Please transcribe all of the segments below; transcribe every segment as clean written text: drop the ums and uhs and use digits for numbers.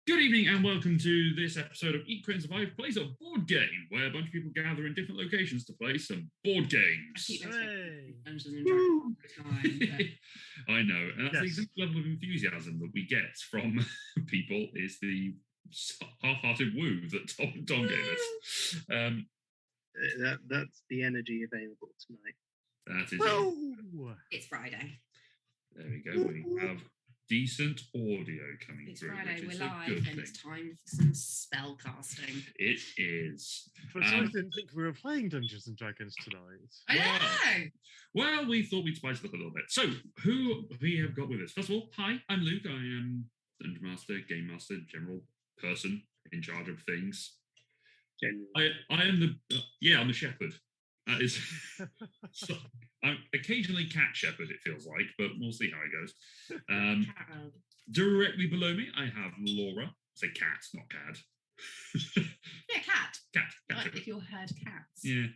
Good evening and welcome to this episode of Eat, Crit and Survive Plays a Board Game, where a bunch of people gather in different locations to play some board games. I know, and that's the exact level of enthusiasm that we get from people is the half-hearted woo that Tom gave us. That's the energy available tonight. That is It's Friday. There we go. We have decent audio coming through. It's Friday, we're live, and it's time for some spell casting. It is. But I didn't think we were playing Dungeons and Dragons tonight. I know. Well, we thought we'd spice it up a little bit. So, who we have got with us? First of all, hi, I'm Luke. I am Dungeon Master, Game Master, general person in charge of things. I am the I'm the shepherd. That is. So, I'm occasionally cat shepherd, it feels like, but we'll see how it goes. Directly below me, I have Laura. I say cat, not cad. Yeah, cat. Cat. Like if you heard cats. Yeah.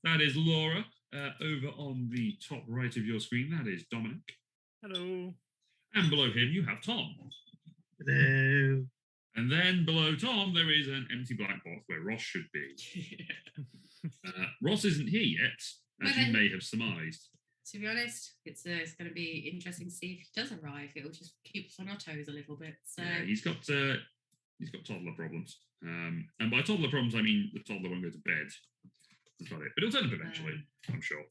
That is Laura. Over on the top right of your screen, that is Dominic. Hello. And below him, you have Tom. Hello. And then below Tom, there is an empty black box where Ross should be. Ross isn't here yet, as you may have surmised. To be honest, it's going to be interesting to see if he does arrive. It'll just keep us on our toes a little bit. So yeah, he's got toddler problems, and by toddler problems I mean the toddler won't go to bed. That's about it. But it'll turn up eventually, I'm sure.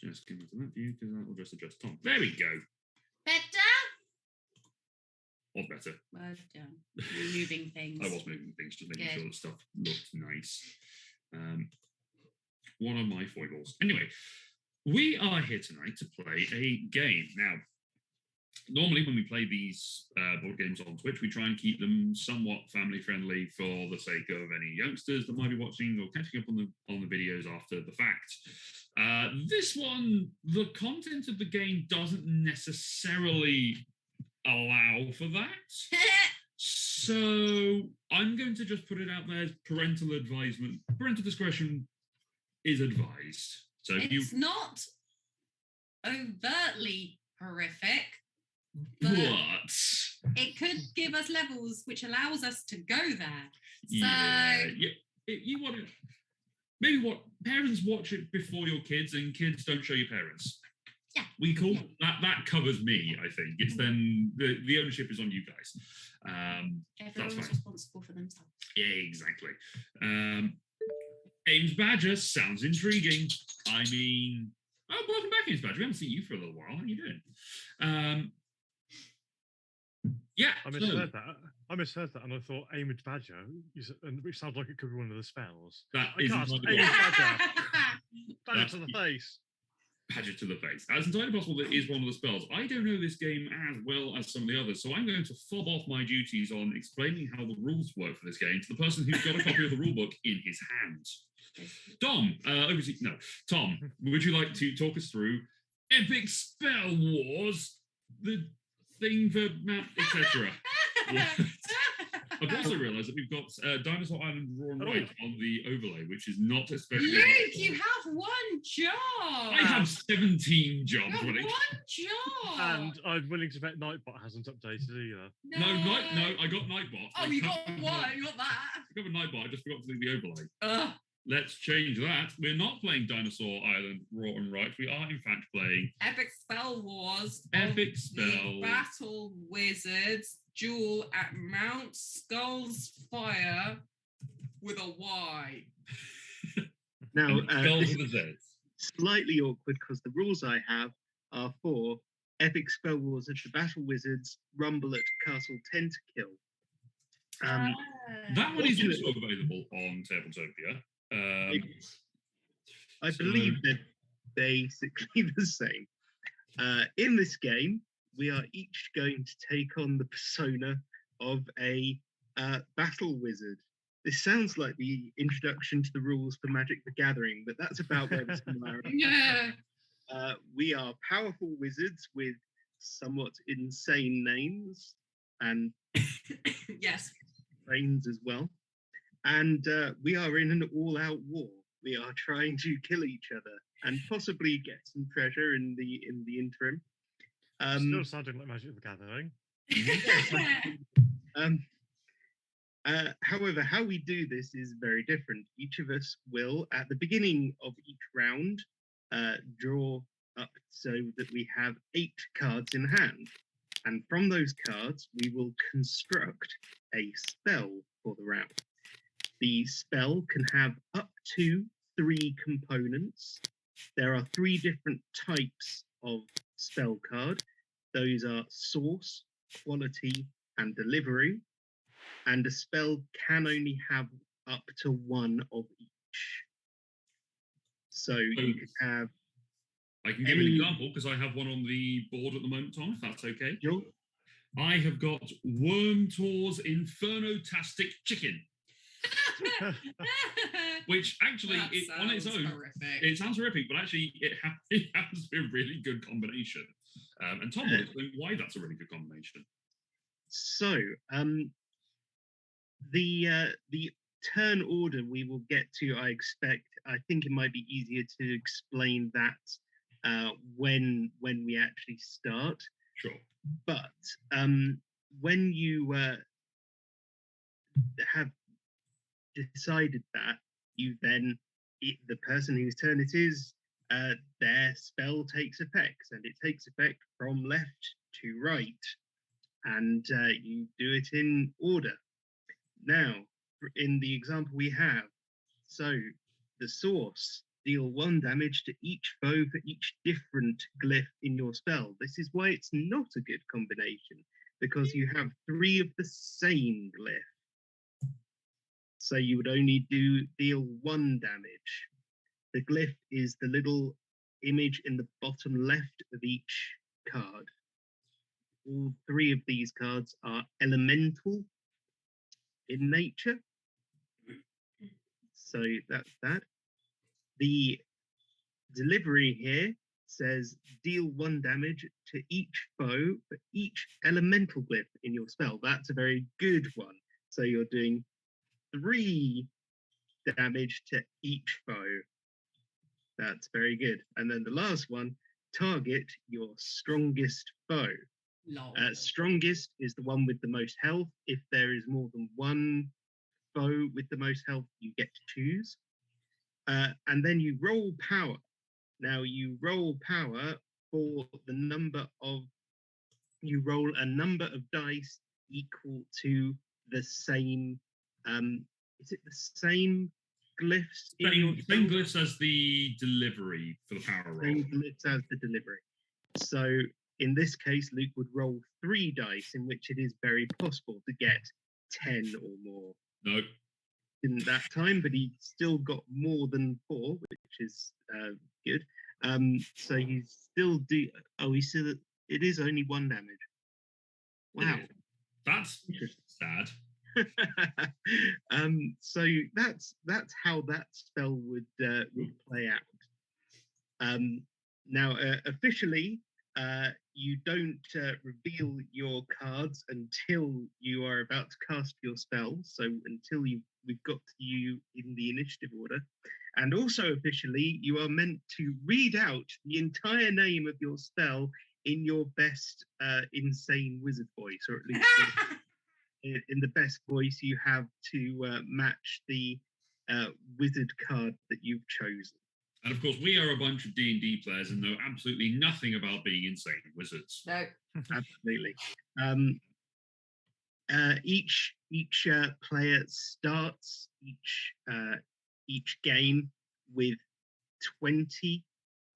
Just come into that view because that will just adjust Tom. There we go. Better. Or better. Well done. You're moving things. I was moving things, just making sure that stuff looked nice. One of my foibles. Anyway, we are here tonight to play a game. Now, normally when we play these board games on Twitch, we try and keep them somewhat family friendly for the sake of any youngsters that might be watching or catching up on the videos after the fact. This one, the content of the game doesn't necessarily allow for that. So I'm going to just put it out there as parental advisement. Parental discretion is advised. So it's not overtly horrific, but it could give us levels which allows us to go there. You want to maybe parents watch it before your kids, and kids don't show your parents. Yeah. We call that covers me, I think. It's then the ownership is on you guys. Everyone's responsible for themselves. Yeah, exactly. Ames Badger sounds intriguing. I mean, welcome back, Ames Badger. We haven't seen you for a little while. How are you doing? Yeah. I misheard that, and I thought Ames Badger, which sounds like it could be one of the spells. That is Ames Badger. Badger to the face. Badger to the face. It's entirely possible that it is one of the spells. I don't know this game as well as some of the others, so I'm going to fob off my duties on explaining how the rules work for this game to the person who's got a copy of the rulebook in his hand. Tom, would you like to talk us through Epic Spell Wars, the thing for map, etc.? I've also realised that we've got Dinosaur Island Raw and Right on the overlay, which is not especially... Luke, you have one job! I have 17 jobs. One job! And I'm willing to bet Nightbot hasn't updated either. No, I got Nightbot. Oh, you got one, you got that. I got a Nightbot, I just forgot to do the overlay. Let's change that. We're not playing Dinosaur Island Raw and Right. We are, in fact, playing... Epic Spell Wars. Epic Spell... Battle Wizards Duel at Mount Skullzfyre with a Y. Now, slightly awkward because the rules I have are for Epic Spell Wars at the Battle Wizards Rumble at Castle Tentakill. That one is also available on Tabletopia. I believe they're basically the same. In this game, we are each going to take on the persona of a battle wizard. This sounds like the introduction to the rules for Magic the Gathering, but that's about where the similarity is. Yeah. We are powerful wizards with somewhat insane names and yes, brains as well. And we are in an all-out war. We are trying to kill each other and possibly get some treasure in the interim. Still sounding like Magic the Gathering. However, how we do this is very different. Each of us will, at the beginning of each round, draw up so that we have 8 cards in hand. And from those cards, we will construct a spell for the round. The spell can have up to 3 components. There are 3 different types of spell card. Those are source, quality, and delivery. And a spell can only have up to 1 of each. So you can have... I can give an example because I have one on the board at the moment, Tom, if that's okay. Sure. I have got Wormtor's Inferno-tastic Chicken. Which actually, on its own, it sounds horrific, but actually it happens to be a really good combination. And Tom will explain why that's a really good combination. So, the turn order we will get to, I expect. I think it might be easier to explain that when we actually start. Sure. But when you have decided that, you then, the person whose turn it is, their spell takes effect, and it takes effect from left to right, and you do it in order. Now, in the example we have, so the source, deal 1 damage to each foe for each different glyph in your spell. This is why it's not a good combination, because you have 3 of the same glyph. So you would only deal 1 damage. The glyph is the little image in the bottom left of each card. All 3 of these cards are elemental in nature. So that's that. The delivery here says deal 1 damage to each foe for each elemental glyph in your spell. That's a very good one. So you're doing 3 damage to each foe. That's very good. And then the last one, target your strongest foe. Strongest is the one with the most health. If there is more than 1 foe with the most health, you get to choose. And then you roll power. Now you roll power for the number of... You roll a number of dice equal to the same... is it the same glyphs? Same glyphs as the delivery for the power roll. Same glyphs as the delivery. So in this case, Luke would roll 3 dice, in which it is very possible to get 10 or more. No. In that time, but he still got more than 4, which is good. So he's still he still... It is only 1 damage. Wow. That's sad. So that's how that spell would play out. Now, officially, you don't reveal your cards until you are about to cast your spell. So until we've got to you in the initiative order. And also officially, you are meant to read out the entire name of your spell in your best insane wizard voice, or at least in the best voice you have to match the wizard card that you've chosen. And of course, we are a bunch of D&D players and know absolutely nothing about being insane wizards. No. Absolutely. Each player starts each game with 20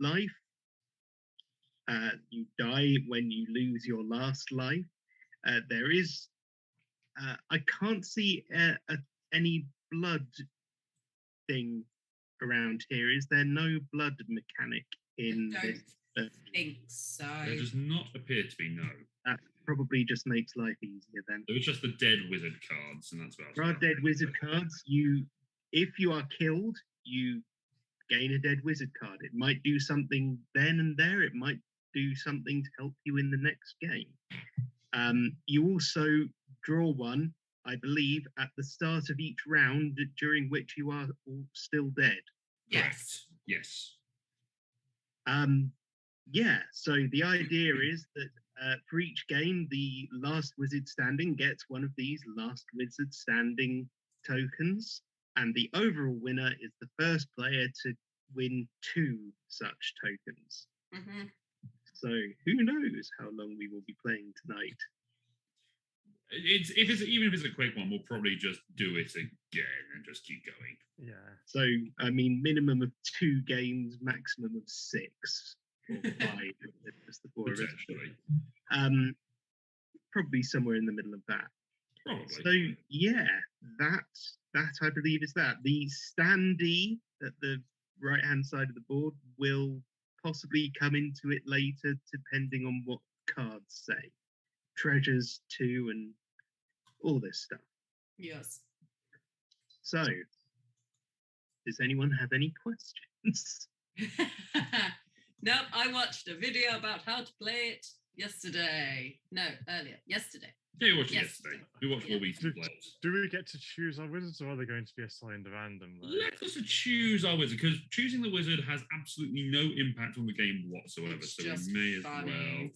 life. You die when you lose your last life. There is... I can't see any blood thing around here. Is there no blood mechanic in this? I think so. There does not appear to be, no. That probably just makes life easier then. It was just the dead wizard cards, and that's about it. There are dead wizard cards. If you are killed, you gain a dead wizard card. It might do something then and there. It might do something to help you in the next game. You also draw one, I believe, at the start of each round, during which you are all still dead. Yes. Yes. Yeah, so the idea is that for each game, the last wizard standing gets one of these last wizard standing tokens, and the overall winner is the first player to win 2 such tokens. Mhm. So who knows how long we will be playing tonight? Even if it's a quick one, we'll probably just do it again and just keep going. Yeah. So I mean, minimum of 2 games, maximum of 6 or 5. If it's the 4 of us. Potentially. Probably somewhere in the middle of that. Probably. So yeah, that I believe is that. The standee at the right hand side of the board will possibly come into it later, depending on what cards say. Treasures too, and all this stuff. Yes. So, does anyone have any questions? Nope, I watched a video about how to play it yesterday. No, earlier. Yesterday. Yeah, we watched it Yes. yesterday. We watched what we played. Do we get to choose our wizards, or are they going to be assigned randomly? Let us choose our wizard, because choosing the wizard has absolutely no impact on the game whatsoever. It's so just we may as funny. well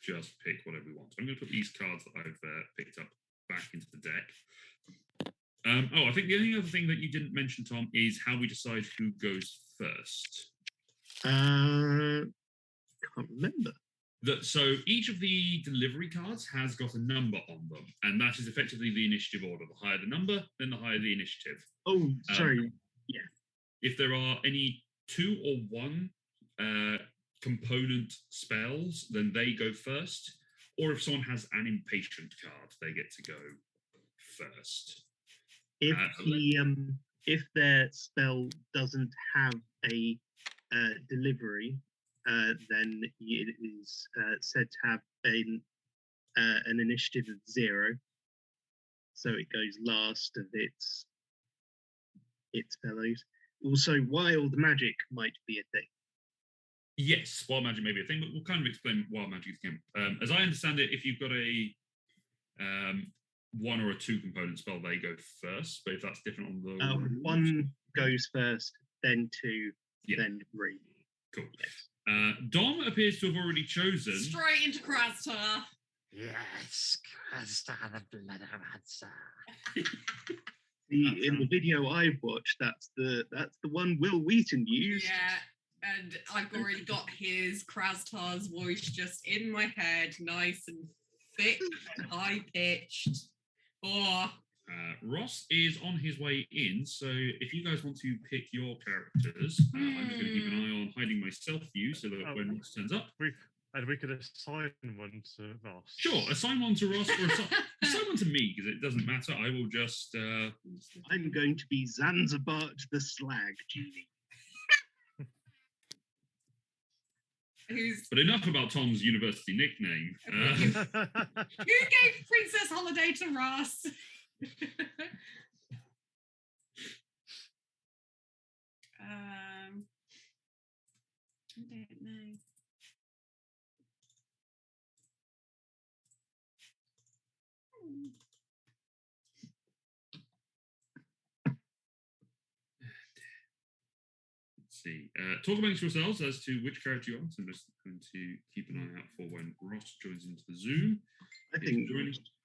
just pick whatever we want. So I'm going to put these cards that I've picked up back into the deck. I think the only other thing that you didn't mention, Tom, is how we decide who goes first. Can't remember. So each of the delivery cards has got a number on them, and that is effectively the initiative order. The higher the number, then the higher the initiative. Oh, sorry. If there are any 2 or 1 component spells, then they go first. Or if someone has an impatient card, they get to go first. If their spell doesn't have a delivery, then it is said to have an initiative of 0. So it goes last of its fellows. Also, wild magic might be a thing. Yes, wild magic may be a thing, but we'll kind of explain wild magic again. As I understand it, if you've got a 1 or a 2 component spell, they go first. But if that's different on the 1 goes first, then 2, then 3. Cool. Yes. Dom appears to have already chosen. Straight into Krastar. Yes, Krastar the Bloodhouncer. In the video I've watched, that's the one Will Wheaton used. Yeah, and I've already got his Krastar's voice just in my head, nice and thick, high pitched. Oh. Ross is on his way in, so if you guys want to pick your characters, I'm just going to keep an eye on hiding my self view so that when Ross turns up, we could assign one to Ross. Sure, assign one to Ross or assign one to me, because it doesn't matter. I will just. I'm going to be Zanzibar the Slag Genie. But enough about Tom's university nickname. Who gave Princess Holiday to Ross? I don't know. Let's see. Talk amongst yourselves as to which character you want. I'm just going to keep an eye out for when Ross joins into the Zoom. I think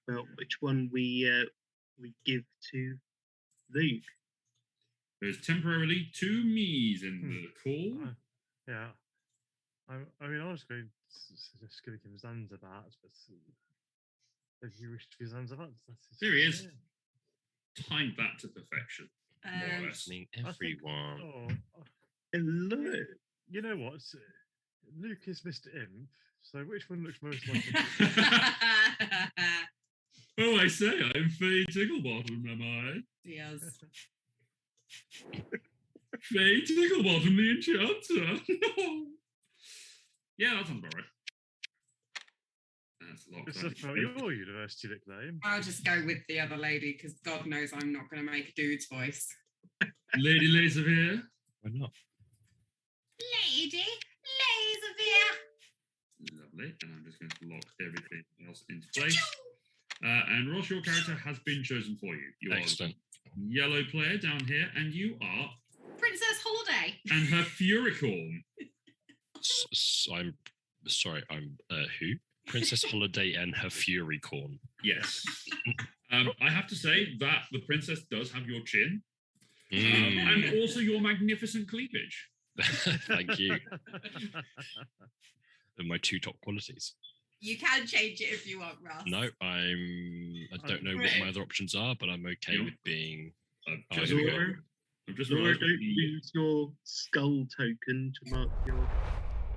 about which one we give to Luke. There's temporarily 2 me's in the call. Yeah. I mean, I was going to give him Zanzibar, but if you wish to be Zanzibar, there he is. Timed that to perfection. More or less. Everyone. Hello. You know what? Luke is Mr. Imp, so which one looks most like him? Oh, I say, I'm Faye Ticklebottom, am I? Yes. Faye Ticklebottom, the enchanter. No. Yeah, that sounds about right. That's a lot. It's about your university nickname. I'll just go with the other lady because God knows I'm not going to make a dude's voice. Lady Laserveer. Why not? Lady Laserveer. Lovely. And I'm just going to lock everything else into place. And Ross, your character has been chosen for you. You Excellent. are yellow player down here, and you are Princess Holiday. and her Furicorn. I'm sorry. I'm who? Princess Holiday and her Fury Corn. Yes. I have to say that the princess does have your chin, Mm. and also your magnificent cleavage. Thank you. They're my two top qualities. You can change it if you want, Ross. No, I don't know what my other options are, but I'm okay with being. I've just Laura, realised don't use your skull token to mark your.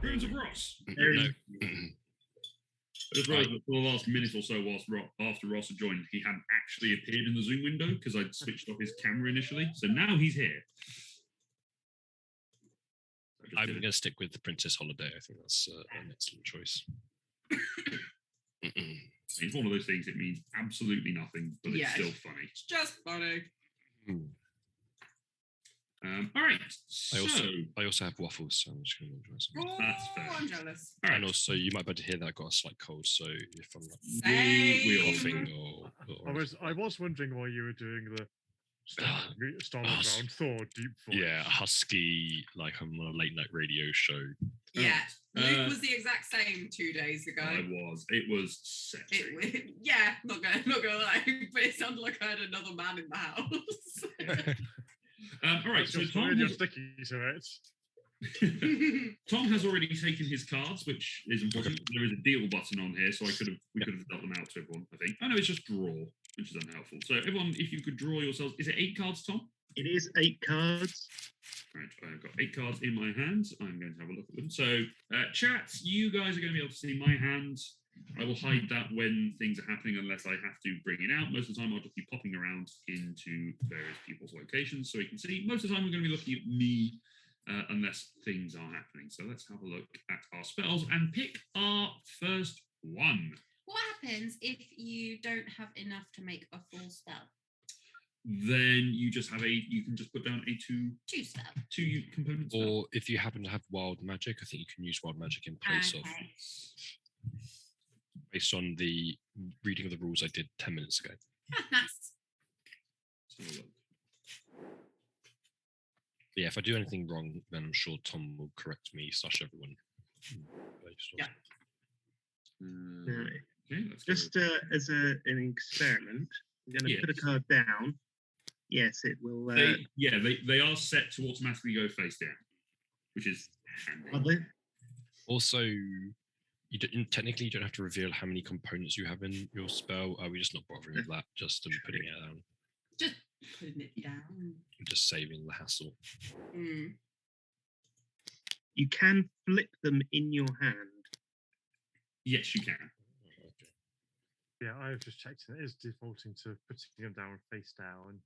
Runes of Ross. No. I just realised that for the last minute or so, after Ross had joined, he hadn't actually appeared in the Zoom window because I'd switched off his camera initially. So now he's here. I'm going to stick with the Princess Holiday. I think that's an excellent choice. It's one of those things, it means absolutely nothing, but it's still funny. It's just funny. All right. So I also have waffles, so I'm just going to enjoy some. Oh, That's fair. I'm jealous. all right. And also, you might be able to hear that I've got a slight cold, so if I'm like We all Same. think. I was wondering why you were doing the Star Wars Round Thor deep voice. yeah, husky, like I'm on a late night radio show. Yeah. Luke Uh, was the exact same 2 days ago. It was sexy. Yeah, not gonna lie, but it sounded like I had another man in the house. All right, so Tom you're has, sticking to it. Tom has already taken his cards, which is important. There is a deal button on here, so we could have dealt them out to everyone, I think. I know it's just draw, which is unhelpful. So everyone, if you could draw yourselves, is it 8 cards, Tom? It is 8 cards. Right, I've got 8 cards in my hands. I'm going to have a look at them. So, chat, you guys are going to be able to see my hand. I will hide that when things are happening unless I have to bring it out. Most of the time, I'll just be popping around into various people's locations so you can see. Most of the time, we're going to be looking at me unless things are happening. So let's have a look at our spells and pick our first one. What happens if you don't have enough to make a full spell? Then you just have you can just put down a 2 spell. 2 component spell. Or if you happen to have wild magic, I think you can use wild magic in place of. Based on the reading of the rules I did 10 minutes ago. Nice. So look. Yeah, if I do anything wrong, then I'm sure Tom will correct me / everyone. Yeah. Okay, let's go. Just as an experiment, I'm going to put a card down. Yes, it will. They are set to automatically go face down, which is handy. Are they? Also, technically you don't have to reveal how many components you have in your spell. Are we just not bothering with that? Just putting it down. Just putting it down. Just saving the hassle. You can flip them in your hand. Yes, you can. Okay. Yeah, I've just checked and it is defaulting to putting them down face down.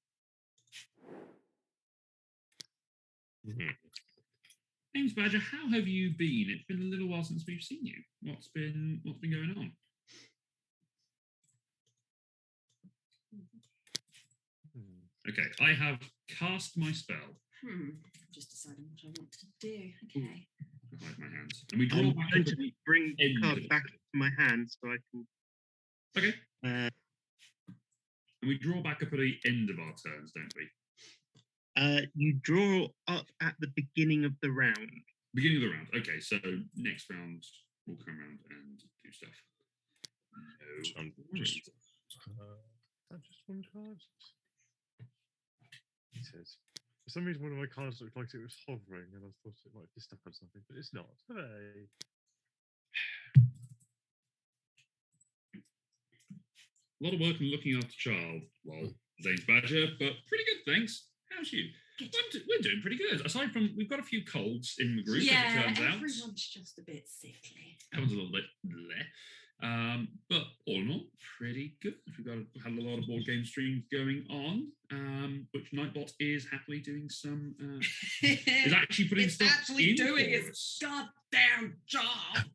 James Badger, how have you been? It's been a little while since we've seen you. What's been going on? Okay, I have cast my spell. Just deciding what I want to do. Okay. I hide my hands. And we draw I'm back going up to at the bring the end card of back it. to my hand so I can. Okay. And we draw back up at the end of our turns, don't we? You draw up at the beginning of the round. Beginning of the round. Okay, so next round we'll come around and do stuff. So I'm worries. just Just one card. It is. For some reason, one of my cards looked like it was hovering, and I thought it might be stuck on something, but it's not. Hooray! A lot of work and looking after child. Well, Zane's Badger, but pretty good, thanks. How's you? We're doing pretty good. Aside from, we've got a few colds in the group, as it turns out. Everyone's just a bit sickly. Everyone's a little bit bleh. But all in all, pretty good. We've had a lot of board game streams going on, which Nightbot is happily doing some. Is actually putting It's stuff actually in doing for its us. goddamn job.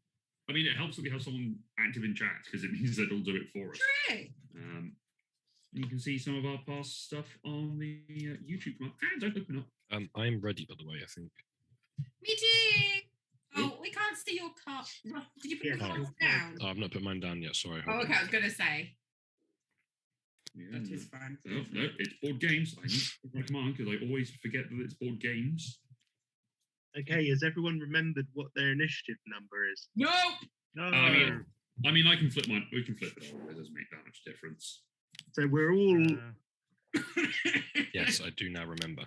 I mean, it helps that we have someone active in chat because it means that it'll do it for us. Great. You can see some of our past stuff on the YouTube channel. And don't open up. I'm ready, by the way, I think. Me too. Oh, we can't see your card. Did you put your cards down? I've not put mine down yet, sorry. Oh, okay, I was going to say. Yeah, That is fine. No, it's board games. I need to put my command because I always forget that it's board games. Okay, has everyone remembered what their initiative number is? No. No. I mean, I can flip mine. We can flip it over. It doesn't make that much difference. So we're all Yes, I do now remember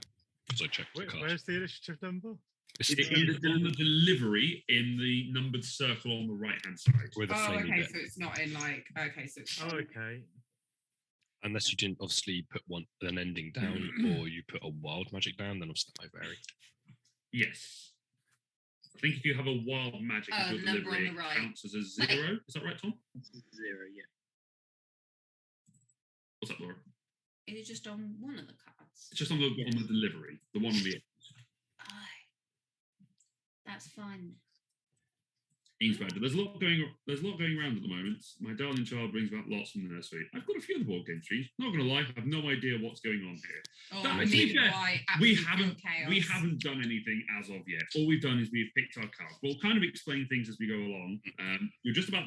because I checked the card. Where's the initiative number? It's It is on the delivery in the numbered circle on the right-hand side. with a Oh, flaming okay. bit. So it's not in like. Okay, so it's. Oh, okay. Unless you didn't obviously put an ending down or you put a wild magic down, then obviously that might vary. Yes. I think if you have a wild magic as your number on delivery, the it right. counts as a 0. Is that right, Tom? 0, yeah. What's up, Laura? Is it just on one of the cards? It's just on the delivery, the one on the end. Aye. That's fine. Inspector. There's a lot going around at the moment. My darling child brings back lots from the nursery. I've got a few of the board game streams. Not gonna lie, I have no idea what's going on here. Oh, That- I to be mean, fair, why we absolute haven't done anything as of yet. All we've done is we've picked our cards. We'll kind of explain things as we go along. You just about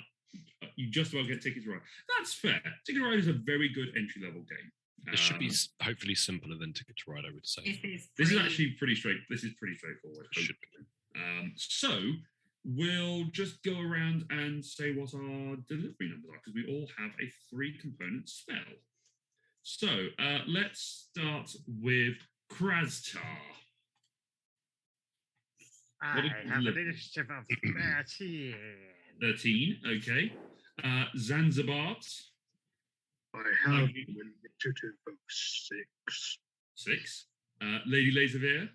get Ticket to Ride. That's fair. Ticket to Ride is a very good entry level game. It should be hopefully simpler than Ticket to Ride, I would say. This is actually pretty straightforward. It should be. So we'll just go around and say what our delivery numbers are because we all have a 3-component spell. So let's start with Krastar. I did you have an deliver? initiative of 13. 13, okay. Zanzibart, I have an initiative of 6. 6. Lady Laserveer,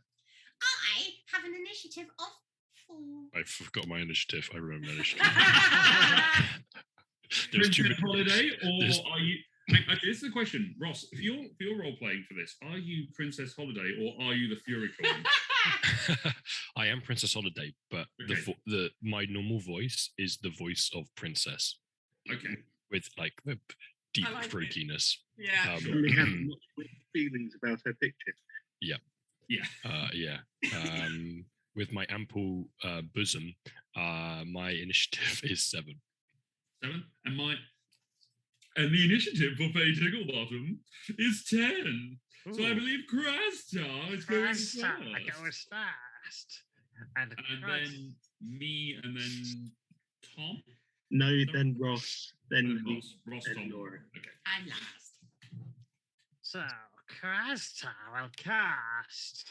I have an initiative of 4. I forgot my initiative. I remember my initiative. There's too Princess many. Holiday, or there's- are you? Actually, this is the question, Ross. If you're role playing for this, are you Princess Holiday or are you the Furycorn? I am Princess Holiday, but Okay. my normal voice is the voice of Princess Okay. with like the deep I like it. croakiness. Yeah. Really have much feelings about her picture. Yeah. Yeah. With my ample bosom, my initiative is 7. 7. And the initiative for Faye Ticklebottom is 10. So I Ooh. believe Krastar is going Krastar first. goes first. And And then me, and then Tom. No, then Ross, then And me, Ross, then Tom. Laura. Okay. I'm last. So, Krastar will cast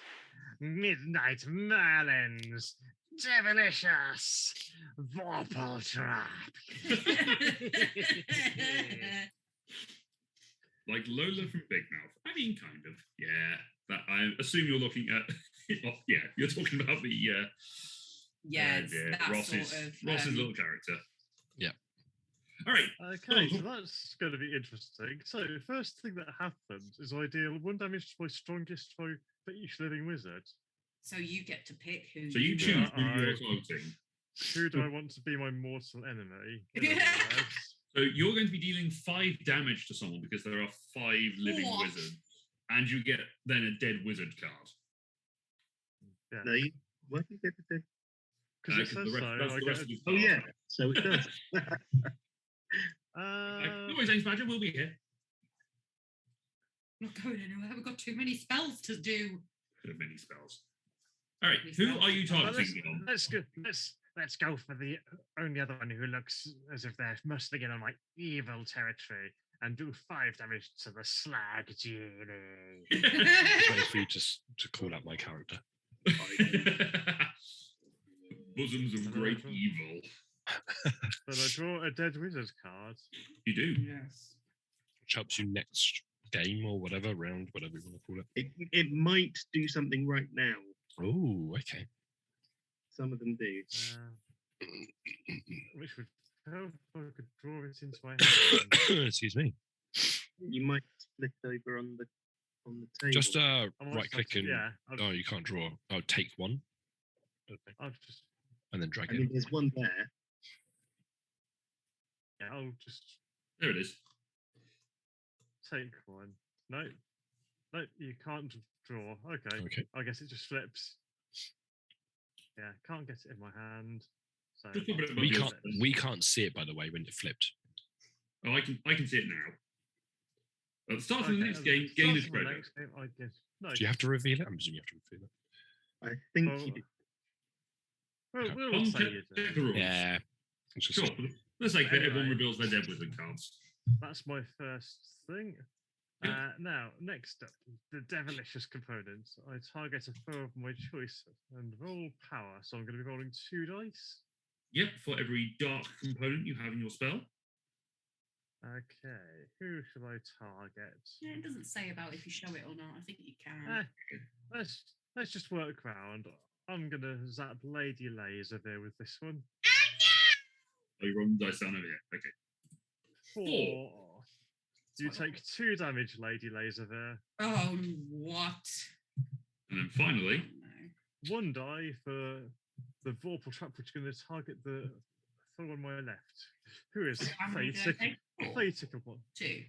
Midnight Merlin's Devilicious Vorpal Trap. Like Lola from Big Mouth. I mean, kind of. Yeah. That I assume you're looking at. Yeah, you're talking about the. Yes, that Ross's sort of. little character. Yeah. All right. Okay, so that's going to be interesting. So, the first thing that happens is I deal 1 damage to my strongest foe for each living wizard. So you get to pick who. So you choose who you're Alright. targeting. Who do I want to be my mortal enemy? In Yeah. other words? So you're going to be dealing 5 damage to someone because there are 5 living What? wizards, and you get then a dead wizard card. No, you, what do you get to do? Because it 'cause says the so. rest- that's I the get rest a- of the Oh, card. yeah. So it does. No worries, Ace Badger, we'll be here. Not going anywhere. We've got too many spells to do. Could have many spells. All right, who are you Well, targeting? Leon? let's go for the only other one who looks as if they're must begin on like evil territory and do 5 damage to the slag genie. Wait for you to call out my character. Bosoms of great evil. Then I draw a dead wizard card. You do. Yes. Which helps you next game or whatever, round, whatever you want to call it. It might do something right now. Oh, okay. Some of them do. Which would help if I could draw it into my hand. Excuse me. You might split over on the table. Just I might right click have to- and yeah, oh, you can't draw. Oh, take one I'll just and then drag I it. mean, there's one there. yeah, I'll just There it is. take one. No, you can't draw. Okay, Okay. I guess it just flips. Yeah, can't get it in my hand. So Just put it above We your can't. face. We can't see it, by the way, when it flipped. Oh, I can see it now. At the start of the Okay, next at game, the gain start a of the credit. next game, I guess. No, Do you have to reveal it? I'm assuming you have to reveal it. I think well, you do. We'll Tom, say check you do. check the rules. Yeah. It's just- Sure. Let's say Anyway. everyone reveals their dead wizard cards. That's my first thing. Now, next up, the Devilicious component. I target a foe of my choice and roll power. So I'm going to be rolling 2 dice. Yep, for every dark component you have in your spell. Okay, who should I target? Yeah, it doesn't say about if you show it or not. I think you can. Let's just work around. I'm gonna zap Lady Laserbeard with this one. Oh, you roll the dice down over here. Okay. 4. You That's what I take 2 damage, Lady Laserbeard. Oh, what? And then finally, Oh, no. 1 die for the Vorpal Trap, which is going to target the foe on my left. Who is How many did I take? 4? Fatical. 2.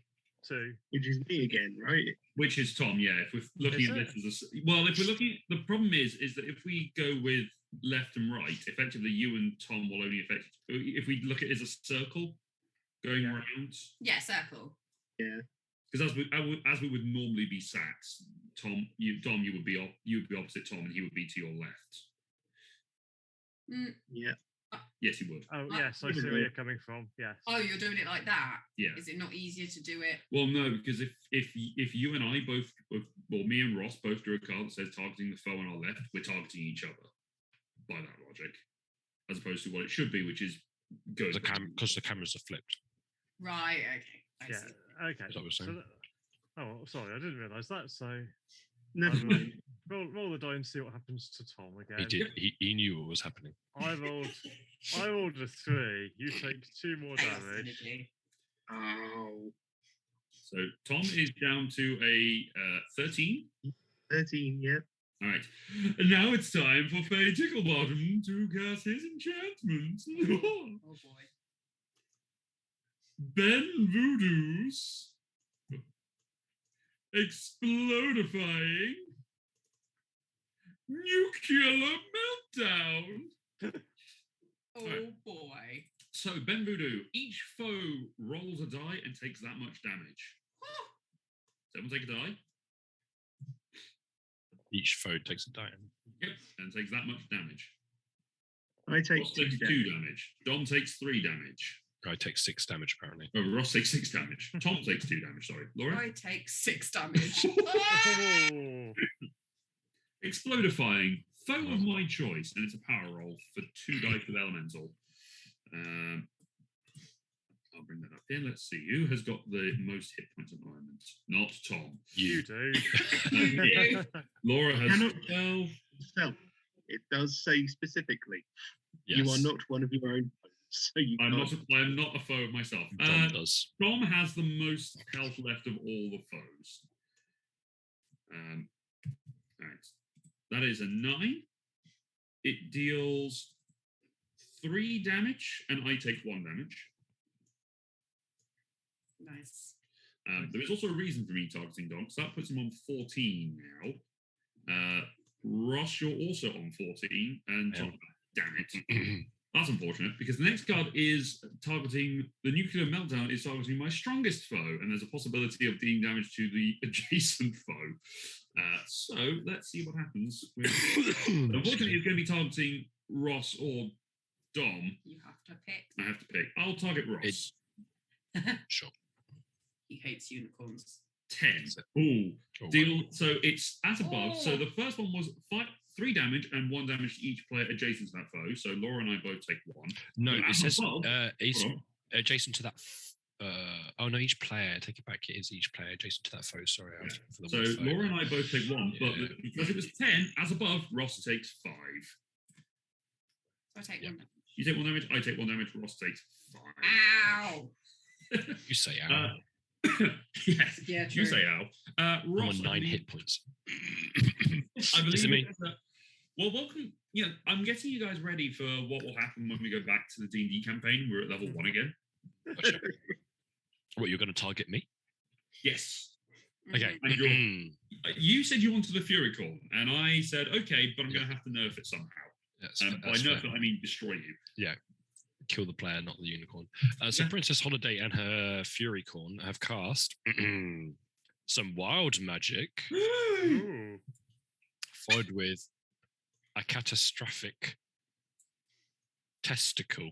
2. Which is me again, right? which is Tom, yeah. If we're looking Is at it? this as well, if we're looking at the problem is that if we go with left and right, effectively you and Tom will only affect if we look at it as a circle going Yeah. around. Yeah, circle. Yeah. Because as we would normally be sacks, you would be opposite Tom and he would be to your left. Mm. Yeah. Yes, he would. Oh, Oh, yes, I see where you're coming from. Yes. Oh, you're doing it like that? Yeah. Is it not easier to do it? Well, no, because if you and I both, well, me and Ross both drew a card that says targeting the foe on our left, we're targeting each other by that logic, as opposed to what it should be, which is go Because the cameras are flipped. Right, okay. I Yeah. see. Okay. That's what I was so saying. oh, sorry, I didn't realise that. So Never I will mind. roll the die and see what happens to Tom again. He did. He knew what was happening. I rolled a 3. You take 2 more Chaos damage. energy. Oh, So Tom is down to a 13. 13, yeah. All right, and now it's time for Faye Ticklebottom to cast his enchantment. Oh boy. Ben Voodoo's explodifying nuclear meltdown. Oh Alright. boy. So Ben Voodoo, each foe rolls a die and takes that much damage. Someone take a die. Each foe takes a die. Yep, and takes that much damage. I take Ross 2 takes 2 damage. damage. Dom takes 3 damage. Guy takes 6 damage apparently. Oh, Ross takes 6 damage. Tom takes 2 damage. Sorry, Laura. I take 6 damage. Oh, Explodifying, foe of my choice, and it's a power roll for 2 dice with elemental. I'll bring that up here. Let's see who has got the most hit points at the moment. Not Tom. you do. You. Laura has Cannot- 12. So, it does say specifically, Yes. you are not one of your own foes, so you I'm can't. not a foe of myself. Tom does. Tom has the most health left of all the foes. All right. That is a 9. It deals 3 damage, and I take 1 damage. Nice. There is also a reason for me targeting Dom, so that puts him on 14 now. Ross, you're also on 14, and Tom, damn it. That's unfortunate, because the next card is targeting, the nuclear meltdown is targeting my strongest foe, and there's a possibility of dealing damage to the adjacent foe. So let's see what happens. Unfortunately, it's going to be targeting Ross or Dom. You have to pick. I have to pick. I'll target Ross. Sure. He hates unicorns. 10. Ooh. Oh, Deal. So it's at above. So Oh. the first one was 3 damage and 1 damage to each player adjacent to that foe. So Laura and I both take 1. No, Well, it says above. it's Hold on. adjacent to that. Oh no, each player. Take it back. It is each player adjacent to that foe. Sorry, I was Yeah. looking for the So word foe. Laura and I both take 1, but Yeah. because it was 10, as above, Ross takes 5. So I take Yeah. 1 damage. You take 1 damage, I take 1 damage, Ross takes 5. Ow! You say ow. Yes, Yeah, you true. say ow. I'm Ross, on 9 hit points. I believe Is it me? there's a- well, welcome. I'm getting you guys ready for what will happen when we go back to the D&D campaign. We're at level 1 again. Gotcha. What, you're going to target me? Yes. Okay. And you said you wanted the Fury Corn, and I said, okay, but I'm going to have to nerf it somehow. That's, By that's nerf fair. it, I mean destroy you. Kill the player, not the unicorn. So Yeah. Princess Holiday and her Fury Corn have cast some wild magic, Ooh. followed with a catastrophic testicle.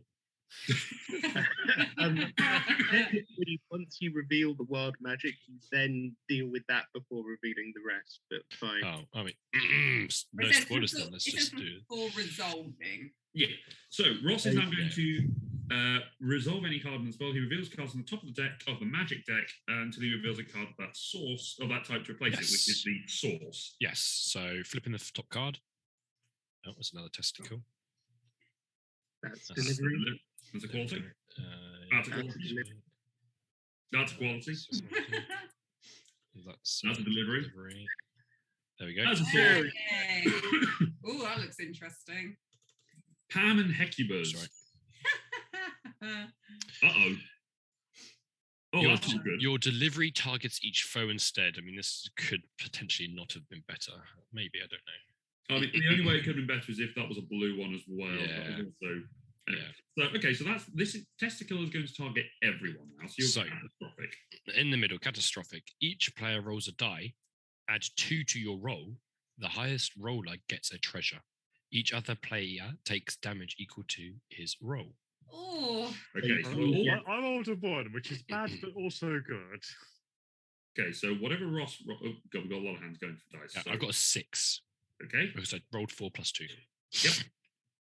Technically, once you reveal the wild magic, you then deal with that before revealing the rest. But fine. Oh, I mean, no It says spoilers before- then. Let's it says just do it. before resolving. Yeah. So Ross is now Okay. going to resolve any card in the spell. He reveals cards on the top of the deck of the magic deck until he reveals a card of that source of that type to replace it, which is the source. Yes. So flipping the top card. Oh, that's another testicle. That's That's delivery. That's a quality. That's That's a quality. That's a quality. That's That's a delivery. There we go. That's a Very- source. Oh, that looks interesting. Pam and Hecubus. Sorry. Uh-oh. Oh, your, that's not good. your delivery targets each foe instead. I mean, this could potentially not have been better. Maybe, I don't know. I mean, the only way it could have been better is if that was a blue one as well. Yeah. That was also, Yeah. So okay, so testicle is going to target everyone now. So you're So- catastrophic. In the middle, catastrophic. Each player rolls a die. Add 2 to your roll. The highest roller gets a treasure. Each other player takes damage equal to his roll. Oh, Okay, so Yeah. I rolled a 1, which is bad but also good. okay, so whatever Ross, oh God, we've got a lot of hands going for dice. Yeah, so, I've got a 6 okay. because I rolled 4 plus 2.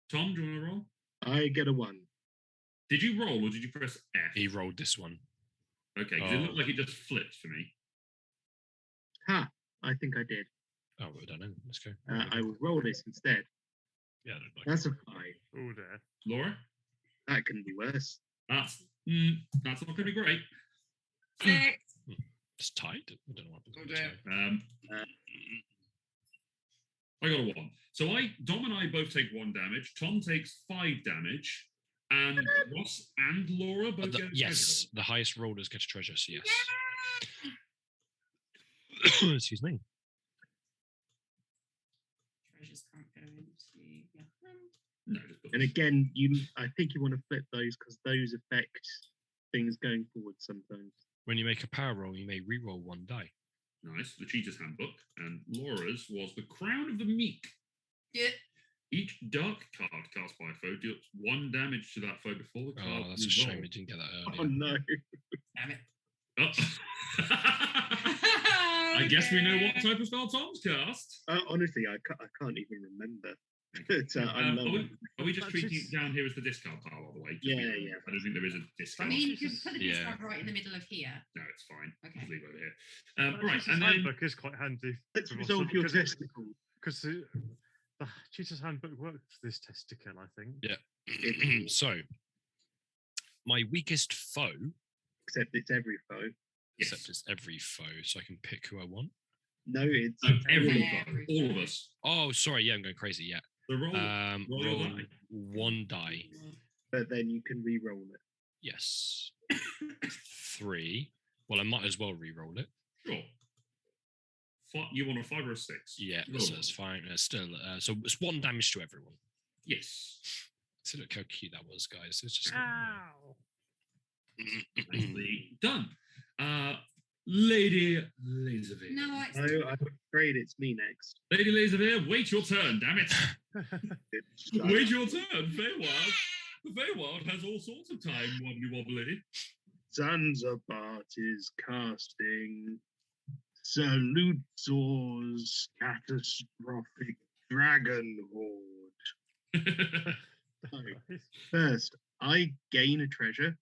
Tom, do you want to roll? I get a 1. Did you roll or did you press F? He rolled this one. Okay, because it looked like it just flipped for me. Ha! I think I did. Oh, well done then. Let's go. I will roll this instead. Yeah, I don't like That's it. a 5. Oh dear. Laura, That can be worse. that's not going to be great. 6. It's tied. I don't know what Oh, happened. dear. I got a 1. So Dom and I both take 1 damage. Tom takes 5 damage, and Ross and Laura both get a Yes, the highest rollers get a treasure, so yes. Excuse me. Treasures can't go into your hand. No, just put And again, I think you want to flip those because those affect things going forward sometimes. When you make a power roll, you may re-roll 1 die. nice. The Cheater's Handbook, and Laura's was the Crown of the Meek. Yeah. Each dark card cast by a foe deals 1 damage to that foe before the card. Oh, that's a shame we resolves. didn't get that Oh earlier. no! Damn it. Oh. I guess we know what type of spell Tom's cast. Honestly, I can't even remember. But, I love it. Are we just That's treating just- it down here as the discard pile, by the way? Yeah, yeah. I don't think there is a I discard. mean, you could put the Yeah. discard right in the middle of here. No, it's fine. Okay. Just leave it over here. Well, Right, Cheater's and then handbook is quite handy. Let's for resolve your because it- testicle. Because the Cheater's handbook works for this testicle, I think. Yeah. So, my weakest foe, Except it's every foe. yes. except it's every foe, so I can pick who I want. No, it's Every Every foe, all of foe. us. Oh, sorry, yeah, I'm going crazy. Yeah. The roll. roll your Roll die. 1 die. but then you can re-roll it. Yes. 3. Well, I might as well re-roll it. Sure. You want a 5 or a 6? Yeah, Roll so one. it's fine. Still, so it's 1 damage to everyone. Yes. See, look how cute that was, guys. It's just Ow! Nicely done. Lady Laservere. No, it's I'm afraid it's me next. Lady Laservere, wait your turn, damn it. It's- Wait your turn, Feywild. The Feywild has all sorts of time, wobbly wobbly. Zanzibar is casting Salutzor's catastrophic dragon horde. So, first, I gain a treasure.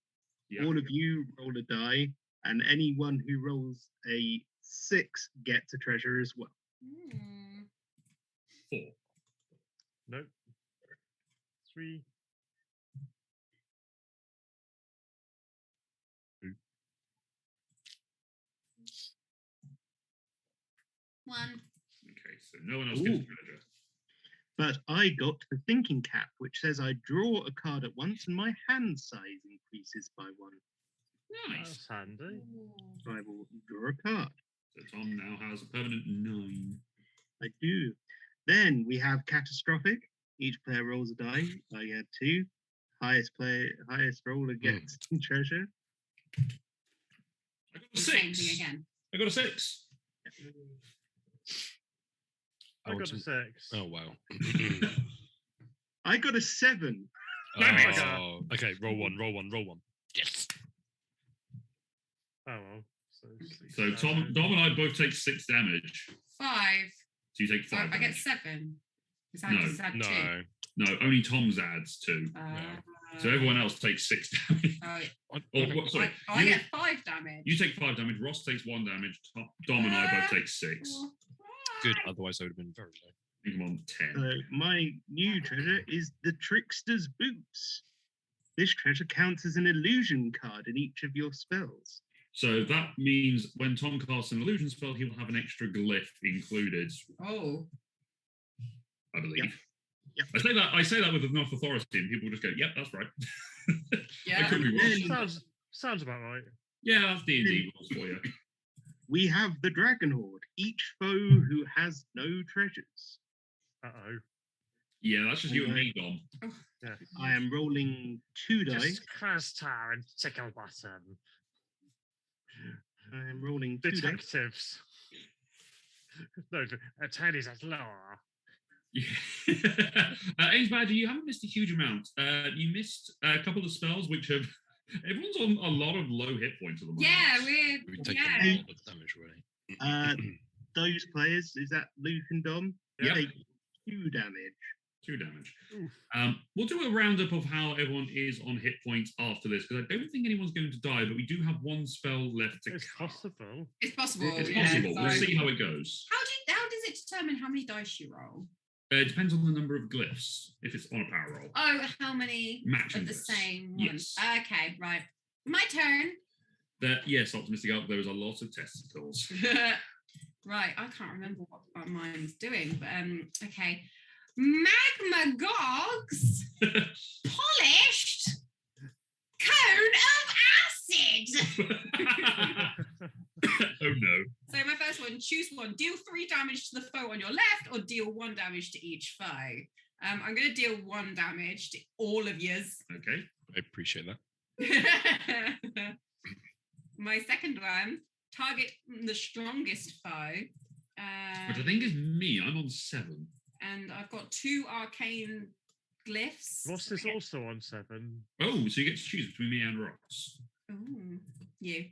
Yeah. All of you roll a die, and anyone who rolls a 6 gets a treasure as well. 4. Nope. 3. one. Okay, so no one else gets a Ooh. treasure. But I got the thinking cap, which says I draw a card at once and my hand size increases by 1. Nice. That's handy. So I will draw a card. So Tom now has a permanent 9. I do. Then we have catastrophic. Each player rolls a die. I get 2. Highest roller gets treasure. I got a The same 6. thing again. I got a 6. I got a 6. Oh, wow. I got a 7. Oh, okay. Roll one. Yes. Oh well. So Dom and I both take 6 damage. 5. So you take So 5 I get damage. 7. Is that, No. does that 2? No. No, only Tom's adds 2. So everyone else takes 6 damage. Sorry. I get 5 damage. You take 5 damage. Ross takes 1 damage. Dom and I both take 6. Good. Otherwise, I would have been very low. I think I'm on 10. So my new treasure is the Trickster's Boots. This treasure counts as an illusion card in each of your spells. So that means when Tom casts an illusion spell, he will have an extra glyph included. Oh. I believe. Yep. I say that with enough authority, and people just go, "Yep, that's right." Yeah. I could be wrong. Sounds about right. Yeah, that's D&D rules for you. We have the Dragon Horde, each foe who has no treasures. Uh-oh. Yeah, that's just you and me, Dom. Yeah. I am rolling 2 dice. Just Krastar and tickle button. I am rolling 2 dice. Detectives. No, attorneys at law. Yeah. Ames Badger, you haven't missed a huge amount. You missed a couple of spells which have. Everyone's on a lot of low hit points at the moment. Yeah, We've taken a lot of damage already. Those players, is that Luke and Dom? Yep. Take 2 damage. 2 damage. We'll do a roundup of how everyone is on hit points after this, because I don't think anyone's going to die, but we do have 1 spell left to It's cast. possible. It's possible. It's yeah, possible. We'll so- see how it goes. How does it determine how many dice you roll? It depends on the number of glyphs, if it's on a power roll. Oh, how many Matching of the glyphs. same Yes. one? Okay, right. My turn. Yes, Optimistic Elf, there was a lot of testicles. Right, I can't remember what mine's doing, but okay. Magma Gogs polished cone of acid. Oh no. So my first one, choose one. Deal 3 damage to the foe on your left, or deal 1 damage to each foe. I'm going to deal 1 damage to all of yous. Okay. I appreciate that. My second one, target the strongest foe. Which I think is me. I'm on 7. And I've got 2 arcane glyphs. Ross is also on 7. Oh, so you get to choose between me and Ross. Ooh, you.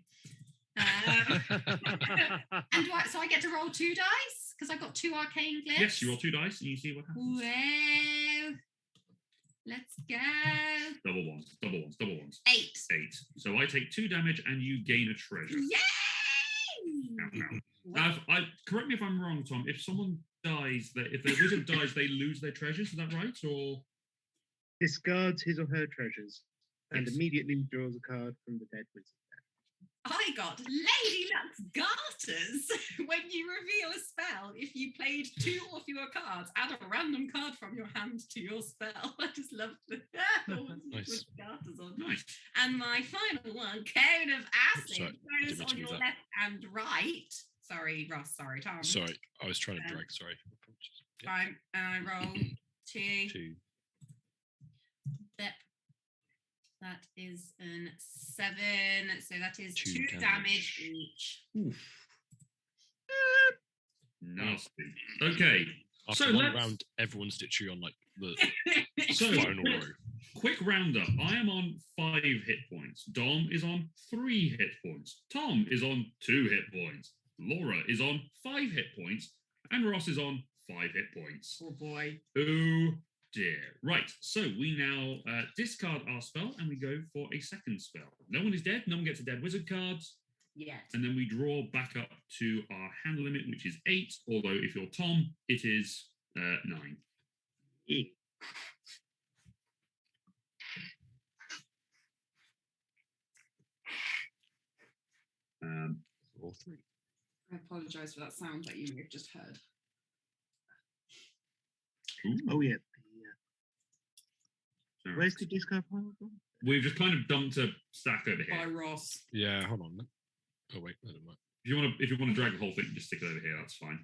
So I get to roll 2 dice because I've got 2 arcane glyphs. Yes, you roll 2 dice and you see what happens. Well, let's go. Double ones. 8. 8. So I take 2 damage and you gain a treasure. Yay! Ow. Now, correct me if I'm wrong, Tom. If someone dies, if the wizard dies, they lose their treasures. Is that right? Or Discards his or her treasures and Yes. immediately draws a card from the dead wizard. I got Lady Luck's Garters. When you reveal a spell, if you played 2 or fewer cards, add a random card from your hand to your spell. I just love the Nice. with Garters on. nice. And my final one, Cone of Acid, Sorry, goes didn't mean on to your move that. left and right. Sorry, Ross. Sorry, Tom. Sorry, I was trying to drag. Sorry. Apologies. Yeah. Fine. And I roll 2. 2. Yep. That is an 7. So that is 2 2 damage damage. each. Nasty. Okay. After So one let's- round, everyone's literally on like the So final row. quick roundup. I am on 5 hit points. Dom is on 3 hit points. Tom is on 2 hit points. Laura is on 5 hit points. And Ross is on 5 hit points. Oh boy. Oh dear. Right. So we now discard our spell and we go for a second spell. No one is dead. No one gets a dead wizard card. Yes. And then we draw back up to our hand limit, which is 8. Although if you're Tom, it is 9. Yeah. All 3. I apologise for that sound that you may have just heard. Ooh. Oh, yeah. All right. Where's the discard pile gone? We've just kind of dumped a stack over By here. Ross. Yeah, hold on. Oh wait, that didn't work. If you want to drag the whole thing, just stick it over here. That's fine.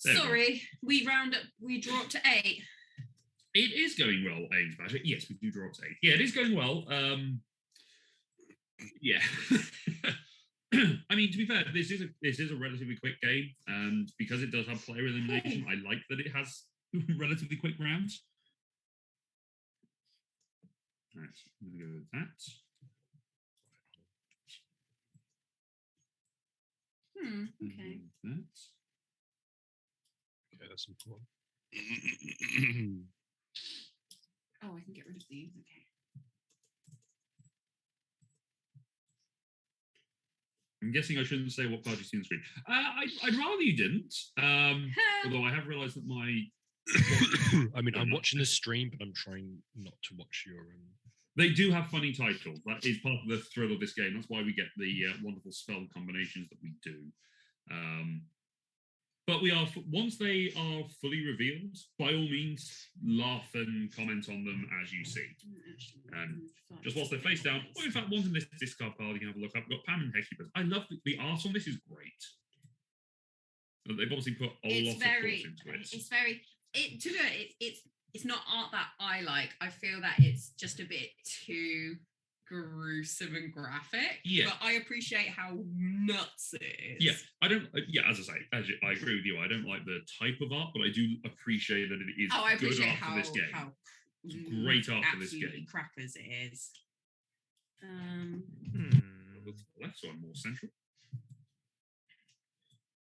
There we go. Sorry, we draw up to 8. It is going well, Ames Badger. Yes, we do draw up to 8. Yeah, it is going well. Yeah. I mean, to be fair, this is a relatively quick game, and because it does have player elimination, I like that it has relatively quick rounds. Right, I'm going to go with that. Okay. That. Okay, that's important. Oh, I can get rid of these. Okay. I'm guessing I shouldn't say what card you see on the screen. I'd rather you didn't. Although I have realised that my... I mean, I'm watching the stream, but I'm trying not to watch your... They do have funny titles. That is part of the thrill of this game. That's why we get the wonderful spell combinations that we do. But we are, once they are fully revealed, by all means, laugh and comment on them as you see. Just whilst they're face down, or in fact, one's in this discard pile, you can have a look up. We've got Pam and Hecky, but I love the art on this is great. They've obviously put a lot of thought into it. It's very, to be honest, it's not art that I like. I feel that it's just a bit too gruesome and graphic. Yeah. But I appreciate how nuts it is. Yeah, I don't. Yeah, as I say, I agree with you. I don't like the type of art, but I do appreciate that it is I good appreciate art how, for this game. how It's great art for this absolutely game. crackers it is. Left one more central.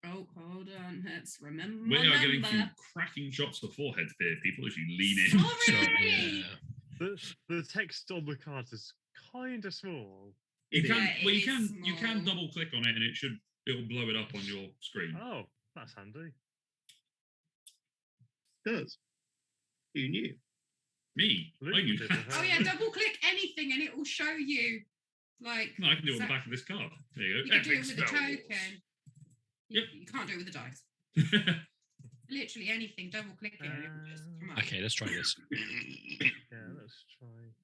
Oh, hold on. Let's remember. We are getting some cracking shots to foreheads here, people, as you lean in. Sorry. The text on the card is kind of small. You can, Yeah, well, it you is can small. double click on it, and it'll blow it up on your screen. Oh, that's handy. Does. Who knew? Me, Luke I knew did that. it. Oh yeah, double click anything and it will show you like. No, I can do it on the back of this card. There you go. You can do it Epic with the Spell Wars. token. Yep. You can't do it with the dice. Literally anything. Double click it. And it will just come up. Okay, let's try this. Yeah, let's try.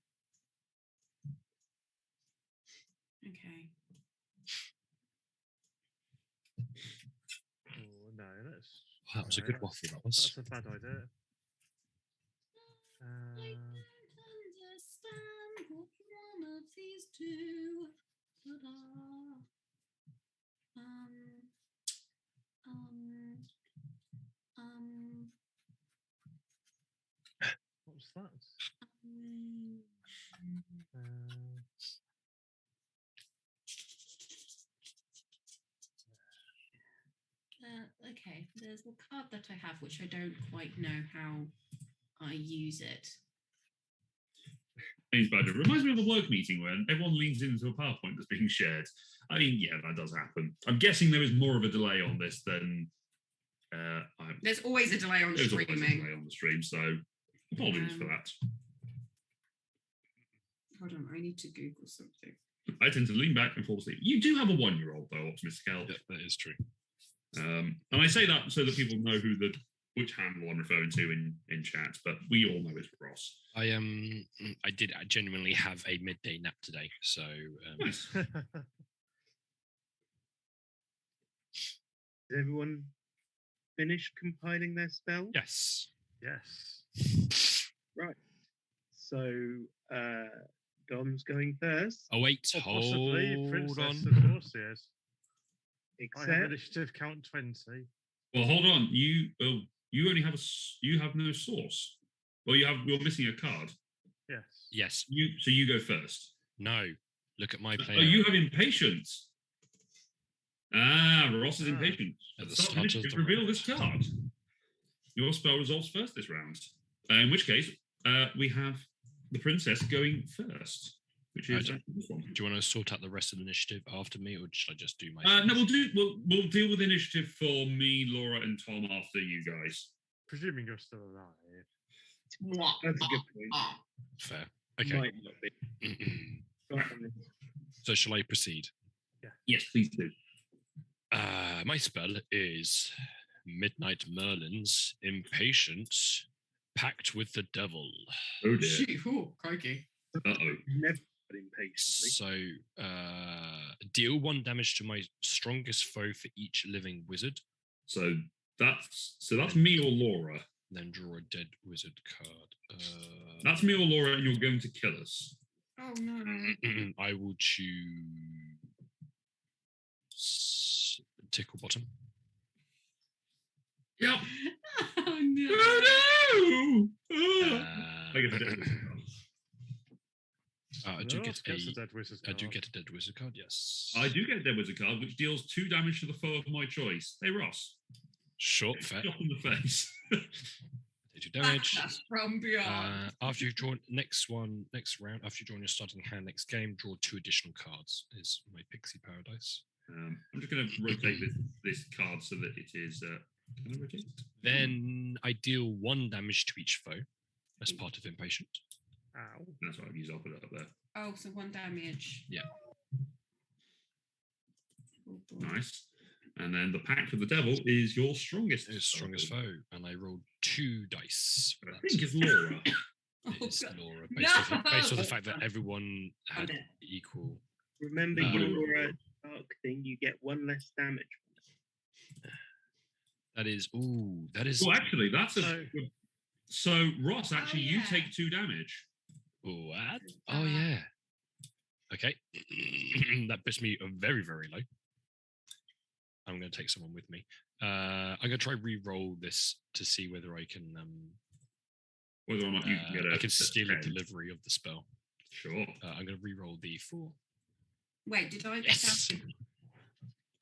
Okay. Oh, no, let's. Wow, that was a good waffle, that was. That's a bad idea. I don't understand what one of these two. What's that? Okay, there's a card that I have which I don't quite know how I use it. It reminds me of a work meeting when everyone leans into a PowerPoint that's being shared. I mean, yeah, that does happen. I'm guessing there is more of a delay on this than There's always a delay on there's always a streaming. delay on the stream, so apologies for that. Hold on, I need to Google something. I tend to lean back and fall asleep. You do have a 1-year-old, though, Optimistic Elf. Yeah, that is true. And I say that so that people know which handle I'm referring to in chat, but we all know it's Ross. I did genuinely have a midday nap today, so Nice. Did everyone finish compiling their spell? yes. Yes. Right. So Dom's going first. Oh wait, Or possibly hold Princess on. of course, yes. I have Except initiative count 20. Well, hold on. You only have you have no source. Well, you're missing a card. Yes. Yes. So you go first. No. Look at my player. Oh, you have impatience. Ross is Ah. impatient. At the Start start of initiative, the reveal round. this card. Your spell resolves first this round. In which case, we have the princess going first, which is this one. Do you want to sort out the rest of the initiative after me, or should I just do my? No, we'll deal with initiative for me, Laura, and Tom after you guys. Presuming you're still alive. that's a good point. Fair. Okay. Might not be. So shall I proceed? Yes, please do. My spell is Midnight Merlin's Impatience, Pact with the Devil. Oh dear. Shoot, oh, crikey. Uh-oh. Never got impatiently. So deal 1 damage to my strongest foe for each living wizard, So that's me or Laura. then draw a dead wizard card. That's me or Laura, and you're going to kill us. Oh no. I will choose Tickle Bottom. Yep. Oh no. Oh no! I get the I do get Gets a dead wizard I do card. get a dead wizard card. Yes. I do get a dead wizard card, which deals 2 damage to the foe of my choice. Hey, Ross. Short fair. Shot in the face. They do damage. That's from beyond. After you've drawn next round, after you draw your starting hand next game, draw 2 additional cards. Is my Pixie Paradise. I'm just going to rotate this card so that it is. Can I rotate? Then I deal 1 damage to each foe as part of Impatient. Ow. That's what I've used. I'll put it up there. Oh, so 1 damage. Yeah. Oh, boy. Nice. And then the Pact of the Devil is your strongest. It's strongest foe, and I rolled 2 dice. For I that. think it's Laura. Oh, It's God. Laura, No! based on the fact that everyone had Got it. equal. Remember, your dark thing, you get 1 less damage. That is. Well, actually, that's a. So- So Ross, actually, you yeah. take 2 damage. What? Oh yeah. Okay. That puts me very, very low. I'm going to take someone with me. I'm going to try re-roll this to see whether I can. Whether or not you can get I can steal a 10. delivery of the spell. Sure. I'm going to re-roll the 4. Wait, did I Yes.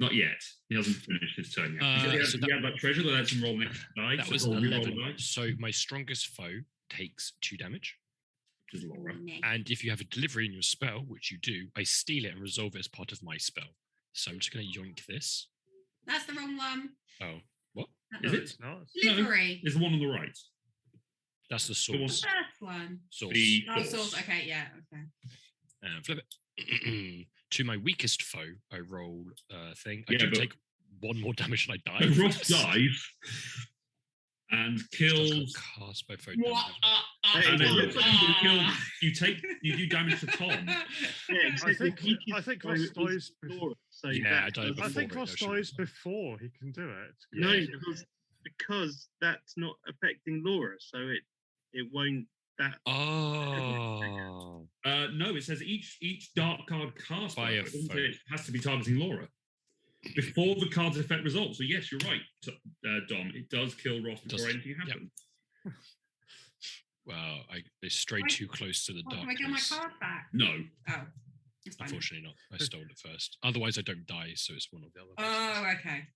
Not yet. He hasn't finished his turn yet. So he had that treasure that lets him roll next dice. That was or re-roll 11. dice, So my strongest foe takes 2 damage. which is Laura. And if you have a delivery in your spell, which you do, I steal it and resolve it as part of my spell. So I'm just going to yoink this. That's the wrong one. Oh, what? Is No, it? it's not. Livery. It's the one on the right. That's the The one- source. First one. Source. The Oh, source. source. Okay, yeah, okay. Flip it. To my weakest foe, I roll a thing. I Yeah, do but- take 1 more damage and I die. And Ross dies and kills. Cast by foe. What? damage. And it looks like you Ah. you do damage to Tom. Yeah, I except think the weakest I think foe Ross is dies. Laura, so Yeah, that I died doesn't- I think before it, Ross actually. dies before he can do it. No, Yeah. because that's not affecting Laura, so it won't. That Oh. No, it says each dark card cast By a it doesn't foe. say it has to be targeting Laura before the card's effect results. So yes, you're right, Dom. It does kill Ross Does- before anything yep. happens. Well, I strayed Wait, too close to the Oh, can I get my darkness. card back? No, Oh, it's fine. Unfortunately not. I stole it first. Otherwise I don't die, so it's one or the other. Oh, okay.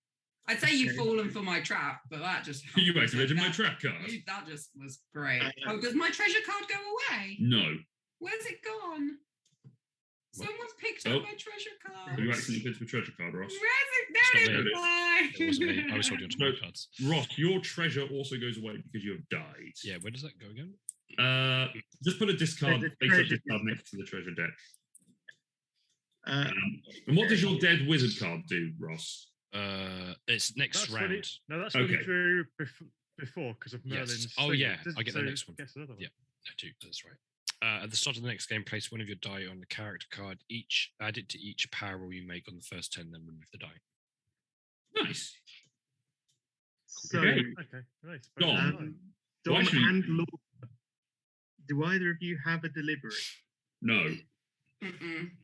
I'd say you've fallen for my trap, but that just you activated my that- trap card. That just was great. Uh, Oh, does my treasure card go away? No, Where's it gone? What? Someone's picked Oh. up my treasure so card. you accidentally picked the treasure card, Ross. Where's it? It's There not it me. is. It wasn't me. I was holding on to my No. cards. Ross, your treasure also goes away because you have died. Yeah, where does that go again? Just put a discard There's a face up treasure discard next to the treasure deck. uh, And what does your dead wizard card do, Ross? It's next That's when round. he, no, that's when he Okay. drew before because of Yes. Merlin's. Oh, thing. yeah, Does- I get the so next one. Guess another one. Yeah. I do, that's right. At the start of the next game, place one of your die on the character card. Add it to each power roll you make on the first 10, then remove the die. Nice. so Okay. Okay, nice. Dom. Dom actually- and Laura. Do either of you have a delivery? No. Mm-mm.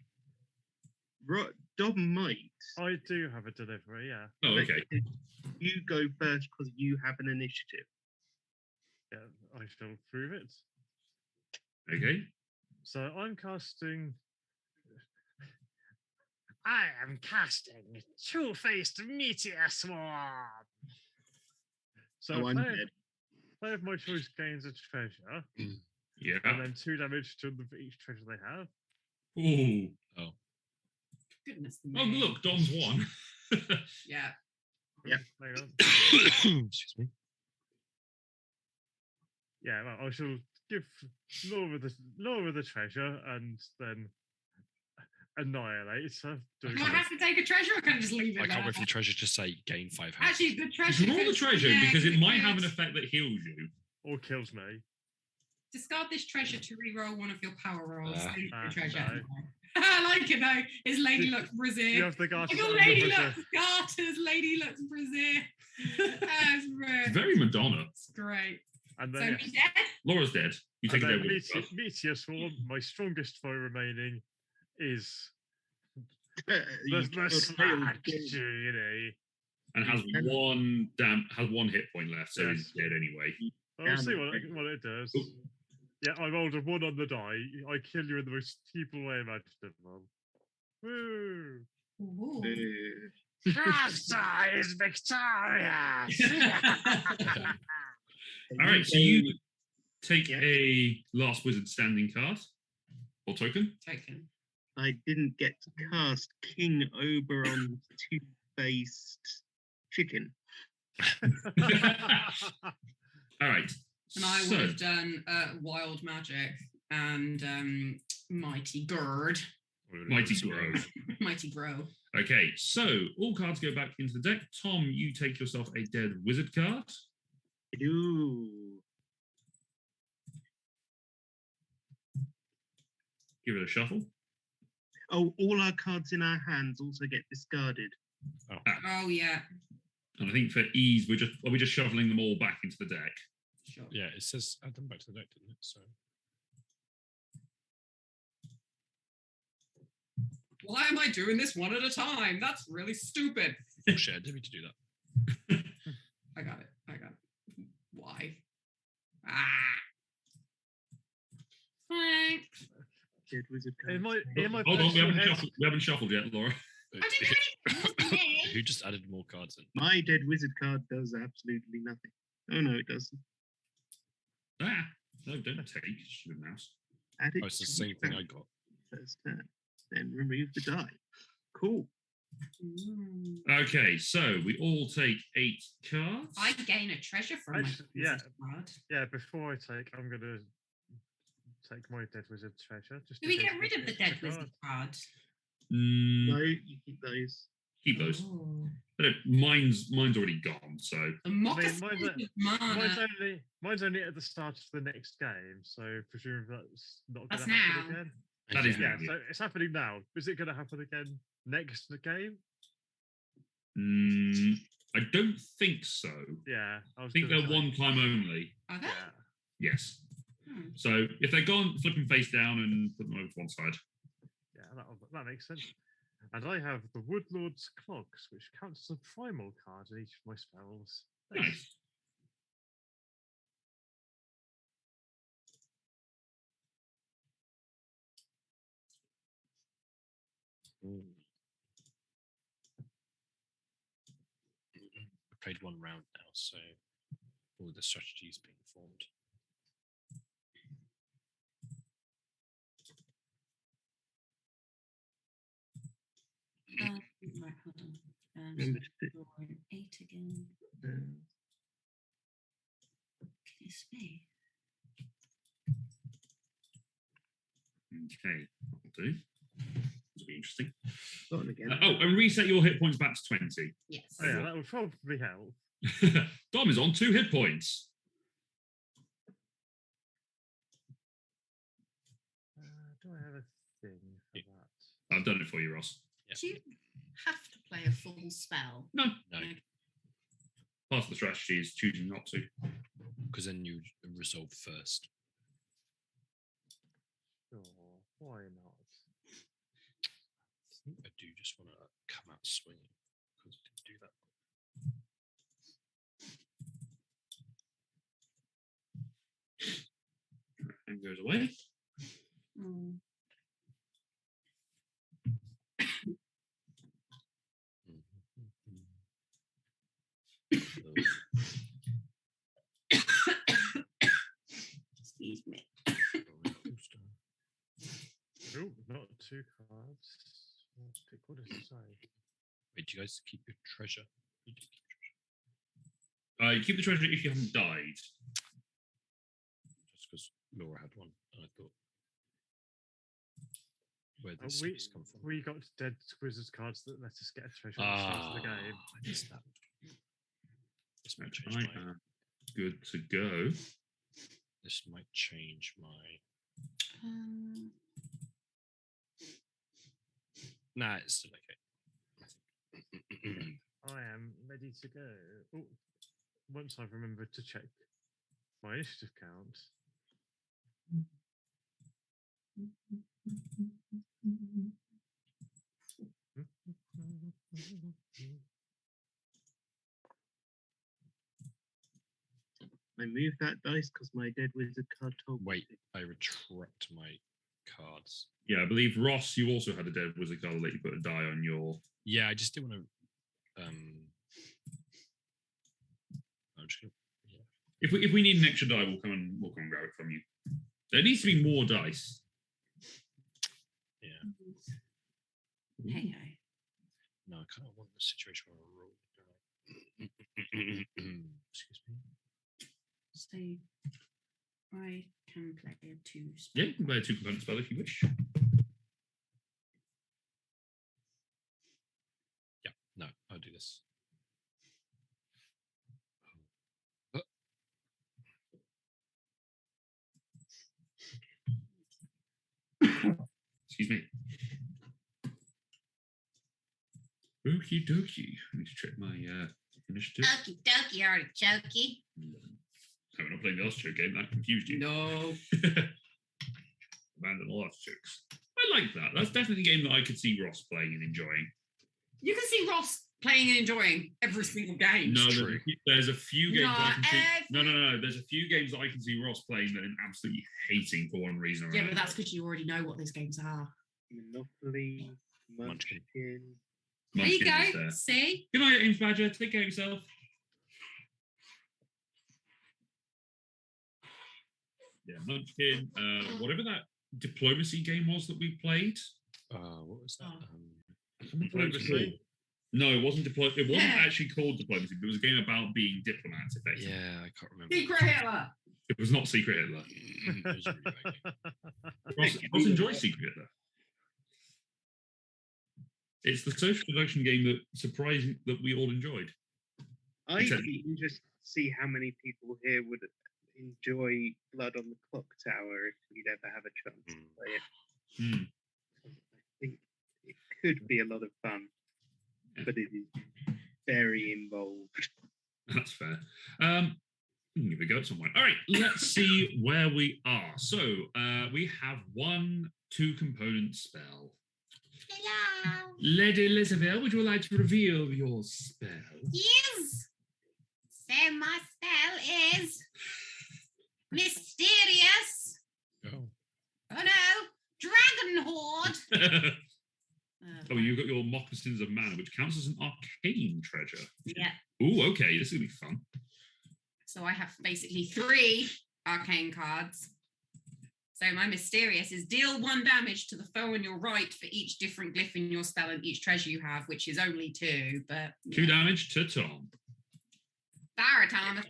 Dom might. I do have a delivery, yeah. Oh, but okay. You go first because you have an initiative. Yeah, I shall prove it. Okay. So I'm casting. I am casting two-faced meteor swarm. So Oh, I'm player, dead. player of my choice gains a treasure, Yeah. and then 2 damage to each treasure they have. Ooh. Goodness Oh, me. look, Dom's won. Yeah. Yep. Hang on. Excuse me. Yeah, well, I shall give Laura the treasure and then annihilate her. Do I have to take a treasure or can I just leave it I there? can't wait for the treasure to say gain 5 health. Actually, the treasure. Draw the could- treasure yeah, because it might have an could. effect that heals you. Or kills me. Discard this treasure to re-roll one of your power rolls. Ah. Save the Ah, treasure. no. I like it though. His Lady You- Luck You Brazier. have the guard. I got Lady Luck Garters, Lady Luck Brazier. That's It's very Madonna. great. And So then, me yes. dead? Laura's dead. You take And a then dead wizard Meteor Swarm, my strongest foe remaining, is You the killed smack Tails. Genie. and has can- one hit point left, so he's Yes. dead anyway. I'll see Damn it. what it does. Yeah, I rolled a 1 on the die. I kill you in the most people way imaginable. Woo! Ooh. Shasta is victorious! All right, so you take Yeah. a last wizard standing card or token. Token. I didn't get to cast King Oberon's two-faced chicken. All right. And I so, would have done Wild Magic and Mighty Gird. Mighty Grove. Mighty Grow. Okay, so all cards go back into the deck. Tom, you take yourself a dead wizard card. Ooh. Give it a shuffle. Oh, all our cards in our hands also get discarded. Oh yeah. And I think for ease, we're just shoveling them all back into the deck. Sure. Yeah, it says add them back to the deck, didn't it? So Why am I doing this one at a time? That's really stupid. oh shit, I didn't mean to do that. I got it. Why? Ah. Thanks. Dead wizard in cards. my Hold on, personal head, we haven't shuffled yet, Laura. I didn't really. Who just added more cards in? My dead wizard card does absolutely nothing. Oh no, it doesn't. Ah, no, don't take stupid mouse. Add it Oh, it's the to same thing I hand got. first turn. Then remove the die. Cool. Okay, so we all take 8 cards. I gain a treasure from my Actually, yeah. wizard card. yeah, before I take, I'm going to take my dead wizard treasure. Just Do in we case get I rid of the get dead the wizard card? Mm, No, you keep those. keep those. Oh. Mine's already gone, so The moccasin mine's of mana. Mine's only at the start of the next game, so presumably that's not going That's to happen now. again. that is Yeah, now. so it's happening now. Is it going to happen again next game? I don't think so. Yeah, I I think they're one time only. Are they? Yeah, Yes. Hmm. So if they're gone, flip them face down and put them over to one side. yeah, that makes sense. And I have the Woodlord's Clogs, which counts as a primal card in each of my spells. Nice. We played one round now, so all the strategies being formed. Right, hold on. Remember to put, You're on 8 again. Goodness me. Okay, that'll do. This will be interesting. got it again. And reset your hit points back to 20. Yes. Oh, yeah, that would probably help. Dom is on 2 hit points. Do I have a thing for that? I've done it for you, Ross. Do you have to play a full spell? No. No, Part of the strategy is choosing not to. because then you resolve first. Sure, why not? I think I do just want to come out swinging because I didn't do that. And goes away. Mm. Excuse me. Oh, not 2 cards. What does it say? Wait, do you guys keep your treasure? You do keep your treasure. You keep the treasure if you haven't died. Just because Laura had one, and I thought, where did Oh, this come from? we got dead wizards cards that let us get a treasure at the start of the game. I missed that. This might change I my. am good to go. This might change my. Nah, it's still okay. I am ready to go. Oh, once I've remembered to check my initiative count. I moved that dice because my dead wizard card told Wait, me. I retract my cards. Yeah, I believe Ross, you also had a dead wizard card that you put a die on your. Yeah, I just didn't want to. I'm just gonna. Yeah. If we need an extra die, we'll come and grab it from you. There needs to be more dice. Yeah. Hey, hey. No, I kind of want the situation where I roll. Excuse me. So I can play a 2 spell. Yeah, you can play a 2-component spell if you wish. Yeah, no, I'll do this. Excuse me. Okie dokie. I need to check my initiative. Okie dokie, artichokey. I'm not playing the artichoke game. That confused you. No. Abandon all artichokes. I like that. That's definitely a game that I could see Ross playing and enjoying. You can see Ross playing and enjoying every single game. No, true. there's a few games that I can see. Not No. There's a few games that I can see Ross playing that I'm absolutely hating for one reason or Yeah, another. but that's because you already know what those games are. Monopoly, Munchkin. Munchkin. There you Munchkin is go. there. See? Good night, Ames Badger. Take care of yourself. Yeah, Munchkin. Whatever that diplomacy game was that we played. What was that? Oh. Diplomacy? No, it wasn't diplomacy. It wasn't actually called diplomacy, but it was a game about being diplomats, effectively. Yeah, I can't remember. Secret Hitler. It was not Secret Hitler. It was a really bad game. Ross enjoys Secret Hitler. It's the social deduction game that surprising that we all enjoyed. I'd be interested to see how many people here would enjoy Blood on the Clock Tower if we'd ever have a chance to play it. Hmm. I think it could be a lot of fun, but it is very involved. That's fair. We can give it a go at some point. All right, let's see where we are. So we have 1 2-component spell. Hello. Lady Elizabeth, would you like to reveal your spell? Yes. So my spell is mysterious. Oh. Oh no, Dragon Horde. Oh, you've got your Moccasins of Mana, which counts as an arcane treasure. Yeah. Oh, okay. This is going to be fun. So I have basically 3 arcane cards. So my mysterious is deal 1 damage to the foe on your right for each different glyph in your spell and each treasure you have, which is only 2, but 2 damage to Tom. Fire, Thomas.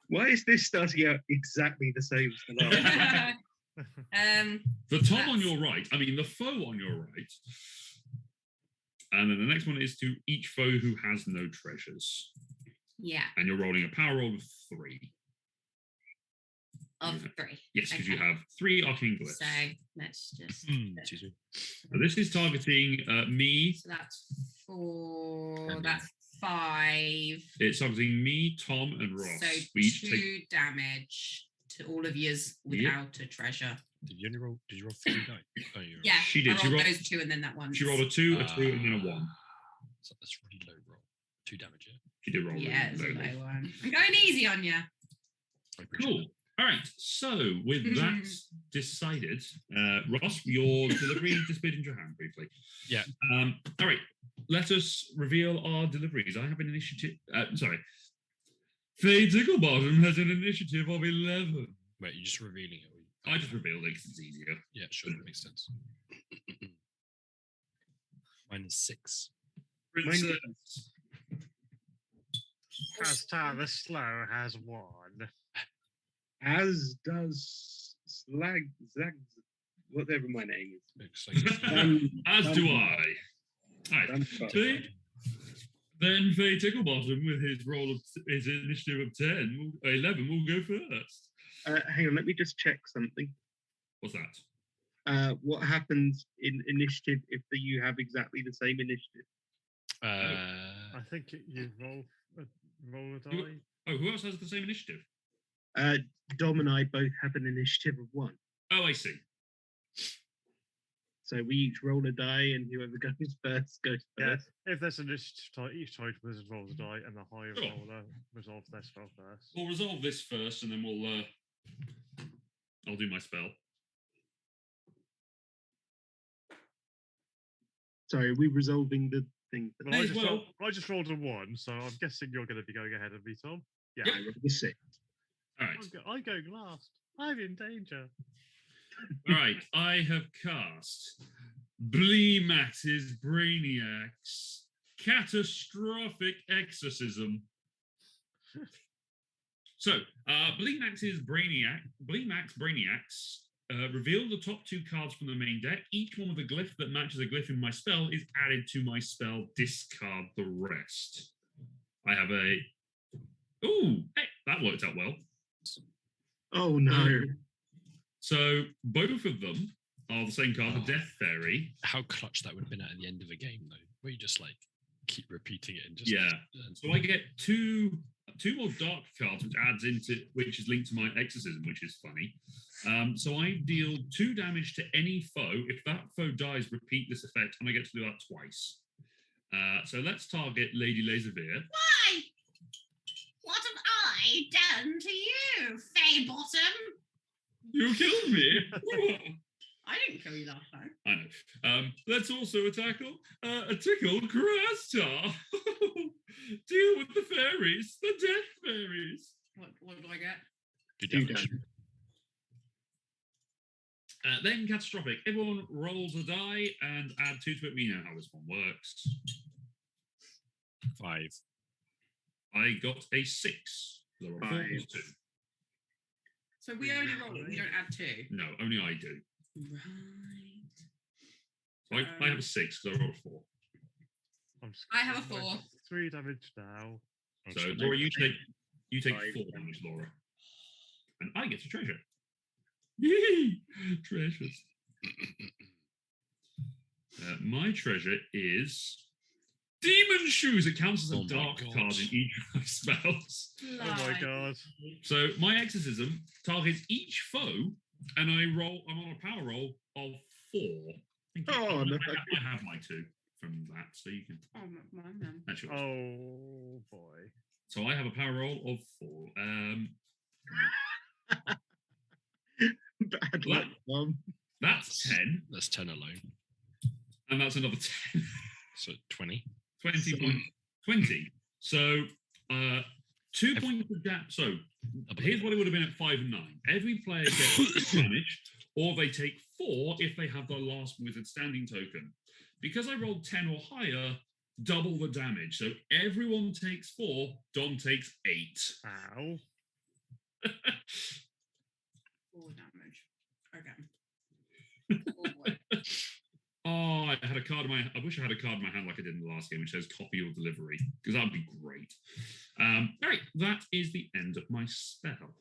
Why is this starting out exactly the same as the last? The Tom on your right, I mean the foe on your right. And then the next one is to each foe who has no treasures. Yeah, And you're rolling a power roll of 3. of Yeah. 3. Yes, because you Okay. have 3 arcane glyphs. So let's just. Excuse me. So this is targeting me. So that's 4. And That's 5. It's targeting me, Tom, and Ross. So We each 2 take. damage to all of yous without a treasure. Did you roll 3 dice? Oh, you Yeah, She did. I She rolled rolled- those 2 and then that one. She rolled a 2, a 2, and then a 1. So that's really low roll. 2 damage, yeah. She did roll. Yeah, really it's a lowly. low one. I'm going easy on you. I appreciate Cool. All right. So with that decided, Ross, your delivery disappeared into your hand briefly. Yeah. All right. Let us reveal our deliveries. I have an initiative. Sorry. Faye Ticklebottom has an initiative of 11. that. Wait, you're just revealing it. I just revealed it because it's easier. Yeah, sure, that makes sense. Mine is 6. Princess. Hastar the Slow has 1. As does Slag Zag, whatever my name is. Looks like it's As do I. All right. I'm sorry. Faye- Then Faye Ticklebottom with his roll of his initiative of 11 will go first. Hang on, let me just check something. What's that? What happens in initiative if you have exactly the same initiative? I think you roll a die. Oh, who else has the same initiative? Dom and I both have an initiative of 1. Oh, I see. So we each roll a die, and whoever goes first goes Yeah, first. if there's an initiative, each target wizard rolls a die, and the higher Sure. roller resolves their spell first. We'll resolve this first, and then we'll. I'll do my spell. Sorry, are we resolving the thing? Well, I May as just, well. I just rolled a 1, so I'm guessing you're going to be going ahead of me, Tom. Yeah, Yep. I rolled a 6. All right. I'm going last. I'm in danger. All right. I have cast Bleemax's Brainiac's Catastrophic Exorcism. So, Bleemax's Brainiacs reveal the top 2 cards from the main deck. Each one with a glyph that matches a glyph in my spell is added to my spell. Discard the rest. I have a. Ooh, hey, that worked out well. Oh no! So both of them are the same card, the Death Fairy. How clutch that would have been at the end of a game, though, where you just like keep repeating it and just So I get two more dark cards, which is linked to my exorcism, which is funny. So I deal 2 damage to any foe. If that foe dies, repeat this effect, and I get to do that twice. So let's target Lady Laserveer. Why? What have I done to you, Fey Bottom? You killed me. I didn't kill you last time. I know. Let's also tackle Crastar. Deal with the fairies, the death fairies. What do I get? 2 2 damage. damage. Then catastrophic. Everyone rolls a die and add 2 to it. We know how this one works. 5. I got a 6. There are 4 5. 2. So we only roll it, we don't add 2. No, only I do. Right. So I have a 6 because I rolled a 4. I have a 4. 3 damage now. So Laura, you take 5 4 damage, Laura, and I get a treasure. Yay! Treasures. My treasure is Demon Shoes. It counts as a Oh my dark God. card in each of my spells. Oh my god. So my exorcism targets each foe, and I'm on a power roll of 4. Thank you. Oh, no. I have my 2 from that, so you can. Oh, mine then. That's yours. Oh boy. So I have a power roll of 4. Bad luck, Mom. That's 10, That's 10 alone. and that's another 10. So 20. 20. So 2 points of damage. So here's what it would have been at 5 and 9. Every player gets damage, or they take 4 if they have their last wizard standing token. Because I rolled 10 or higher, double the damage. So everyone takes 4, Dom takes 8. Ow. 4 damage. Okay. Oh boy. Oh, I had a card in my. I wish I had a card in my hand like I did in the last game, which says "copy or delivery," because that would be great. All right, that is the end of my spell.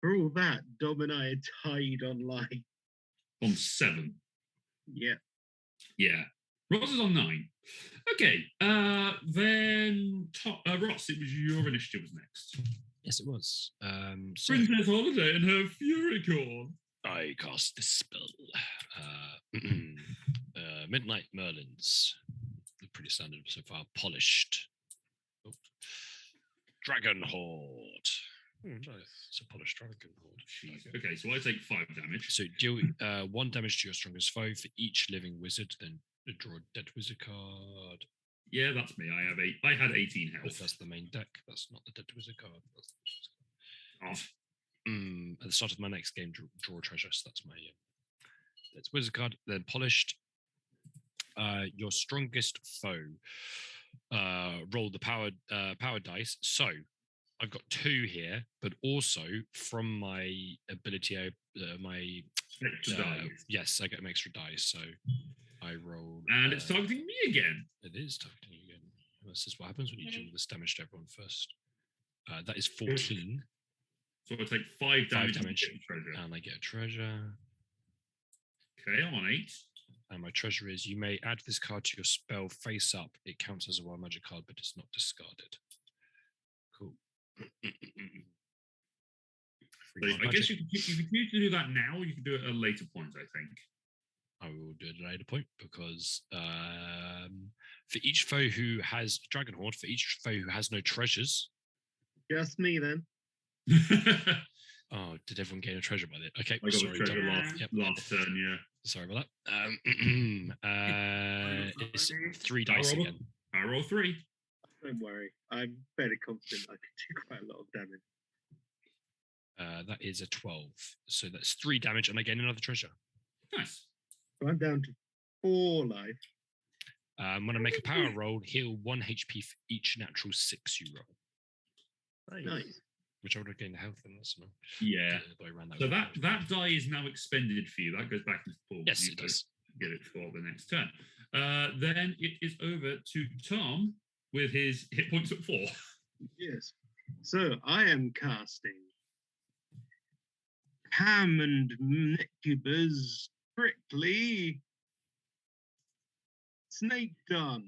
For all that, Dom and I are tied on life. On 7, Yeah. yeah. Ross is on 9. Okay, then Ross, it was your initiative was next. Yes, it was. So Princess Holiday and her Furicorn. I cast this spell. Midnight Merlins. Pretty standard so far. Polished. Oh. Dragon Horde. Oh, nice. It's a polished Dragon Horde. Jeez. Okay, so I take 5 damage. So deal 1 damage to your strongest foe for each living wizard, then draw a dead wizard card. Yeah, that's me. I had 18 But health. that's the main deck. That's not the dead wizard card. That's Off. at the start of my next game, draw a treasure. So that's my that's wizard card. Then polished. Your strongest foe. Roll the power dice. So I've got 2 here, but also from my ability, my Extra die. yes, I get an extra dice. So I roll, And it's targeting me again. It is targeting you again. This is what happens when you do this damage to everyone first. That is 14. So I take 5 damage. and damage. get a treasure. And I get a treasure. Okay, I'm on 8. And my treasure is you may add this card to your spell face up. It counts as a wild magic card, but is not discarded. Cool. So I guess you can choose to do that now, or you can do it at a later point, I think. I will do data point because for each foe who has Dragon Horde, for each foe who has no treasures. Just me then. Oh, did everyone gain a treasure by it? Okay, I got sorry. a treasure Dom. last turn, yeah. Sorry about that. It's 3 dice again. I roll 3. Don't worry. I'm fairly confident I can do quite a lot of damage. That is a 12. So that's 3 damage, and I gain another treasure. Nice. So I'm down to 4 life. When I make a power roll, heal 1 HP for each natural 6 you roll. Nice. Which I would have gained health in this. Yeah. So that die is now expended for you. That goes back into the pool. Yes, You it does. Get it for the next turn. Then it is over to Tom with his hit points at 4. Yes. So I am casting Ham and Necuba's Prickly Snake Dance.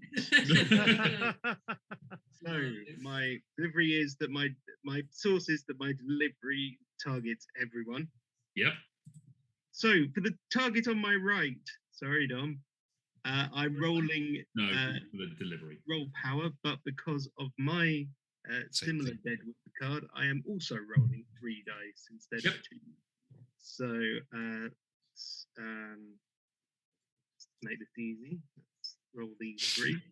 So my delivery is that my source is that my delivery targets everyone. Yep. So for the target on my right, sorry Dom, I'm rolling No, for the delivery. roll power, but because of my Same similar thing. dead with the card, I am also rolling 3 dice instead Yep. of 2. So let's make this easy. Let's roll these 3.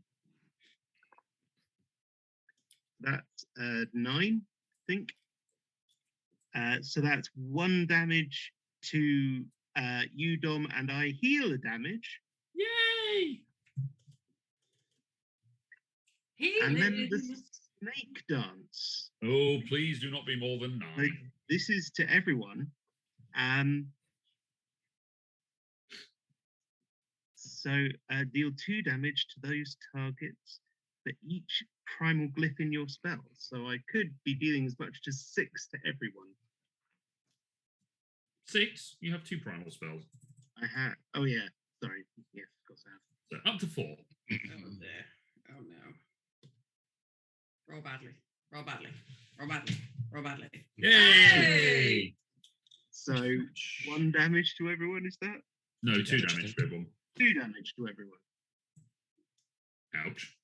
That's 9, I think. So that's 1 damage to you, Dom, and I heal a damage. Yay! And then the snake dance. Oh, please do not be more than 9. Like, this is to everyone. So deal 2 damage to those targets for each primal glyph in your spell. So I could be dealing as much as 6 to everyone. 6. You have 2 primal spells. I have. Oh yeah. Sorry. Yes, of course I have. So up to 4. Oh dear. Oh no. Roll badly. Roll badly. Roll badly. Roll badly. Yay! So 1 damage to everyone, is that? No, 2 damage, I damage think. to everyone. 2 damage to everyone. Ouch.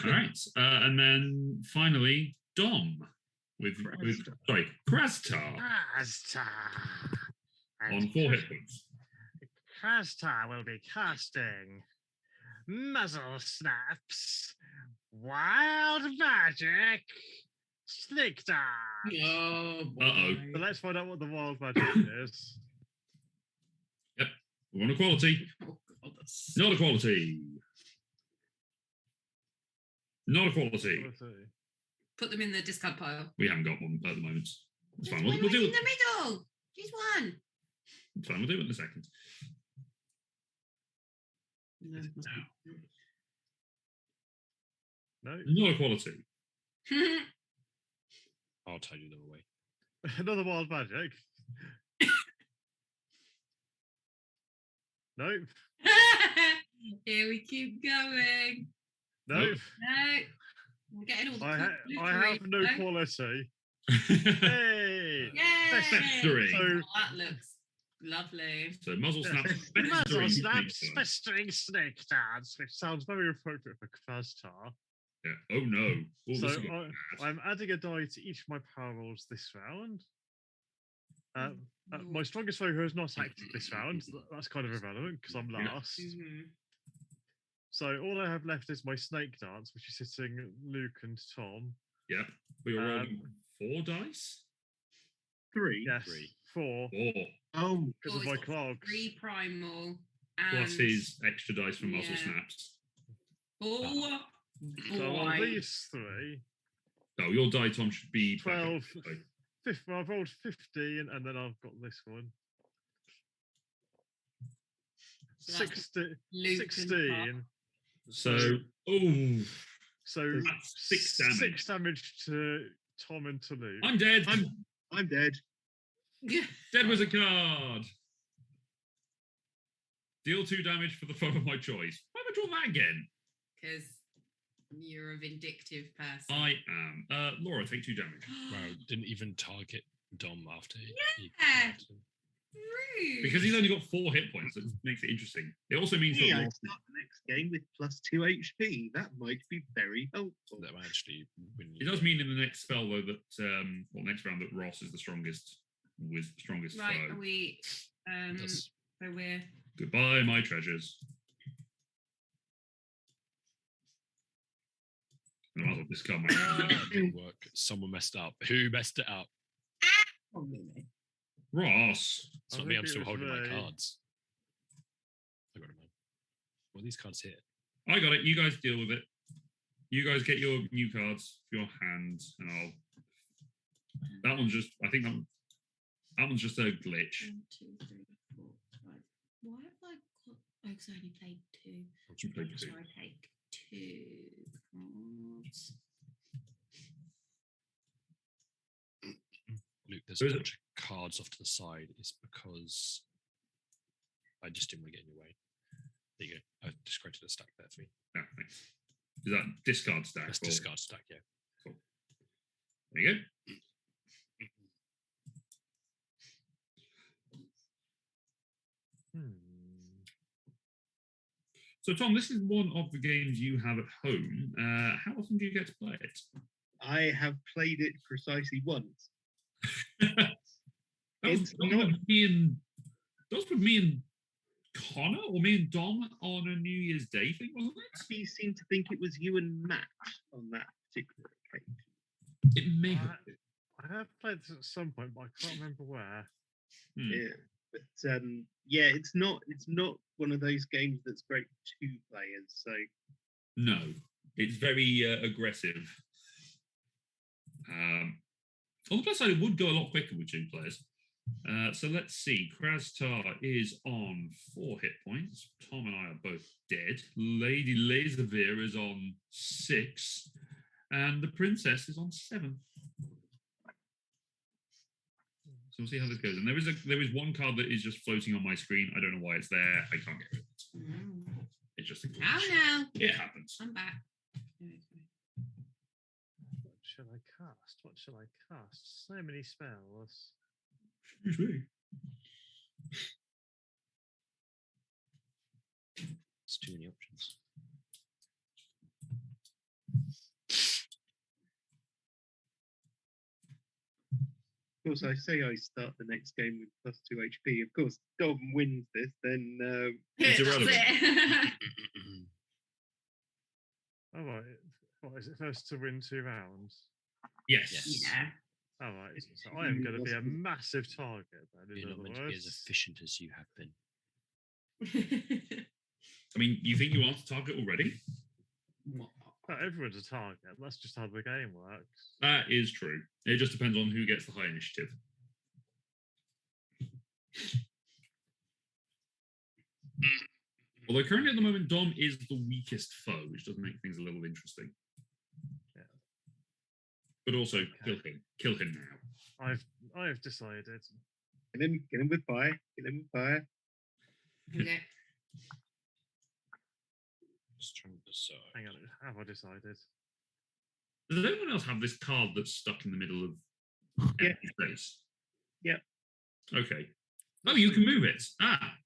All right. And then finally, Dom with Krastar on 4 hit points. Krastar will be casting Muzzle Snaps, Wild Magic, Snake Dance. Oh boy. Uh-oh. So let's find out what the wild magic is. We want equality. Oh god, that's Not equality. Not equality. Let's see. put them in the discard pile. We haven't got one at the moment. It's fine. There's We'll one do in it. the middle. She's one. It's fine. We'll do it in a second. No, Not equality. I'll tell you them away. another wild magic. No, Here we keep going. no, Nope. No. We're getting all the I glittery. have no quality. so Hey, Yay! Festering. Oh, that looks lovely. muzzle snap. Muzzle festering Snaps, snake dance. Festering Snake Dance, which sounds very appropriate for Krastar. Yeah. Oh no. Oh, So this is bad. I'm adding a die to each of my power rolls this round. My strongest foe who has not acted this round, that's kind of irrelevant because I'm Yeah. last. Mhm. So all I have left is my Snake Dance, which is hitting Luke and Tom. Yep. We are rolling 4 dice. 3. Yes, Three. 4 Oh, because of Oh, my it's got clogs. 3 primal and Plus his extra dice from muzzle Yeah. snaps. 4 So on boy. these 3, Oh, your die, Tom, should be back up. 12, 15, I've rolled 15, and then I've got this one. So that's 16. Luke and 16. So, oh, So that's 6 damage. 6 damage to Tom and to Luke. I'm dead. I'm dead. Dead was a card. Deal 2 damage for the foe of my choice. Why have I drawn that again? Because you're a vindictive person. I am. Laura, take 2 damage. Wow, didn't even target Dom after he Yeah. grabbed him. Rude. Because he's only got 4 hit points. It makes it interesting. It also means Hey, I that start the next game with +2 HP. That might be very helpful. That might actually win it you. does mean in the next spell though that next round that Ross is the strongest Right, foe. are we Does. so we're Goodbye, my treasures. I might as well discard my That didn't work. Someone messed up. Who messed it up? oh, really? Ross. It's I not me. think I'm it still was holding my me. cards. I got them. Well, these cards here. I got it. You guys deal with it. You guys get your new cards for your hand, and I'll. That one's just. I think that one's just a glitch. 1, 2, 3, 4, 5. Why have I got? Oh, because I only played 2. You played So 2. I take 2 cards. Luke, there's There a is a- bunch of cards off to the side. It's because I just didn't want to get in your way. There you go. I've discarded a stack there for you. Yeah, thanks. Is that discard stack? That's or- discard stack, yeah. There you go. So, Tom, this is one of the games you have at home. How often do you get to play it? I have played it precisely once. That was, It's that was not- with me and that was with me and Connor or me and Dom on a New Year's Day thing, wasn't it? You seem to think it was you and Matt on that particular occasion. It may have I- been. I have played this at some point, but I can't remember where. Hmm. Yeah, but yeah, it's not one of those games that's great for 2 players. So No, it's very aggressive. On the plus side, it would go a lot quicker with 2 players. So let's see. Krastar is on 4 hit points. Tom and I are both dead. Lady Laserveer is on 6. And the princess is on 7. So we'll see how this goes. And there is one card that is just floating on my screen. I don't know why it's there. I can't get rid of it. It's just a glitch. Now, now. It happens. I'm back. What shall I cast? What shall I cast? So many spells. Excuse me. It's too many options. of course, I say I start the next game with +2 HP. Of course, Dom wins this, then It's That's irrelevant. it. Oh, right. What is it? First to win 2 rounds. Yes. Yes. yeah. All right. So I am going to be a massive target. Then, in You're not other meant to be as words. efficient as you have been. I mean, you think you are the target already? Well, everyone's a target. That's just how the game works. That is true. It just depends on who gets the high initiative. Although currently at the moment, Dom is the weakest foe, which does make things a little interesting. Yeah. But also, Okay. kill him now. I've decided. get him with fire. Get him with fire. Okay. Just trying to decide. Hang on. Have I decided? Does anyone else have this card that's stuck in the middle of Yeah. empty space? Yeah. Okay. Oh, you can move it. Ah,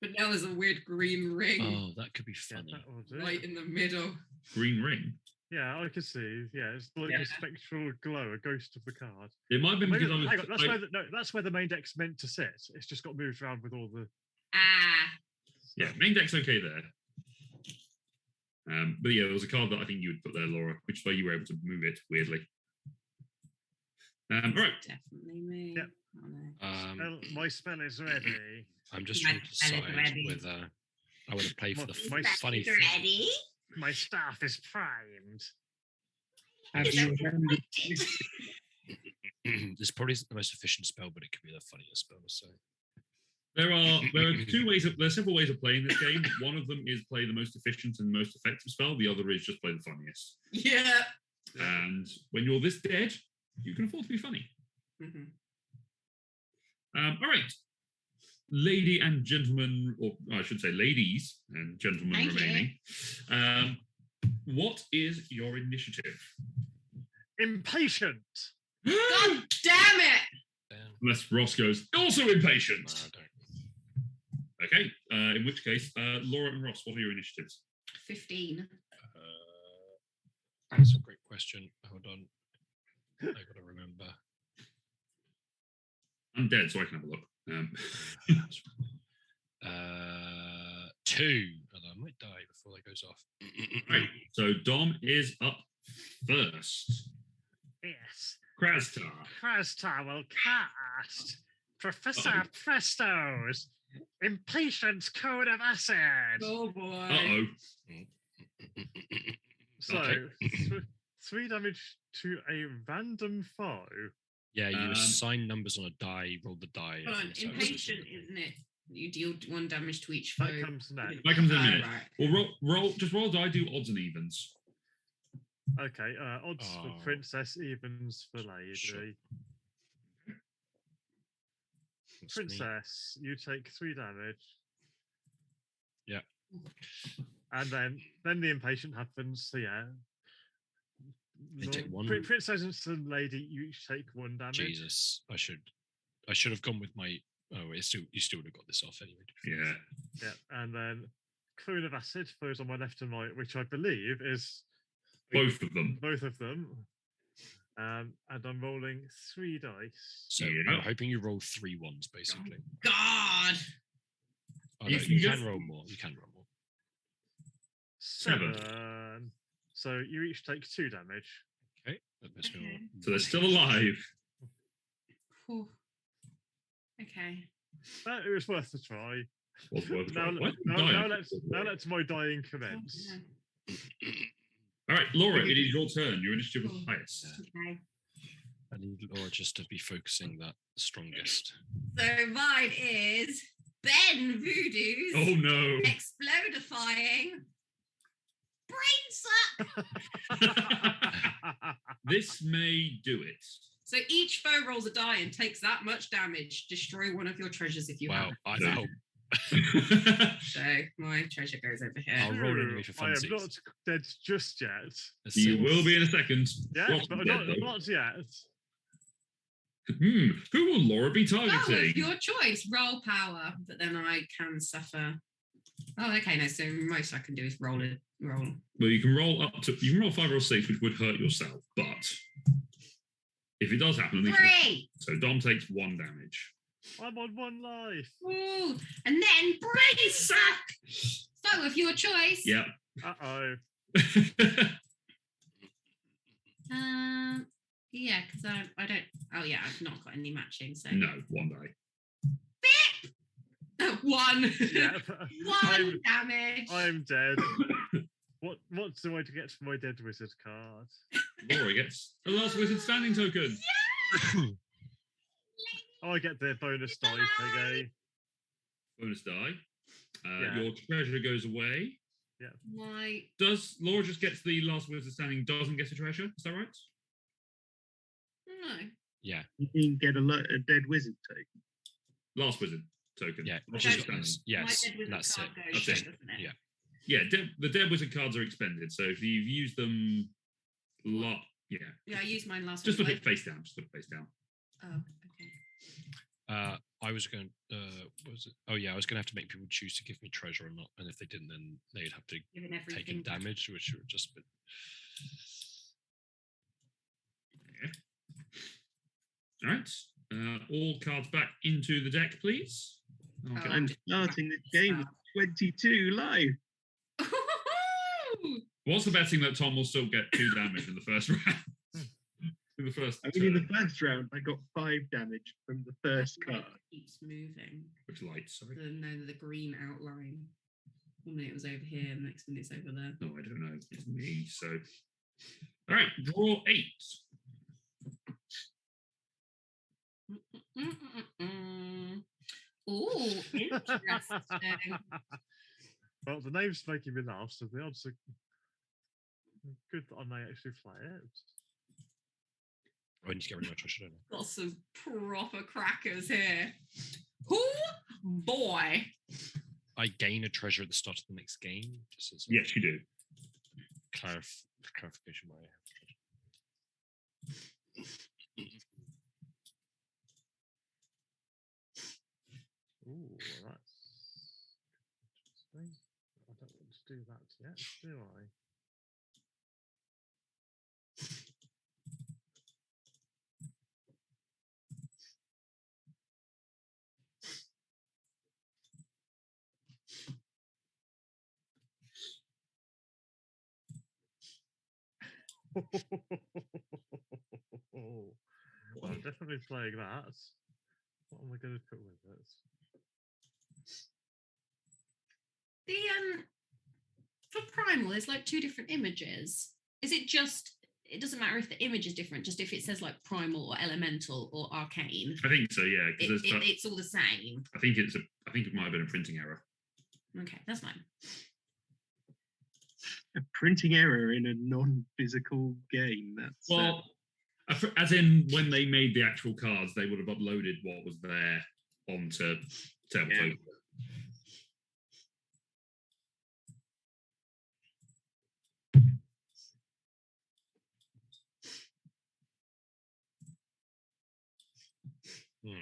But now there's a weird green ring Oh, that could be Yeah, funny. that will do. right in the middle. green ring. Yeah, I can see. Yeah, it's like Yeah. a spectral glow, a ghost of the card. It might have been Maybe, because I was. hang on, that's I- where that's where the main deck's meant to sit. It's just got moved around with all the. Ah. yeah, main deck's okay there. But yeah, there was a card that I think you would put there, Laura, which is why you were able to move it weirdly. All right. Definitely me. Yep. Oh, no. My spell is ready. I'm just My trying to spell is decide ready. whether I want to play for the My funny thing. Ready? My staff is primed. Have Is you that handed This probably isn't the most efficient spell, but it could be the funniest spell. So There are several ways of playing this game. One of them is play the most efficient and most effective spell. The other is just play the funniest. Yeah. And when you're this dead, you can afford to be funny. Mhm. All right, lady and gentlemen, or I should say ladies and gentlemen Thank you. remaining. What is your initiative? Impatient. God damn it! then. Unless Ross goes, also impatient. No, I don't. Okay, in which case, Laura and Ross, what are your initiatives? 15. That's a great question. Hold on. I gotta remember. I'm dead, so I can have a look. 2. Although I might die before that goes off. Right, so Dom is up first. Yes. Krastar. Krastar will cast Professor Presto's Impatience Code of Acid. Oh boy. Uh-oh. So, Okay. 3 damage to a random foe. Yeah, you assign numbers on a die, roll the die. Hold on, and so it's- impatient, isn't it? You deal 1 damage to each foe. That comes next. That comes in a Oh, minute. right. Well, just roll die, do odds and evens. Okay, odds Oh. for Princess, evens for Lady. Sure. That's me. Princess, you take 3 damage. Yeah. And then the impatient happens. So yeah. They take one. Princess and Lady, you each take 1 damage. Jesus, I should have gone with my. Oh, you still would have got this off anyway. to be fair. Yeah. Yeah, and then Cone of Acid flows on my left and right, which I believe is Both of them. both of them. And I'm rolling 3 dice. So Yeah. I'm hoping you roll 3 ones, basically. God. Oh, You no, can you just- can roll more. You can roll more. 7. So you each take 2 damage. Okay, that puts me Okay. on So they're one still HP. alive. Whew. Okay. But it was worth a try. Was worth a Now, try. Why did you now, die now after let's the now war? let's my dying commence. All right, Laura, it is your turn. Your initiative was Cool. highest. Okay. I need Laura just to be focusing that strongest. So mine is Ben Voodoo's Oh no. explodifying brain slap. This may do it. So each foe rolls a die and takes that much damage. Destroy one of your treasures if you Wow, have. I No. know. So my treasure goes over here. I'll roll anyway for I am funsies. not dead just yet. Let's You see. will be in a second. Yeah, Ross but is dead, though. not yet. Who will Laura be Oh, targeting? of your choice. Roll power, but then I can suffer. Oh, okay. No, so most I can do is roll it. Roll. Well, you can roll 5 or 6, which would hurt yourself, but if it does happen, at least 3. so Dom takes 1 damage. I'm on 1 life. Ooh, and then brain suck. Foe of your choice. Yep. Uh-oh. Yeah, because I don't. Oh yeah, I've not got any matching. So No, 1 die. 1. Yeah, 1 damage. I'm dead. What do I get for my dead wizard card? Laura gets a last wizard standing token. Oh, I get the bonus die thingy. Bonus die. Yeah. Your treasure goes away. My Does Laura just gets the last wizard standing, doesn't get a treasure? Is that right? no. Yeah, You can get a dead wizard token. Last wizard token. yeah. Last Okay. wizard standing. Yes, My dead wizard that's card it. goes, That's so it. doesn't it? Yeah. Yeah, the dead wizard cards are expended. So if you've used them yeah. Yeah, I used mine last Just week. look at face down. Just look face down. Oh, okay. I was going. Was it? Oh yeah, I was going to have to make people choose to give me treasure or not, and if they didn't, then they'd have to Given take everything. in damage, which would just be. All right. All cards back into the deck, please. Oh. I'm starting this game with 22 life. What's the betting that Tom will still get 2 damage in the first round? In the first I mean, in the turn. first round, I got 5 damage from the first card. Keeps moving. Which light, sorry. The green outline. 1 minute it was over here, the next minute it's over there. No, I don't know. It's me. So, all right, draw 8. Ooh, interesting. Well, the name's making me laugh, so the odds are good that I may actually play it. I need to get rid of my treasure. Don't I? Got some proper crackers here. Oh boy. I gain a treasure at the start of the next game. Just as a Yes, you do. clarification why I have treasure. Ooh, that's interesting. I don't want to do that yet, do I? I'm definitely playing that. What am I going to put with it? The for Primal, there's like 2 different images. Is it just? It doesn't matter if the image is different, just if it says like Primal or Elemental or Arcane. I think so, yeah. Because it's all the same. I think it might have been a printing error. Okay, that's fine. A printing error in a non-physical game. That's Well, as in when they made the actual cards, they would have uploaded what was there onto Tabletop. Yeah.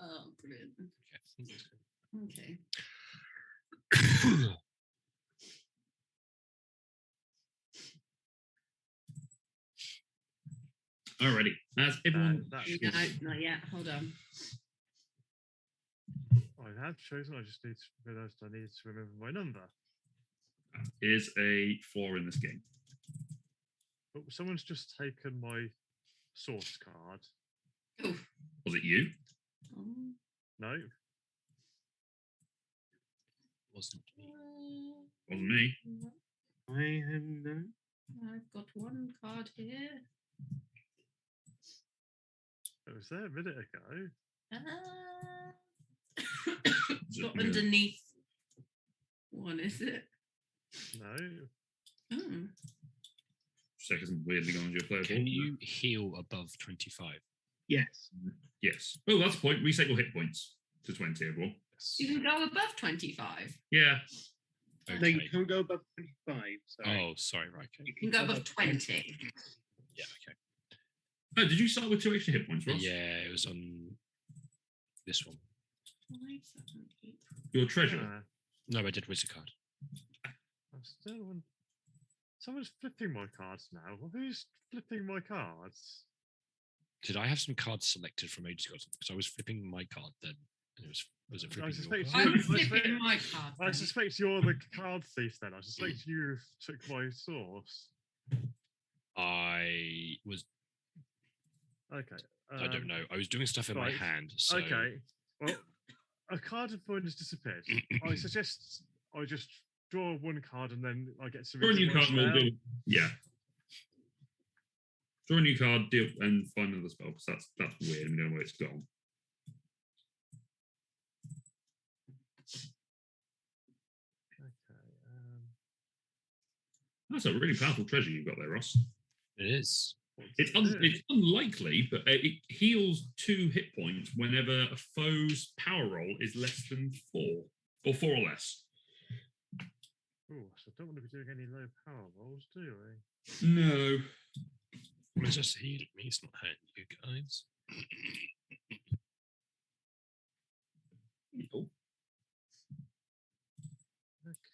Oh, brilliant. Okay. Alrighty. Has everyone? No, not yet. Hold on. I have chosen. I just need to realize I need to remember my number. Is a flaw in this game. Oh, someone's just taken my source card. Oh. Was it you? No. Wasn't me. Wasn't me. I am no. I've got 1 card here. It was there a minute ago. It's not underneath one, is it? No. Seconds weirdly going to your player. Can you heal above 25? Yes. Yes. Oh, that's a point. Reset your hit points to 20, everyone. You can go above 25. Yeah. No, you can't go above 25. Sorry. Oh, sorry, right. Okay. You can go above 20. Yeah, okay. Oh, did you start with 2 extra hit points, Ross? Yeah, it was on this one. 5, 7, 8. Your treasure. No, I did wizard card. I'm still on. Someone's flipping my cards now. Who's flipping my cards? Did I have some cards selected from ages ago? Because I was flipping my card then. And it was it flipping your card? I'm flipping my card. I suspect you're the card thief then. I suspect you took my source. I was. Okay. I don't know. I was doing stuff in my hand. So... Okay. Well, a card of mine has disappeared. I suggest I just draw 1 card and then I get to. Draw a new card and we'll do. Yeah. Draw a new card, deal, and find another spell because that's weird. I don't know where it's gone. Okay. That's a really powerful treasure you've got there, Ross. It is. It's unlikely, but it heals 2 hit points whenever a foe's power roll is less than 4, or 4 or less. Oh, so I don't want to be doing any low power rolls, do we? No. Well, it's just healing me. It's not hurting you guys. Oh. Okay.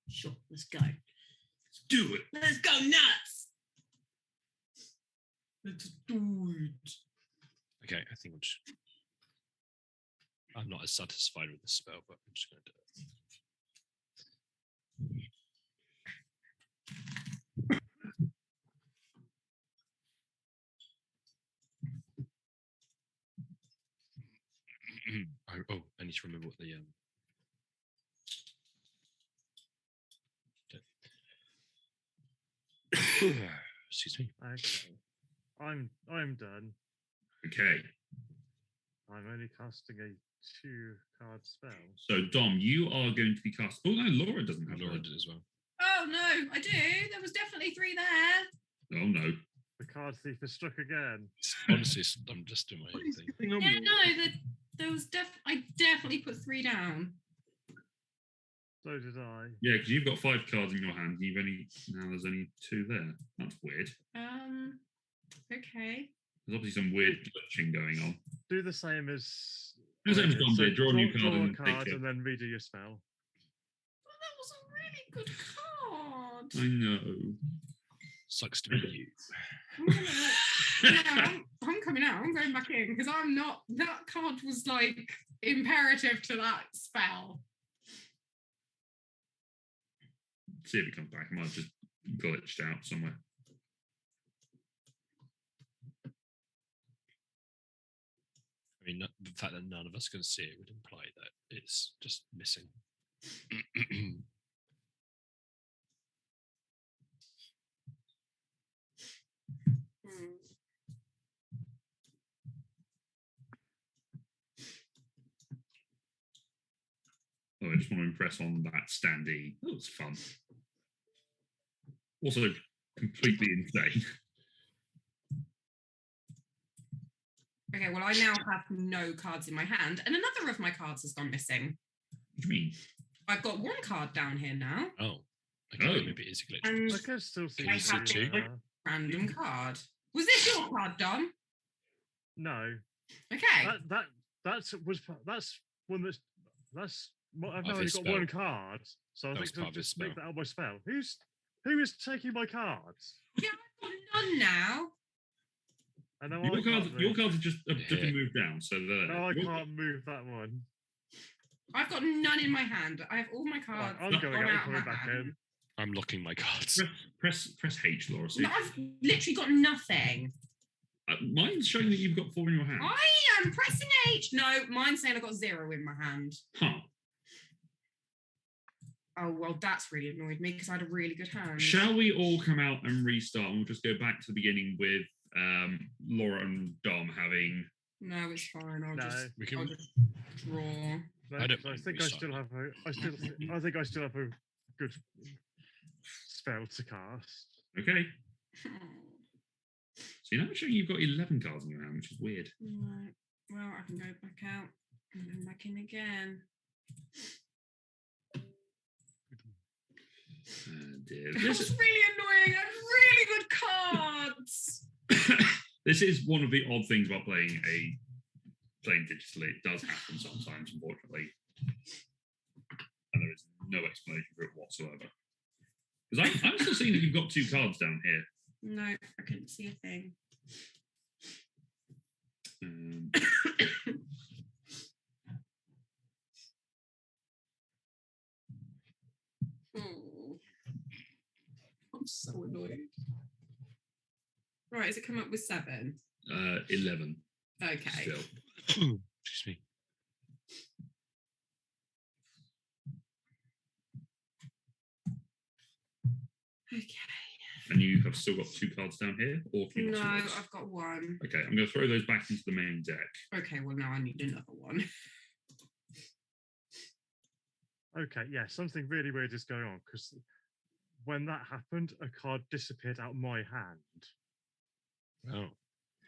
Sure, let's go. Let's do it. Let's go nuts. Let's do it. Okay, I think I'm not as satisfied with the spell, but I'm just going to do it. I need to remember what the excuse me. Okay. I'm done. Okay. I'm only casting a 2-card spell. So, Dom, you are going to be cast. Oh, no, Laura doesn't have Laura one. did as well. Oh no, I do. There was definitely 3 there. Oh, no. The card thief has struck again. Honestly, I'm just doing my What own is thing. going on? Yeah, with no, there was I definitely put 3 down. So did I. Yeah, because you've got 5 cards in your hand. There's only 2 there. That's weird. Okay. There's obviously some weird glitching going on. Do the same as. Do the same as I did. Dom did, draw a new card Draw a and card take it. and then redo your spell. Well, that was a really good card. I know. Sucks to be you. I'm coming out. I'm going back in because I'm not. That card was like imperative to that spell. See if it comes back. It might have just glitched out somewhere. I mean, the fact that none of us can see it would imply that it's just missing. Oh, I just want to impress on that standee. That was fun. Also, completely insane. Okay, well, I now have no cards in my hand, and another of my cards has gone missing. What do you mean? I've got 1 card down here now. Oh, okay, Oh. maybe it is a glitch. And I can still see. Can you see have two? a random card. Was this your card, Dom? No. Okay. That's one that's. Well, I've Of only his got spell. 1 card, so I That was think to part of his just make spell. that out my spell. Who is taking my cards? Yeah, I've got none now. And now Your I cards, can't your move. cards have just Yeah. been moved down, so they're No, I your- can't move that one. I've got none in my hand. I have all my Right, cards. I'm gone going out and out of coming my back hand. in. I'm locking my cards. Press H, Laura. See? No, I've literally got nothing. Mine's showing that you've got 4 in your hand. I am pressing H. No, mine's saying I've got 0 in my hand. Huh. Oh, well, that's really annoyed me because I had a really good hand. Shall we all come out and restart? And we'll just go back to the beginning with Laura and Dom having. No, it's fine. I'll No. just We can- I'll just draw. No, I don't I mind think I restarting. still have I think I still have a good spell to cast. Okay. So you're now showing you've got 11 cards in your hand, which is weird. Right. Well, I can go back out and then back in again. Dear. That was really annoying. I had really good cards. This is one of the odd things about playing digitally. It does happen sometimes, unfortunately, and there is no explanation for it whatsoever. Because I'm still seeing that you've got 2 cards down here. No, I couldn't see a thing. Oh, I'm so annoyed. Right, has it come up with 7? 11. Okay. Still. Excuse me. Okay. And you have still got 2 cards down here, or can you No, not see those? I've got 1. Okay, I'm going to throw those back into the main deck. Okay, well now I need another one. Okay, yeah, something really weird is going on because when that happened, a card disappeared out my hand. Oh.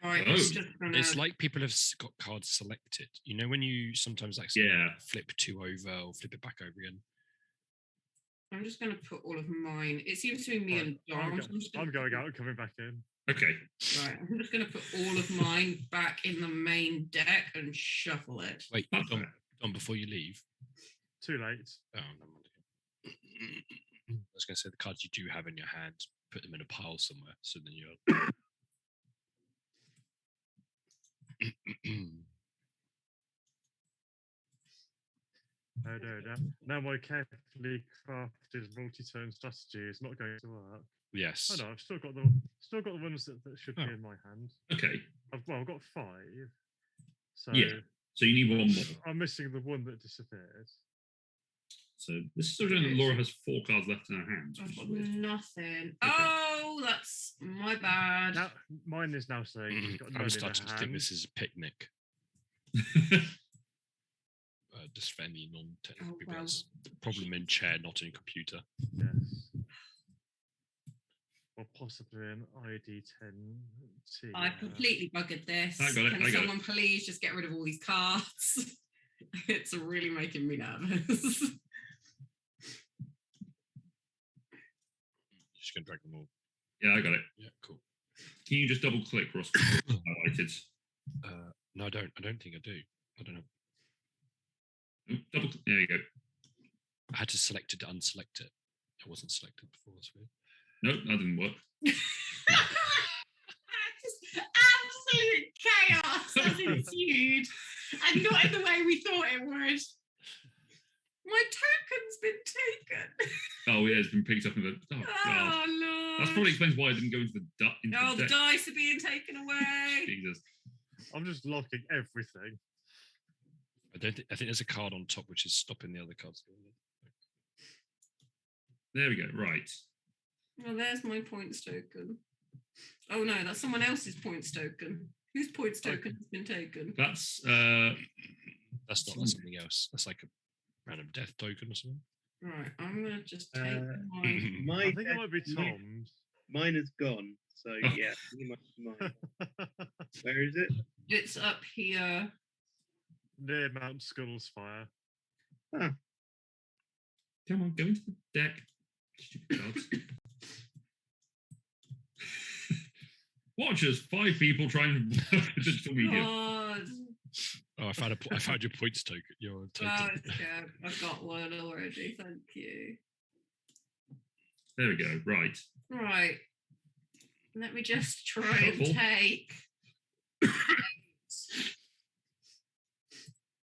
Right, Oh. it's just gonna. It's like people have got cards selected. You know when you sometimes Yeah. flip 2 over or flip it back over again? I'm just going to put all of mine. It seems to be me Right, and Dom. so just gonna I'm going put- out and coming back in. Okay. Right, I'm just going to put all of mine back in the main deck and shuffle it. Wait, That's Dom, fair. Dom, before you leave. Too late. Oh, no, I was going to say the cards you do have in your hand, put them in a pile somewhere, so then you're. Oh no, now my carefully crafted multi-turn strategy is not going to work. Yes. Oh no, I've still got the ones that should be Oh. in my hand. Okay. I've got 5. So Yeah. So you need 1 more. I'm missing the one that disappeared. So this is still showing that Laura has 4 cards left in her hand. I've Which is got weird. nothing. Oh, that's my bad. Now mine is now saying she's got none I'm in starting her to think hand. this is a picnic. Just for any non-technical Oh, people. well. That's the problem in chair, not in computer. Yes. or possibly an ID10T. I've completely buggered this. I got it, Can I got someone please just get rid of all these cards? It's really making me nervous. Just gonna drag them all. Yeah, I got it. Yeah, cool. Can you just double click Ross? Highlighted. No, I don't. I don't think I do. I don't know. Double. There you go. I had to select it to unselect it. It wasn't selected before. That's weird. Nope, that didn't work. Just absolute chaos has ensued, and not in the way we thought it would. My token's been taken. Oh yeah, it's been picked up in the. Oh god. Oh no. That probably explains why I didn't go into the Oh, the deck. dice are being taken away. Jesus. I'm just locking everything. I don't. I think there's a card on top which is stopping the other cards. There we go. Right. Well, there's my points token. Oh no, that's someone else's points token. Whose points token has been taken? That's That's not. That's something else. That's like a random death token or something. Right, I'm gonna just take mine. My I think it deck- might be Tom's. Mine is gone. So yeah, you must be mine. Where is it? It's up here. Near Mount Skullzfyre. Come on, go into the deck. Stupid cards. Watch as 5 people trying digital media. God. Oh, I found your points token. Your token. Oh, it's good. I've got one already. Thank you. There we go. Right. Right. Let me just try and Shuffle. take.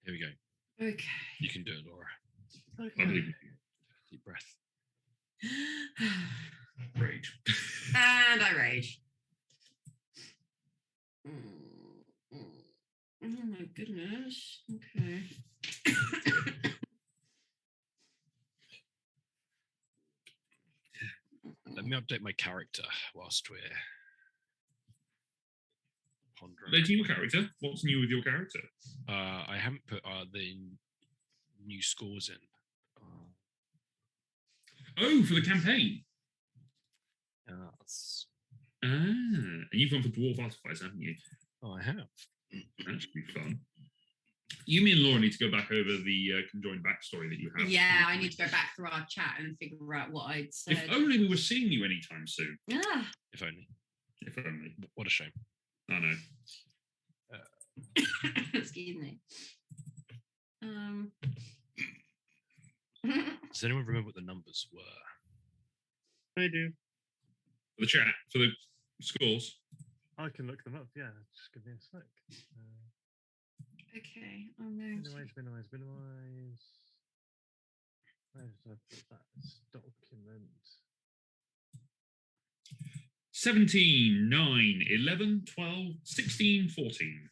Here we go. Okay. You can do it, Laura. I believe you. Deep breath. Rage. And I rage. Oh my goodness. Okay. Let me update my character whilst we're pondering. There's your character. What's new with your character? I haven't put the new scores in. Oh, for the campaign. That's- And you've gone for Dwarf Artifice, haven't you? Oh, I have. That should be fun. You, me, and Laura need to go back over the conjoined backstory that you have. Yeah, I need to go back through our chat and figure out what I'd said. If only we were seeing you anytime soon. Ah. If only. If only. What a shame. I know. Excuse me. Does anyone remember what the numbers were? I do. For the chat, for the scores. I can look them up. Yeah, just give me a sec. Okay, I'm going to... Minimize. Where did I put that document? 17, 9, 11, 12, 16, 14.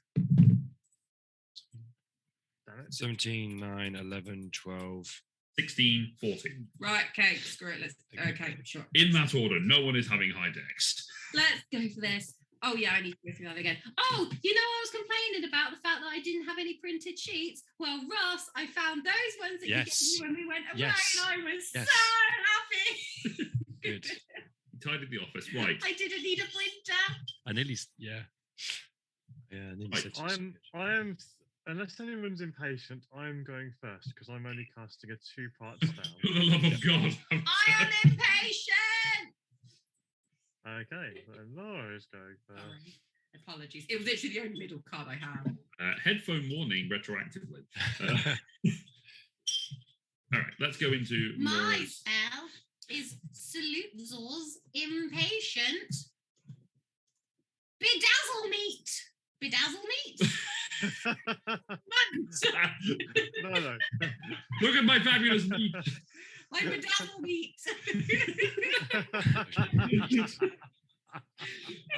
Damn it. 17, 9, 11, 12. 16, 14. Right, okay, screw it. Let's... Okay, sure. In that order, no one is having high decks. Let's go for this. Oh, yeah, I need to go through that again. Oh, you know, I was complaining about the fact that I didn't have any printed sheets. Well, Ross, I found those ones that Yes. you gave me when we went away, Yes. and I was Yes. so happy. Good. Tidied the office, right. I didn't need a printer. I nearly, yeah. Yeah, I nearly Right, said I am. Unless anyone's impatient, I'm going first because I'm only casting a 2-part spell. For the love of God. I am impatient. Okay, so Laura is going first. Sorry. Apologies. It was literally the only middle card I have. Headphone warning retroactively. All right, let's go into My Laura's- spell is Salute Zor's Impatient Bedazzle Meat. Bedazzle Meat? No. Look at my fabulous meat. My bedazzle meat. It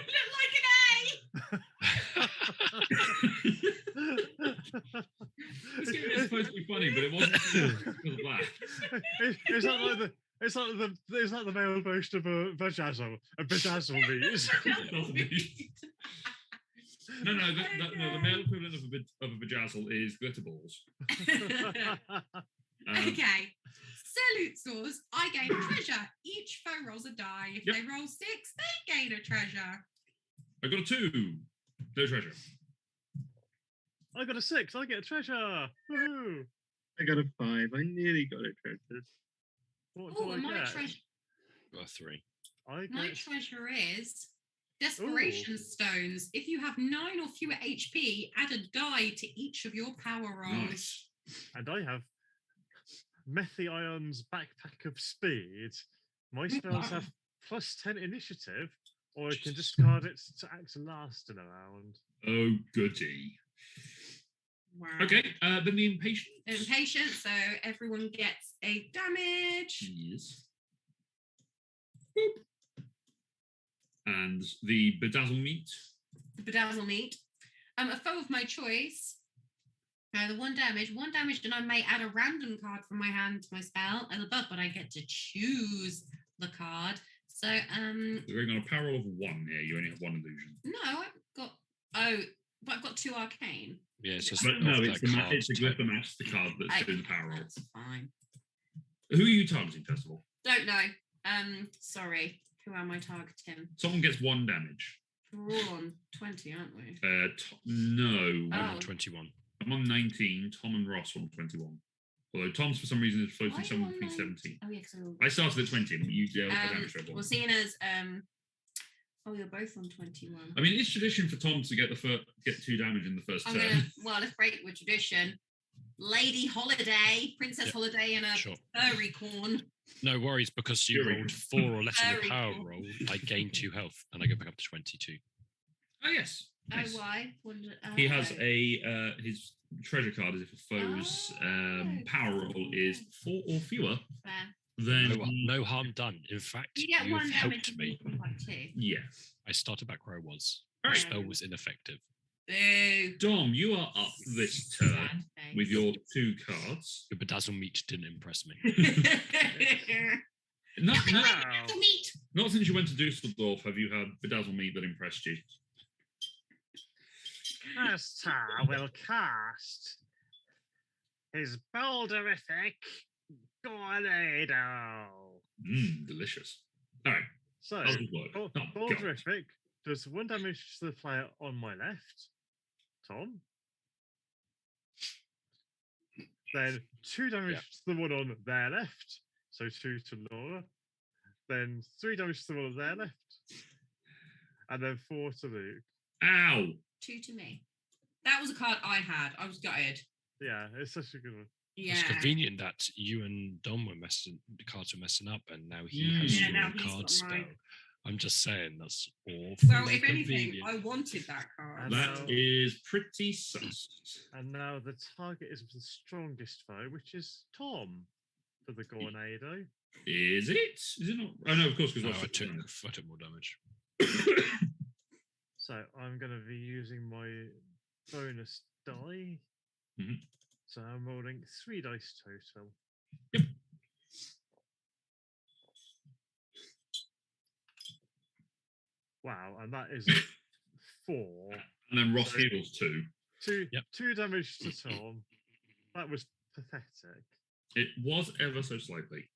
looked like an A. It's supposed to be funny, but it wasn't because of that. It's like the male version of a bedazzle meat. No, the male equivalent of a bedazzle is glitter balls. Okay. absolute source, I gain a treasure. Each foe rolls a die. If Yep. they roll 6, they gain a treasure. I got a 2. No treasure. I got a 6. I get a treasure. Woohoo! I got a 5. I nearly got a treasure. What Oh, do I and my get? treasure. Got a 3. I My get treasure is desperation stones. If you have 9 or fewer HP, add a die to each of your power rolls. Nice. and I have Methion's backpack of speed. My spells have +10 initiative, or I can discard it to act last in a round. Oh, goody. Wow. Okay, then the impatient. Impatient, so everyone gets a damage. Yes. Boop. And the bedazzle meat. The bedazzle meat. A foe of my choice. The 1 damage, and I may add a random card from my hand to my spell as above, but I get to choose the card. So You're going on a power roll of 1 here. You only have 1 illusion. no, but I've got 2 arcane. Yeah, it's just But no, off it's that the card it's the type. glyph match the card that's doing the power roll. That's fine. Who are you targeting, first of all? Don't know. Sorry. Who am I targeting? Someone gets 1 damage. We're all on 20, aren't we? No. I'm on Oh. 21. I'm on 19. Tom and Ross are on 21. Although Tom's for some reason is Why floating are you somewhere on between 19? 17. Oh yeah, because I started at 20 and you dealt the damage to everyone. well, seeing as you're both on 21. I mean, it's tradition for Tom to get 2 damage in the first I'm turn. gonna let's break with tradition. Lady Holiday, Princess Yep. Holiday, and a Sure. furry corn. No worries, because you Very rolled good. 4 or less on Very the power cool. roll. I gain 2 health, and I go back up to 22. Oh, yes. Nice. Oh, why? He has his treasure card as if a foe's power roll is 4 or fewer. Fair. Then No harm done. In fact, You get you've 1 damage. helped me. Like 2. yeah. I started back where I was. All The right. spell was ineffective. Boo. Dom, you are up this turn Sad face. with your 2 cards. Your bedazzle meat didn't impress me. Not Wow. not since you went to Dusseldorf have you had bedazzle meat that impressed you. Master will cast his boulderific tornado. Delicious. All right. So, How's it work? Oh, God. boulderific does 1 damage to the player on my left, Tom. Then 2 damage to the one on their left, so 2 to Laura. Then 3 damage to the one on their left, and then 4 to Luke. Ow. 2 to me. That was a card I had. I was gutted. Yeah, it's such a good one. Yeah. It's convenient that you and Dom were the cards were messing up, and now he has Yeah, your now he's card got spell. mine. I'm just saying that's awful. Well, if anything, convenient. I wanted that card. That No. is pretty sus. And now the target is the strongest foe, which is Tom for the Gornado. Is it? Is it not? Oh, no, of course, because No, I took more damage. So I'm going to be using my bonus die. Mhm. So I'm rolling 3 dice total. Yep. Wow, and that is 4. And then Ross So- heals 2. 2, Yep. 2 damage to Tom. That was pathetic. It was ever so slightly.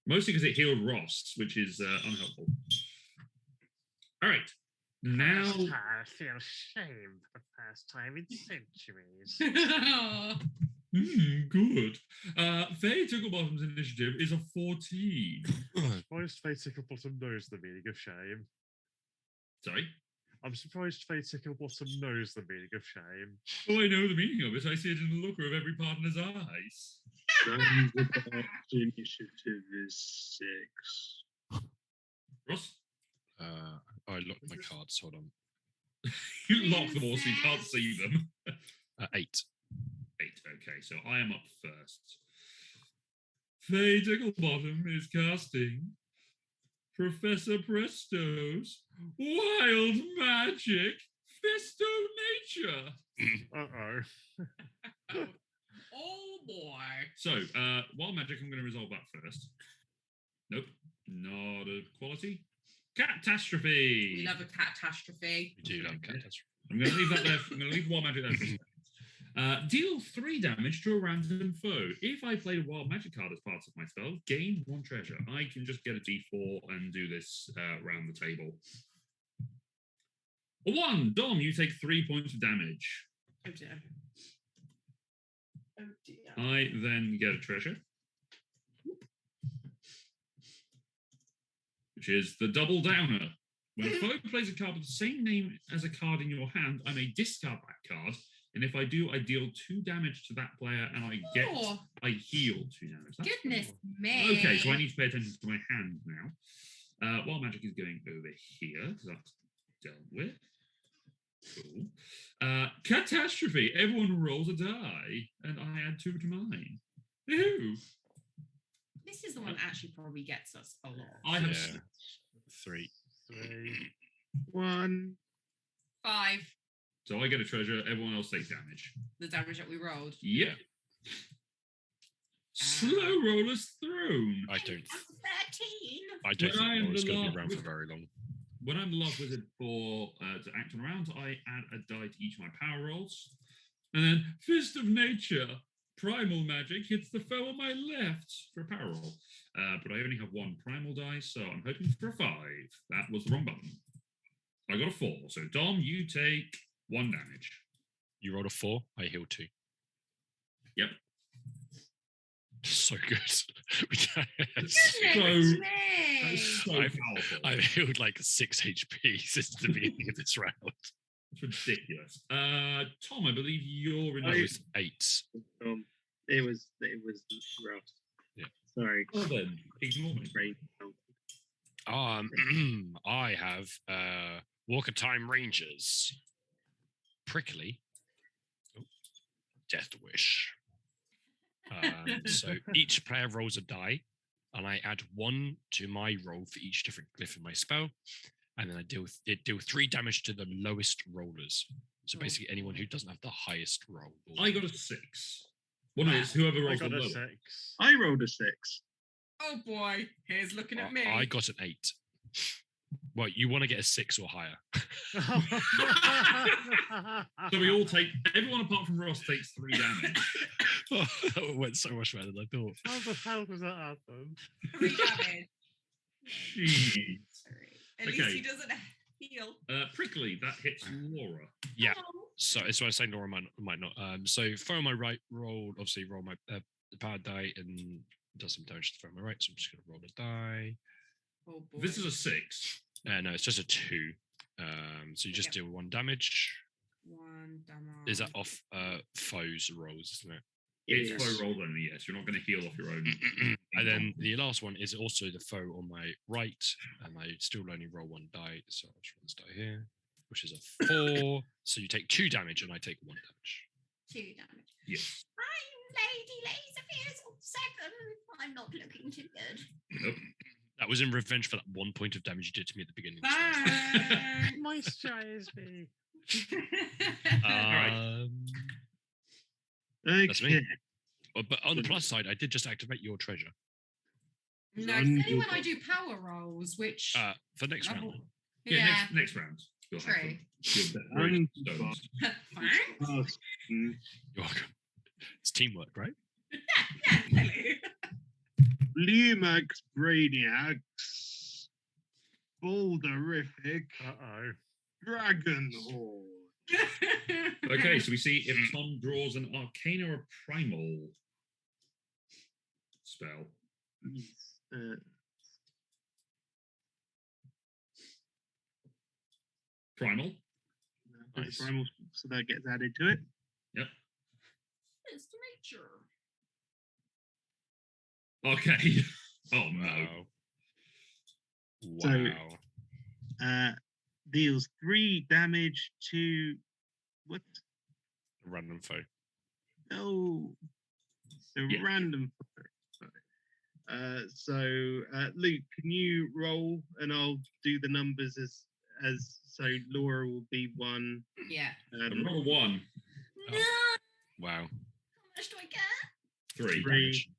Mostly because it healed Ross, which is unhelpful. All right. Now, I feel shame for the first time in centuries. good. Faye Ticklebottom's initiative is a 14. Surprised Faye Ticklebottom knows the meaning of shame. Sorry? I'm surprised Faye Ticklebottom knows the meaning of shame. Oh, I know the meaning of it. I see it in the looker of every partner's eyes. Initiative is 6. Ross? I locked my cards. Hold on. You lock them all so you can't see them. 8. 8. Okay, so I am up first. Faye Ticklebottom is casting Professor Presto's Wild Magic Fist of Nature. Uh-oh. Oh boy. So, Wild Magic, I'm going to resolve that first. Nope, not a quality. Catastrophe. We love a catastrophe. We do like catastrophe. I'm going to leave that there. I'm going to leave Wild Magic there. For a second. Deal 3 damage to a random foe. If I played a wild magic card as part of my spell, gain 1 treasure. I can just get a d4 and do this around the table. A 1. Dom, you take 3 points of damage. Oh dear. Oh dear. I then get a treasure, which is the double downer. When a foe plays a card with the same name as a card in your hand, I may discard that card. And if I do, I deal 2 damage to that player, and I heal 2 damage. That's Goodness cool. me. Okay, so I need to pay attention to my hand now. Wild magic is going over here because that's dealt with. Cool. Catastrophe. Everyone rolls a die, and I add 2 to mine. Ew. This is the one that actually probably gets us a lot. I have 3. 1. 5. So I get a treasure. Everyone else takes damage. The damage that we rolled. Yeah. Slow roller's throne. I don't 13. I don't When I am think it's the going to last be around for wizard- very long. When I'm the last wizard for to act on a round, I add a die to each of my power rolls. And then Fist of Nature, primal magic, hits the foe on my left for a power roll. But I only have 1 primal die, so I'm hoping for a 5. That was the wrong button. I got a 4. So Dom, you take 1 damage. You rolled a 4, I heal 2. Yep. So good. Goodness So- me. That's so I've- powerful. I've healed like 6 HP since the beginning of this round. It's ridiculous. Tom, I believe you're in. I I- was 8. It was rough. Yeah. Sorry. Oh, then ignore me. Brain. I have Walker Time Rangers. Prickly. Oh, Death Wish. So each player rolls a die, and I add 1 to my roll for each different glyph in my spell, and then I deal 3 damage to the lowest rollers. So basically, anyone who doesn't have the highest roll. I got a 6. Well, no, it's whoever I rolls the got a lowest. 6. I rolled a 6. Oh boy, here's looking at me. I got an 8. Well, you want to get a 6 or higher. So we all take. Everyone apart from Ross takes 3 damage. That went so much better than I thought. How the hell does that happen? 3 damage. Jeez. At Okay. least he doesn't heal. Prickly, that hits Laura. Yeah. Oh. So it's why I say Laura might not. So foe on my right roll, obviously roll my power die and does some damage to the foe on my right. So I'm just going to roll a die. Oh boy. This is a 6. No, it's just a 2. So you just Okay. deal 1 damage. 1 damage. Is that off foes rolls, isn't it? It's Yes. foe roll only, yes. You're not going to heal off your own. And then the last one is also the foe on my right, and I still only roll 1 die. So I'll just roll this die here, which is a 4. So you take 2 damage, and I take 1 damage. 2 damage. Yes. I'm Lady Laserfierce 7. I'm not looking too good. Nope. That was in revenge for that 1 point of damage you did to me at the beginning. Bye. Moisturize me. right. That's me. Okay. But on the plus side, I did just activate your treasure No, it's only when I do power rolls, which for next round. Yeah, next round. You'll have True. them. You'll get stones. Thanks. Mm. You're welcome. It's teamwork, right? Definitely. Lumax Brainiacs. Boulderific. Uh-oh. Dragon Horde. Okay, so we see if Tom draws an Arcana or Primal spell. Primal. Nice. Primal, so that gets added to it. Yep. It's nature. Okay. Oh no. Wow. Wow. Deals 3 damage to what? Random foe. Oh, the Yeah. random. So Luke, can you roll and I'll do the numbers as so Laura will be 1. Yeah. Roll 1, No. Wow. How much do I get? 3. 3. Damage.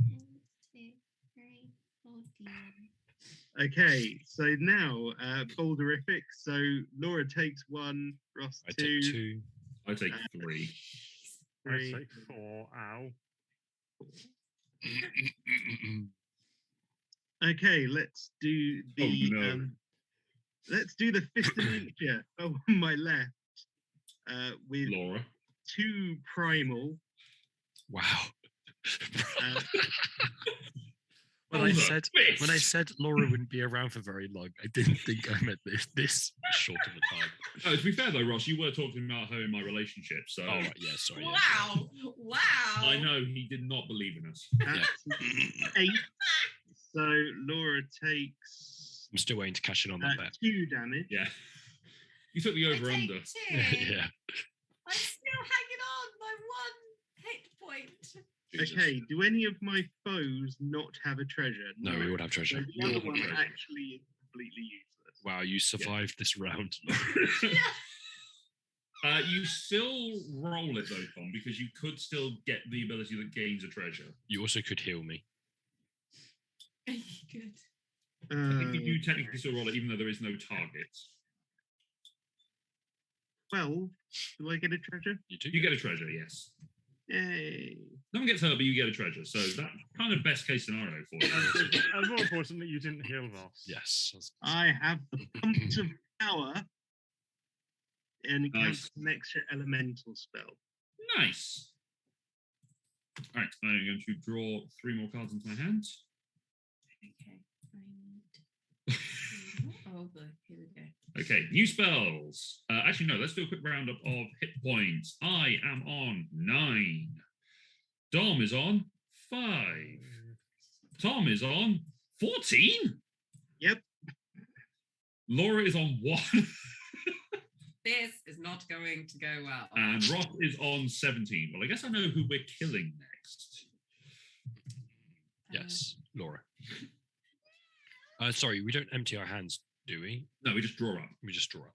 1, 2, 3, 4, 5. Okay, so now Boulderific. So Laura takes 1, Ross I 2, take 2. I take 3. I 3. take 4. Ow. Okay, let's do the no. let's do the fist of nature on my left with Laura. 2 primal. Wow. Oh, When I the said Laura wouldn't be around for very long, I didn't think I meant this short of a time. Oh, to be fair though, Ross, you were talking about her in my relationship, so Oh, right, yeah, sorry. Yeah, Wow. Wow. I know he did not believe in us. That's 8. So Laura takes I'm still waiting to cash in on that bet. 2 damage. Yeah. You took the over under. Yeah. I'm still hanging on by 1 hit point. Okay, do any of my foes not have a treasure? No, we would have So treasure. the other have one treasure. actually is completely useless. Wow, you survived this round. You still roll it though, Tom, because you could still get the ability that gains a treasure. You also could heal me. Good. I think you do technically still roll it, even though there is no target. 12. Do I get a treasure? You do. You get a treasure, yes. Yay. No one gets hurt, but you get a treasure. So that kind of best case scenario for you. And more importantly, you didn't heal Ross. Yes. I have the Pumps of Power, and it Nice. counts as an extra elemental spell. Nice. All right, I'm going to draw 3 more cards into my hand. Okay. I need. Oh, good. Here we go. Okay, new spells. Actually, no, let's do a quick roundup of hit points. I am on 9. Dom is on 5. Tom is on 14. Yep. Laura is on 1. This is not going to go well. And Ross is on 17. Well, I guess I know who we're killing next. Yes, Laura. Sorry, we don't empty our hands, do we? No, we just draw up. We just draw up.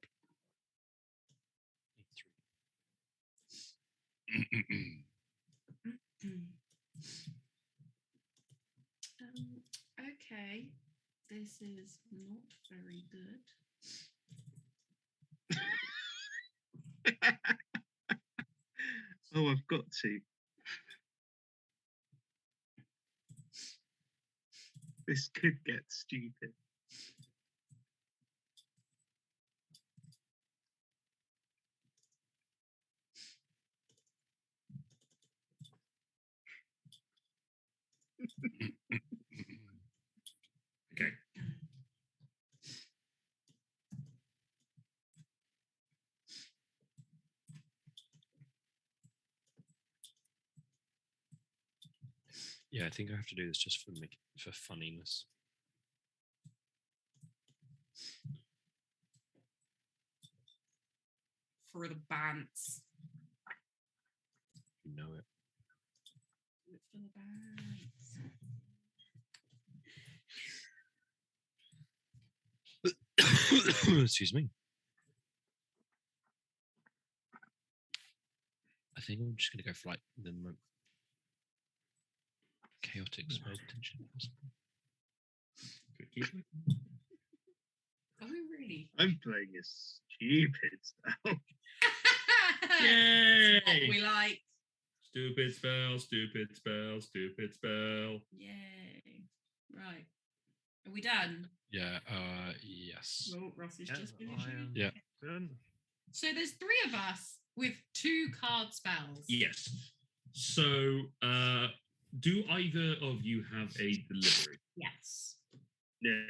Okay. This is not very good. Oh, I've got to. This could get stupid. Okay. Yeah, I think I have to do this just for funniness. For the bants. You know it. For the bants. Excuse me. I think I'm just going to go for like the chaotic spell tension. Oh, really? I'm playing a stupid spell. Yay! What we like. Stupid spell, stupid spell, stupid spell. Yay. Right. Are we done? Yeah, yes. Well, Ross is Yeah, just I finishing. am Yeah. done. So there's 3 of us with 2 card spells. Yes. So, do either of you have a delivery? Yes. No.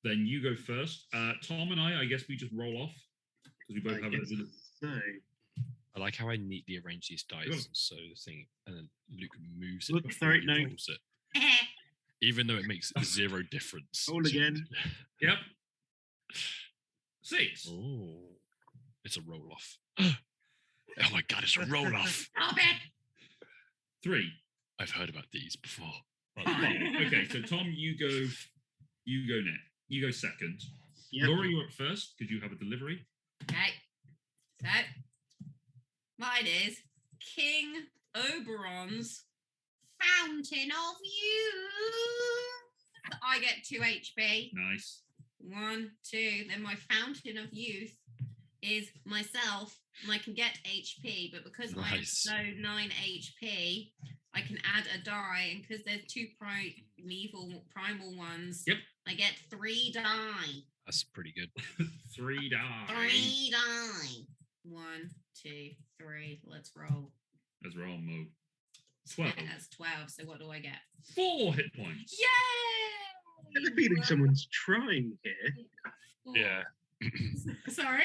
Then you go first. Tom and I guess we just roll off because we both I have a guess delivery. so. I like how I neatly arrange these dice Cool. so the thing, and then Luke moves it Look, before sorry, he no. rolls it, even though it makes 0 difference. Roll again. Yep. 6. Oh, it's a roll off. Oh my god, it's a roll off. Stop it! 3. I've heard about these before. Okay, so Tom, you go next. You go second. Yep. Laura, you're up first because you have a delivery. Okay. So mine is King Oberon's Fountain of Youth. I get 2 HP. Nice. 1, 2. Then my Fountain of Youth is myself, and I can get HP, but because I am Nice. so 9 HP, I can add a die, and because there's 2 primal ones, Yep. I get 3 die. That's pretty good. 3 die. 3 die. 1, 2, 3. Let's roll. Let's roll, Mo. 12. That's 12. So what do I get? 4 hit points. Yay! I have a feeling someone's trying here. Yeah. Sorry.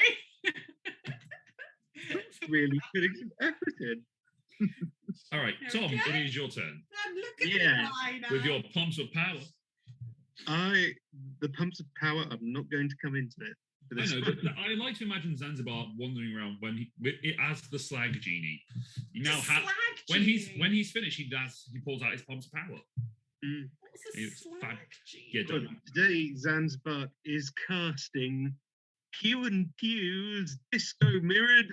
Really putting some effort in. All right, Tom, Okay. it is your turn. Look at Yeah. With your pumps of power. The pumps of power, I'm not going to come into it. For I this know, one. but I like to imagine Zanzibar wandering around as the slag genie. You now when he's finished, he pulls out his pumps of power. It's fab. Yeah, Well, today, Zanzibar is casting Q and Q's Disco Mirrored.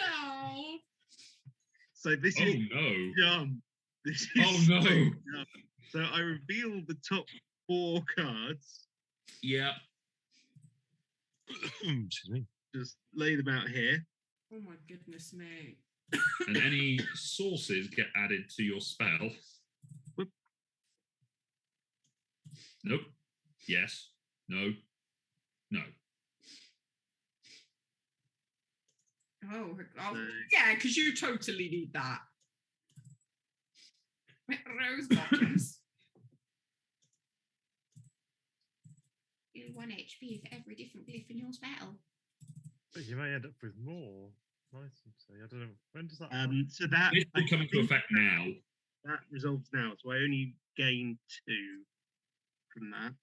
Oh. So this Oh is no! dumb. This is Oh no! so dumb. So I reveal the top 4 cards. Yeah. Excuse me. Just lay them out here. Oh my goodness me. And any sources get added to your spell. Whoop. Nope. Yes. No. No. Oh, So- yeah, because you totally need that. Rose bottoms. You 1 HP for every different glyph in your spell. But you may end up with more. Nice. So I don't know. When does that? So that This will come into think effect now. that resolves now. So I only gain 2 from that.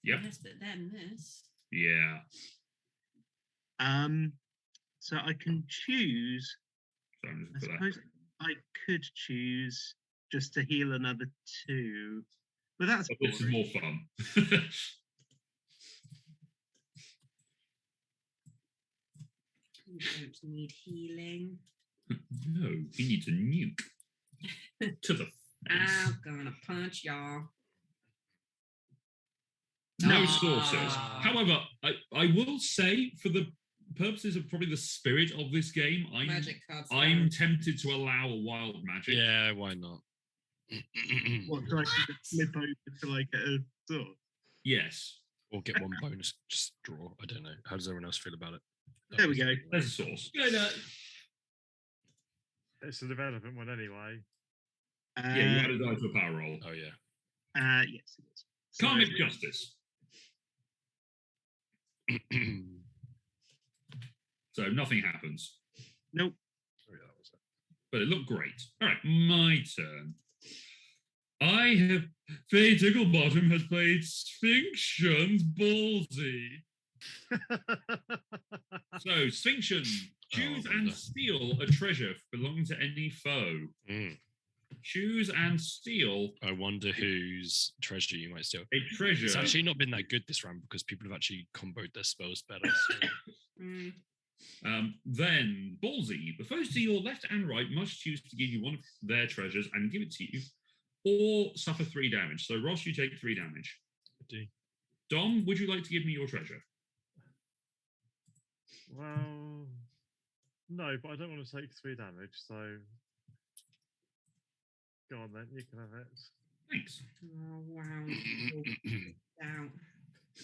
Yep. Yes, but then this. Yeah. So I can choose. So I'm I just gonna put suppose I could choose just to heal another 2, but that's that. This is boring. more fun. You don't need healing. No, he needs a nuke to the face. I'm gonna punch y'all. No Ah. sources. However, I will say, for the purposes of probably the spirit of this game, Magic cards. I'm tempted to allow a wild magic. Yeah, why not? What, so I can just flip over to like a sword? Yes. Or get one bonus, just draw. I don't know. How does everyone else feel about it? There we go. There's a source. It's a development one anyway. Yeah, you add a die to a power roll. Oh yeah. Yes, it is. So- Karmic justice. So nothing happens, Nope. Oh, yeah, that was it. but it looked great. All right, my turn. I have. Faye Ticklebottom has played Sphinxian's Ballsy. So, Sphinxian, choose and wonder. steal a treasure belonging to any foe. Mm. Choose and steal I wonder whose treasure you might steal. a treasure. It's actually not been that good this round because people have actually comboed their spells better. So. Mm. Then, Ballsy, the foes to your left and right must choose to give you one of their treasures and give it to you, or suffer 3 damage. So, Ross, you take 3 damage. I do. Dom, would you like to give me your treasure? Well, no, but I don't want to take 3 damage, so go on then. You can have it. Thanks. Oh wow. Down.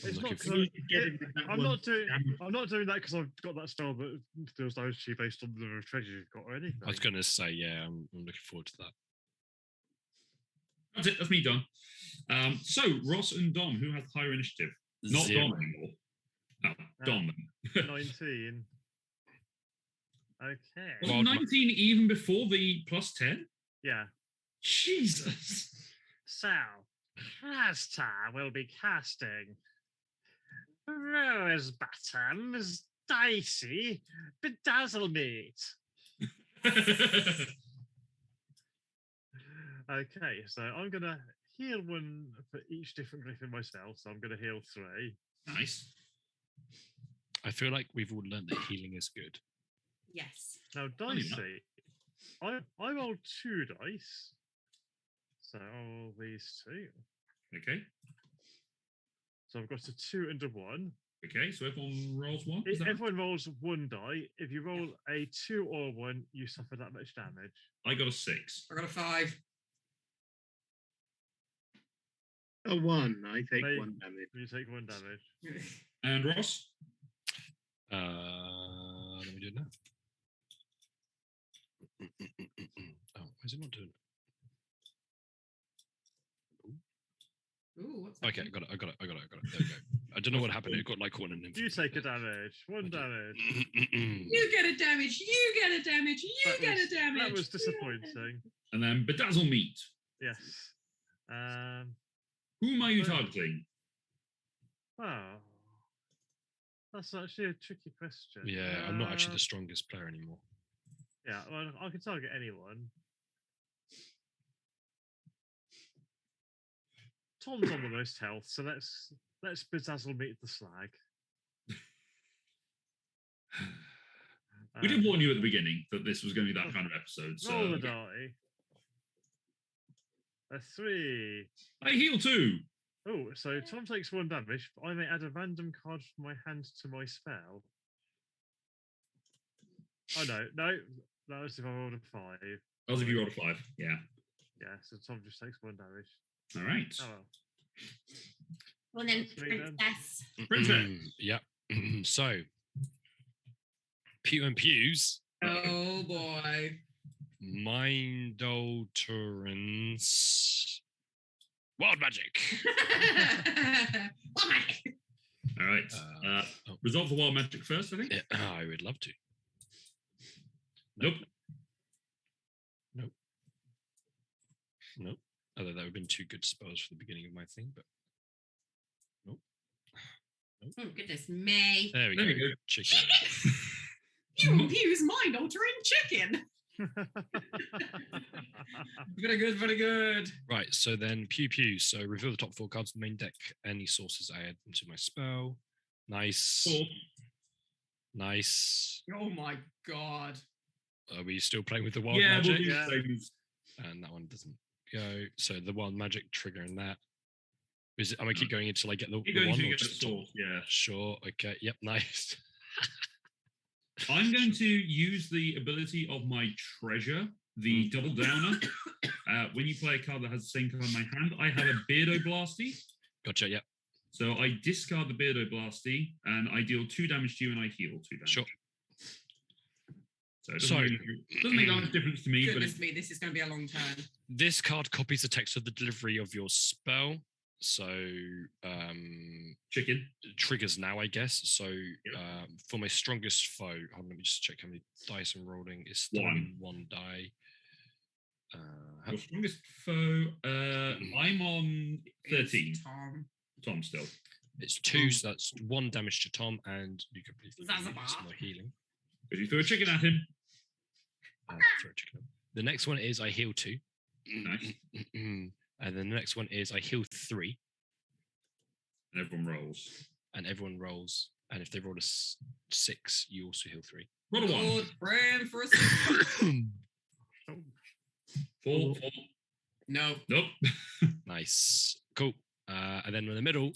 It's looking not. for- 'cause You could get it with that I'm one not doing. damage. I'm not doing that because I've got that spell that deals damage based on the number of treasures you've got or anything. I was going to say, yeah, I'm looking forward to that. That's it. That's me done. So, Ross and Dom, who has higher initiative? Not 0. Dom anymore. No, Dom. 19. Okay. Was Well, 19 even before the plus 10? Yeah. Jesus. So, Crasta will be casting Rose Bottoms Dicey Bedazzle Meat. Okay, so I'm going to heal 1 for each different glyph myself. So I'm going to heal 3. Nice. I feel like we've all learned that healing is good. Yes. Now, Funny enough. Dicey, I rolled 2 dice. So I'll roll these 2. Okay. So I've got a 2 and a 1. Okay, so everyone rolls one. Is that right? Everyone rolls one die. If you roll a 2 or 1, you suffer that much damage. I got a 6. I got a 5. A 1. I take Mate, 1 damage. You take 1 damage. And Ross? Let me do it now. Oh, why is it not doing it? Ooh, what's Okay, happening? I got it. There we go. I don't know what happened. It got like caught in an You take a damage. 1 damage. You get a damage. You get a damage. You That get was- a damage. That was disappointing. And then Bedazzle Meat. Yes. Whom are you Well- targeting? Oh, that's actually a tricky question. Yeah, I'm not actually the strongest player anymore. Yeah, well, I can target anyone. Tom's on the most health, so let's Bedazzle meet the slag. We did warn you at the beginning that this was going to be that kind of episode. So Roll the die. A 3. I heal too. Oh, so Tom takes 1 damage, but I may add a random card from my hand to my spell. Oh no, that was if I rolled a 5. That was if you rolled a 5. Yeah. Yeah, so Tom just takes 1 damage. All right. Oh well. Well, then, That's me then. princess. Princess. Yep. So, Pew and Pews, Oh boy. Mind Alterance, Wild Magic. Oh my. All right. Oh, Resolve the wild magic first, I think. yeah, I would love to. Nope. Nope. Although that would have been 2 good spells for the beginning of my thing, but nope. Oh goodness me. There we There go. we go. Chicken. Pew and Pew's mind altering chicken. Very good, very good. Right, so then Pew Pew. So reveal the top 4 cards of the main deck. Any sources I add into my spell. Nice. 4. Nice. Oh my god. Are we still playing with the wild Yeah, magic? we'll do Yeah. the same as And that one doesn't go. So the wild magic triggering that. Is it, am I keep going until I get the, Keep the going one until you or get the just the top? source, yeah. Sure. Okay. Yep. Nice. I'm going to use the ability of my treasure, the double downer. When you play a card that has the same card in my hand, I have a Beardo Blasty. Gotcha. Yep. So I discard the Beardo Blasty and I deal 2 damage to you and I heal 2 damage. Sure. So it doesn't make that much difference to me, but Goodness it's, me, this is going to be a long turn. This card copies the text of the delivery of your spell. So chicken. triggers now, I guess. So for my strongest foe, hold on, let me just check how many dice I'm rolling. It's still 1 die. Your strongest foe. I'm on 13. It's Tom. Tom still. It's 2, so that's 1 damage to Tom, and you can please Zazaba. some more healing. Because you threw a chicken at him. Throw a chicken. The next one is I heal 2. Nice. And then the next one is I heal 3, And everyone rolls. and everyone rolls. And if they roll a 6, you also heal 3. Roll a 1. Lord, praying for us. 4. No. Nope. Nice. Cool. And then in the middle,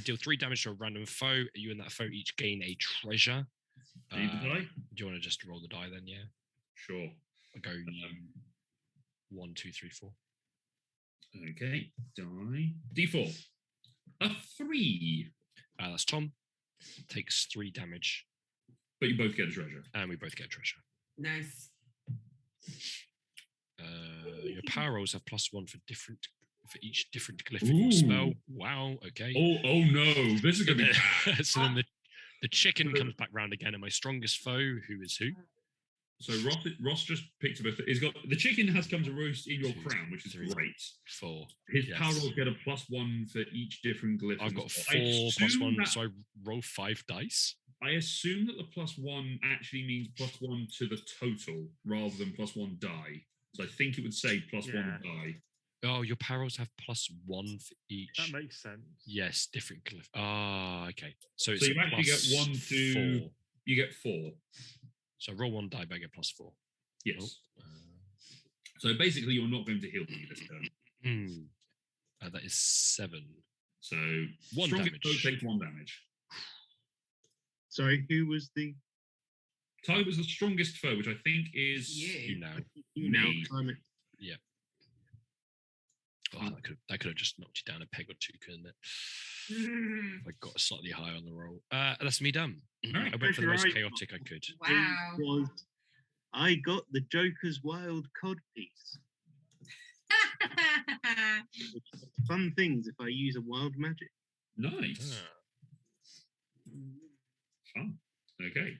deal 3 damage to a random foe. You and that foe each gain a treasure. Need the die? Do you want to just roll the die then? Yeah. Sure. I'll go 1, 2, 3, 4. Okay. Die. D4. A 3. That's Tom. Takes 3 damage, But you both get a treasure. and we both get a treasure. Nice. Your power rolls have +1 for each different glyph in your spell. Wow. Okay. Oh no. This is going to be bad. So then the chicken comes back round again, and my strongest foe, who is who? So Ross just picked up he's got the chicken has come to roost in your 2, crown, which is 3, great. 4. His Yes. power rolls get a +1 for each different glyph. I've and got stuff. 4 +1, so I roll 5 dice. I assume that the +1 actually means +1 to the total rather than +1 die. So I think it would say +1 die. Oh, your power rolls have +1 for each. That makes sense. Yes, different glyph. Ah, okay. So it's So you actually get 1 to 4. you get 4. So roll 1 die, but I get +4. Yes. So basically, you're not going to heal me this turn. That is 7. So One strongest damage. foe takes 1 damage. Sorry, who was the Target was the strongest foe, which I think is You know. Me. Simon? Oh, that could have just knocked you down a peg or two, couldn't it? I got slightly high on the roll. That's me done. Alright, I went for the most right. chaotic I could. Wow. It was, I got the Joker's Wild Cod piece. Which is fun things if I use a wild magic. Nice. Fun. Okay.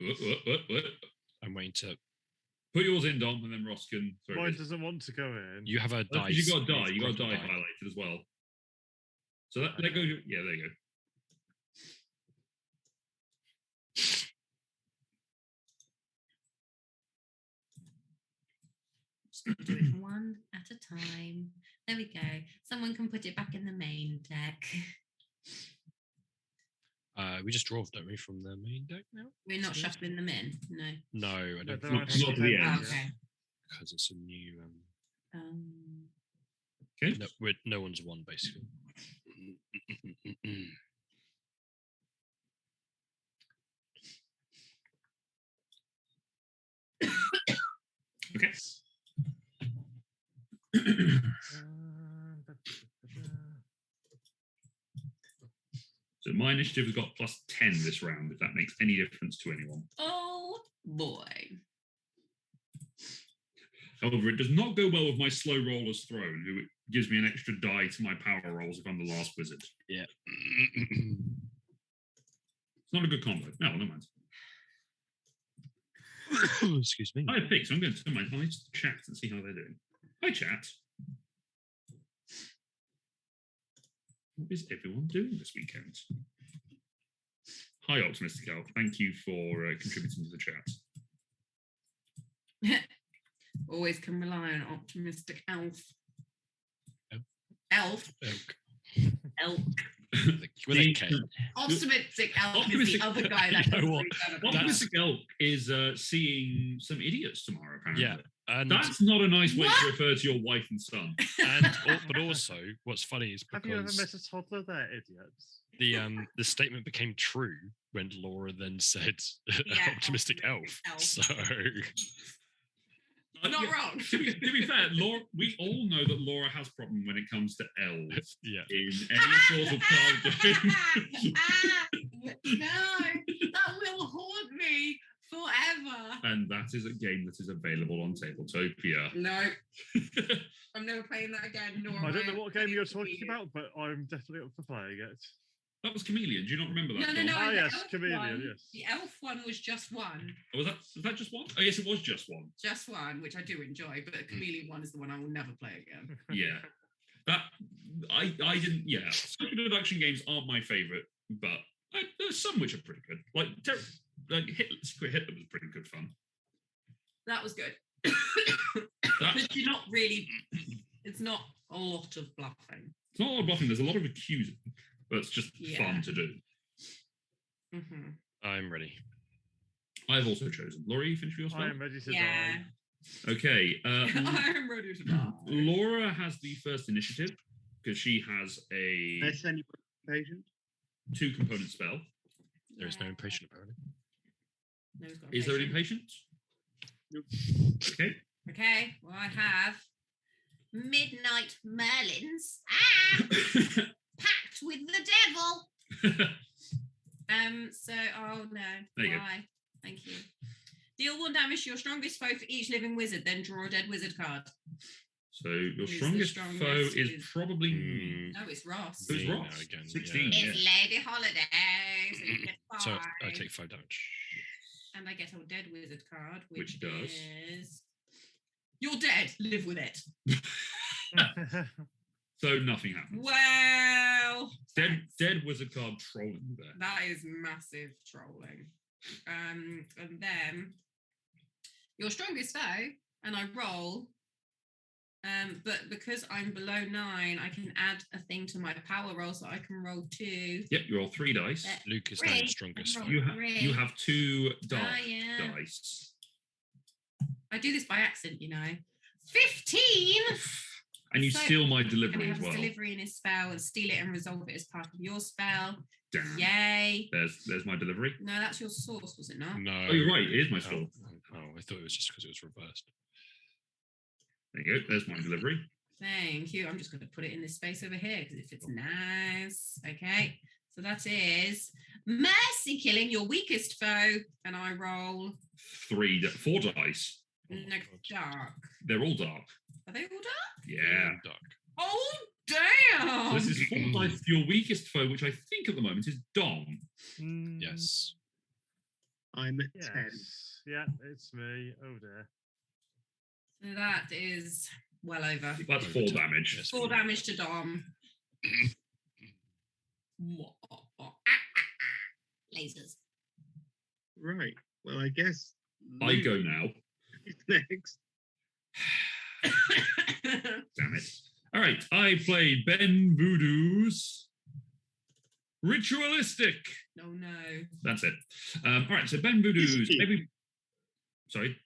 What? I'm waiting to. Put yours in, Dom, and then Ross can throw Mine his. doesn't want to go in. You have a Oh, 'cause dice. you got a die. You got a broken die highlighted as well. So that go. Yeah, there you go. Just gonna do it one at a time. There we go. Someone can put it back in the main deck. We just draw, don't we, from the main deck now? We're not Yes. shuffling them in. No. No, I don't there think aren't not any to the pens end. yet. Okay. because it's a new. Okay. No one's won basically. Okay. So my initiative has got +10 this round, if that makes any difference to anyone. Oh boy. However, it does not go well with my slow roller's throne, who gives me an extra die to my power rolls if I'm the last wizard. Yeah. It's not a good combo. No, never mind. Excuse me. I have picked, so I'm going to turn my eyes to the chat and see how they're doing. Hi, chat. What is everyone doing this weekend? Hi, Optimistic Elf. Thank you for contributing to the chat. Always can rely on optimistic elf. Oh. Elf. Elk. Elk. With a K. Optimistic elf is Optimistic- the other guy that You know does what? really well. Optimistic Elf is seeing some idiots tomorrow, apparently. Yeah, and That's not a nice way What? to refer to your wife and son. but also, what's funny is Have you ever met because a toddler there, idiots? the statement became true when Laura then said Yeah, optimistic elf. optimistic elf. So Not wrong. To be fair, Laura, we all know that Laura has problem when it comes to elves yeah. in any sort of card game. No, that will haunt me forever. And that is a game that is available on Tabletopia. No, I'm never playing that again. Nor I don't am know what game you're talking Chameleon. about, but I'm definitely up for playing it. That was Chameleon. Do you not remember that? No, no, Dom? no. Ah, the yes, elf Chameleon, one- yes. The elf one was just one. Was that just one? Oh, yes, it was just one. Just one, which I do enjoy, but the chameleon one is the one I will never play again. Yeah. That I didn't. Yeah, social deduction games aren't my favorite, but there's some which are pretty good. Like Secret Hitler was pretty good fun. That was good. That, But you're not really, it's not a lot of bluffing. it's not a lot of bluffing. There's a lot of accusing, but it's just Yeah. fun to do. Mm-hmm. I'm ready. I've also chosen. Laura, you finished your spell? I am ready to Yeah. die. Okay. I'm ready to die. Laura has the first initiative because she has a Let's send you patient. 2-component spell. There is no impatient apparently. No, he's got Is there an patient. impatient? Okay. Okay, well, I have Midnight Merlins. Packed with the devil. So, oh no. There you go. Why? Thank you. Deal 1 damage to your strongest foe for each living wizard, then draw a dead wizard card. So your Who's the strongest foe strongest? is Is- probably me. No, it's Ross. Who's Me now Ross? again, 16. yeah. It's Lady Holiday, so you get 5. So I take 5 damage. And I get a dead wizard card, Which does? is you're dead. Live with it. So nothing happens. Well, Dead wizard card trolling you there. that is massive trolling. And then your strongest foe, and I roll. But because I'm below 9, I can add a thing to my power roll, so I can roll 2. Yep, you roll 3 dice. Luke is now the Three. strongest. Roll. foe. You have 2 dark yeah. dice. I do this by accident, you know. 15. And you So- steal my And it delivery as has well. delivery in his spell, and steal it and resolve it as part of your spell. Damn. Yay. There's my delivery. No, that's your source, was it not? No. Oh, you're right. It is my Oh, sword. I thought it was just because it was reversed. There you go. There's my delivery. Thank you. I'm just going to put it in this space over here because it fits nice. Okay. So that is mercy killing your weakest foe. And I roll 4 dice. next dark. They're all dark. Are they all dark? Yeah. Duck. Oh, So damn. this is 4 dice for your weakest foe, which I think at the moment is Dom. Yes. I'm at 10. Yes. Yeah, it's me. Oh dear. So that is well over. That's 4 damage. Yes, 4 damage to Dom. Lasers. Right. Well, I guess I go now. Luke is next. Damn it. All right. I played Ben Voodoo's Ritualistic. Oh no. That's it. All right. So Ben Voodoo's Is he? maybe. Sorry.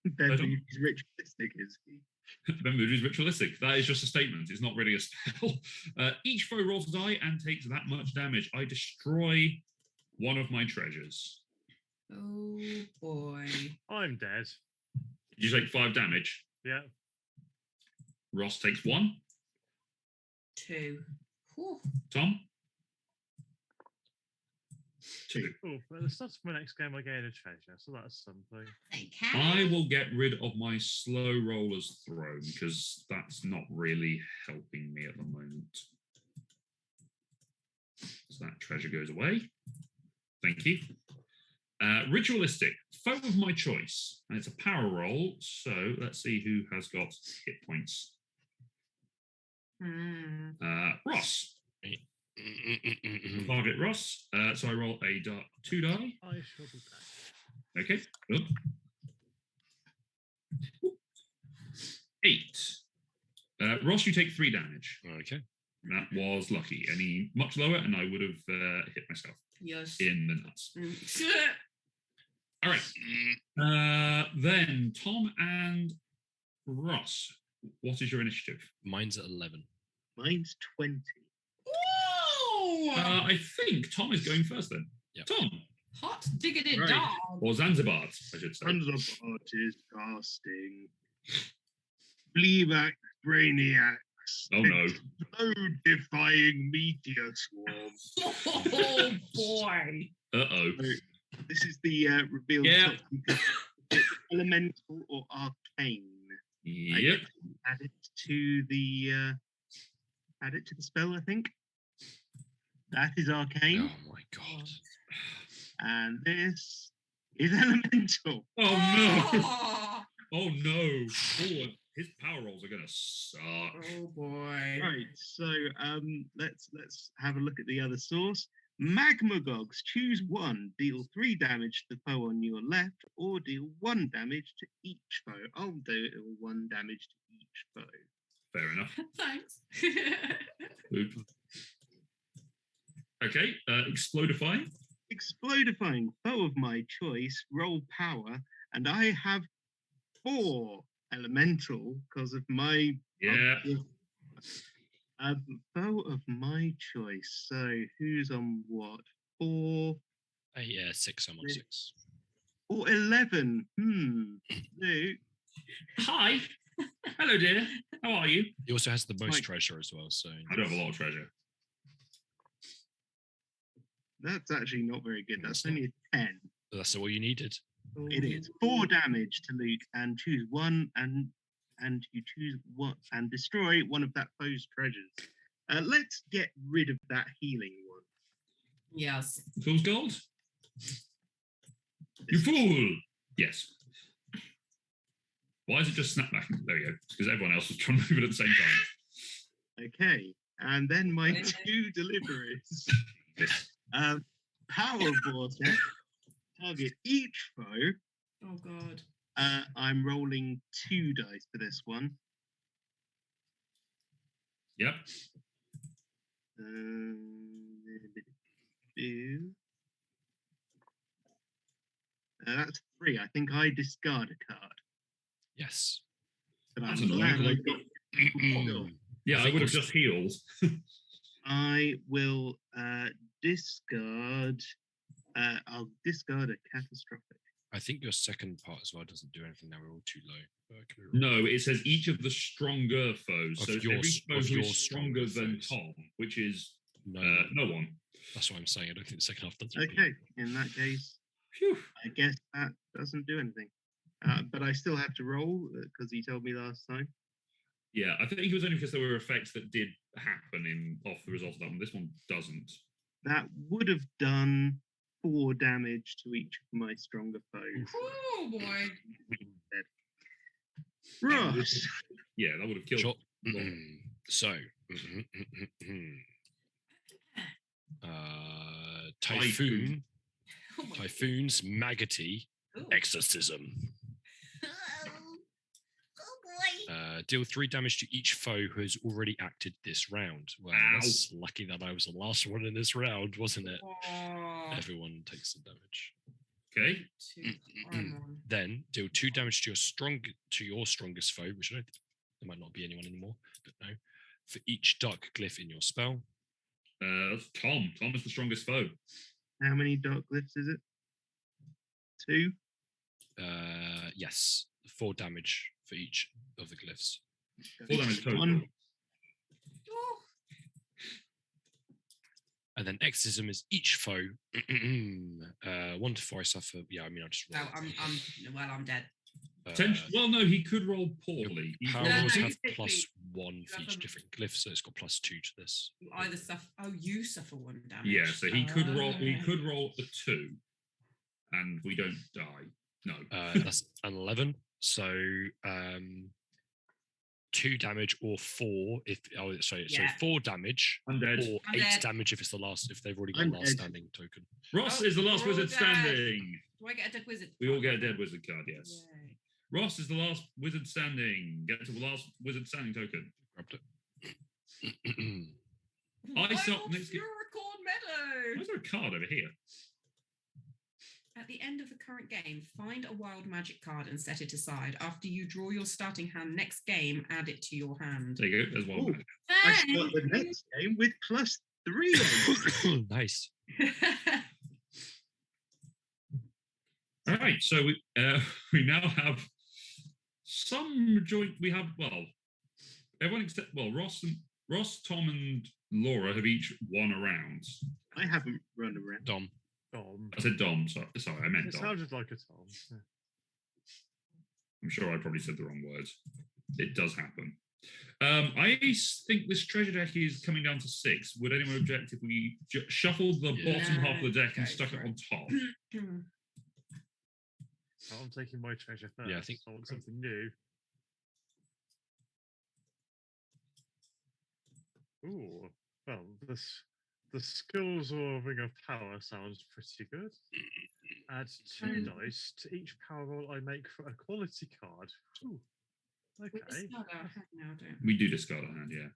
Ben Pardon? Voodoo's ritualistic, is he? Ben Voodoo's Ritualistic. That is just a statement. It's not really a spell. Each foe rolls a die and takes that much damage. I destroy one of my treasures. Oh boy. I'm dead. Did you take 5 damage? Yeah. Ross takes 1. 2. Whew. Tom? 2. Oh, at the start of my next game, I gain a treasure, so that's something. Okay. I will get rid of my slow roller's throne because that's not really helping me at the moment. So that treasure goes away. Thank you. Ritualistic, foe of my choice. And it's a power roll, so let's see who has got hit points. Ross. Target Ross. So I roll a 2 die. I shall be back. Okay. Good. 8. Ross, you take 3 damage. Okay. That was lucky. Any much lower, and I would have hit myself Yes. in the nuts. Mm. All right. Then Tom and Ross. What is your initiative? Mine's at 11. Mine's 20. Ooh! I think Tom is going first then. Yep. Tom, Hot diggity Right. dog. or Zanzibar, I should say. Tons of artists casting. Fleabag brainiacs. Oh no. Explode-defying meteor swarm. Oh boy. Uh-oh. This is the reveal. Yeah. It's elemental or arcane. I Yep. add it to the spell, I think. That is arcane, Oh my god. and this is elemental. Oh no. Oh, Oh no. Oh, his power rolls are gonna suck. oh boy. Right, so let's have a look at the other source. Magmagogs, choose one, deal 3 damage to the foe on your left, or deal 1 damage to each foe. I'll do 1 damage to each foe. Fair enough. Thanks. Oop. Okay. Explodify. Explodifying, foe of my choice, roll power, and I have 4 elemental because of my Yeah. foe of my choice. So who's on what? 4 Yeah, 6. I'm on 6. or 11? No. Hi. Hello, dear. How are you? He also has the most Like- treasure as well, so I don't have a lot of treasure. That's actually not very good. That's That's not- only a 10. that's all you needed. It is 4 damage to Luke, and choose one, and you choose one and destroy one of that foe's treasures. Let's get rid of that healing one. Yes. Fool's gold? You fool! Yes. Why is it just snap back? There we go. It's because everyone else was trying to move it at the same time. Okay, and then my Okay. 2 deliveries. Yes. Power vortex. Target each foe. Oh god. I'm rolling 2 dice for this one. Yep. That's 3. I think I discard a card. Yes. But That's I'm glad annoying. I got. Yeah, I think would have we'll- just healed. I will discard. I'll discard a catastrophic. I think your second part as well doesn't do anything now. We're all too low. No, it says each of the stronger foes. Of So your- every foe of who your is stronger stronger than foes. Tom, which is No, no one. that's what I'm saying. I don't think the second half does. Okay, in that case, Phew. I guess that doesn't do anything. But I still have to roll because he told me last time. Yeah, I think it was only because there were effects that did happen off the result of that one. This one doesn't. That would have done 4 damage to each of my stronger foes. Oh boy. Ross, Yeah, that would have killed. Sure. Laura. So, Typhoon, Oh my Typhoon's Maggoty Ooh. Exorcism. Oh boy. Deal 3 damage to each foe who has already acted this round. Well, Ow. that's lucky that I was the last one in this round, wasn't it? Oh. Everyone takes the damage. Okay. I'm on. Then deal 2 damage to your strongest foe, which I don't think there might not be anyone anymore, but no. For each dark glyph in your spell. That's Tom. Tom is the strongest foe. how many dark glyphs is it? 2? Yes, 4 damage for each of the glyphs. 4 damage total. 1. Oh. And then exorcism is each foe. 1 to 4 I suffer. Yeah, I mean I'll just No, roll. I'm dead. Well, no, he could roll poorly. He Power No, rolls no, have you plus simply- 1 for have each a- different glyph, so it's got plus 2 to this. You either suffer. Oh, you suffer 1 damage. Yeah, so he could roll. He Ah. could roll a 2, and we don't die. No. That's an 11. So 2 damage or 4 if so Yeah. 4 damage I'm dead. or I'm 8 dead. damage if it's the last if they've already got I'm last dead. standing token. Ross Oh, is the last we're all wizard dead. standing. Do I get a dead wizard? We all card get a right dead now? wizard card. Yes. Yay. Ross is the last wizard standing. Get to the last wizard standing token. Grabbed it. Stop next to- Furicorn Why Meadow. is there a card over here? At the end of the current game, find a wild magic card and set it aside. After you draw your starting hand next game, add it to your hand. There you go. There's one. Ooh. I start the next game with +3. Nice. All right. So we now have some joint. We have everyone except Ross, Tom, and Laura have each won a round. I haven't run around. Dom. Dom. I said Dom. Sorry, I meant It Dom. sounded like a Tom. Yeah. I'm sure I probably said the wrong words. It does happen. I think this treasure deck is coming down to 6. Would anyone object if we shuffled the Yeah. bottom half of the deck and Go stuck it for on top? Oh, I'm taking my treasure first. Yeah, I think- I want something new. Ooh, well, the skills or ring of power sounds pretty good. Add 2 dice to each power roll I make for a quality card. Ooh, okay, Now, don't. We do discard our hand, yeah.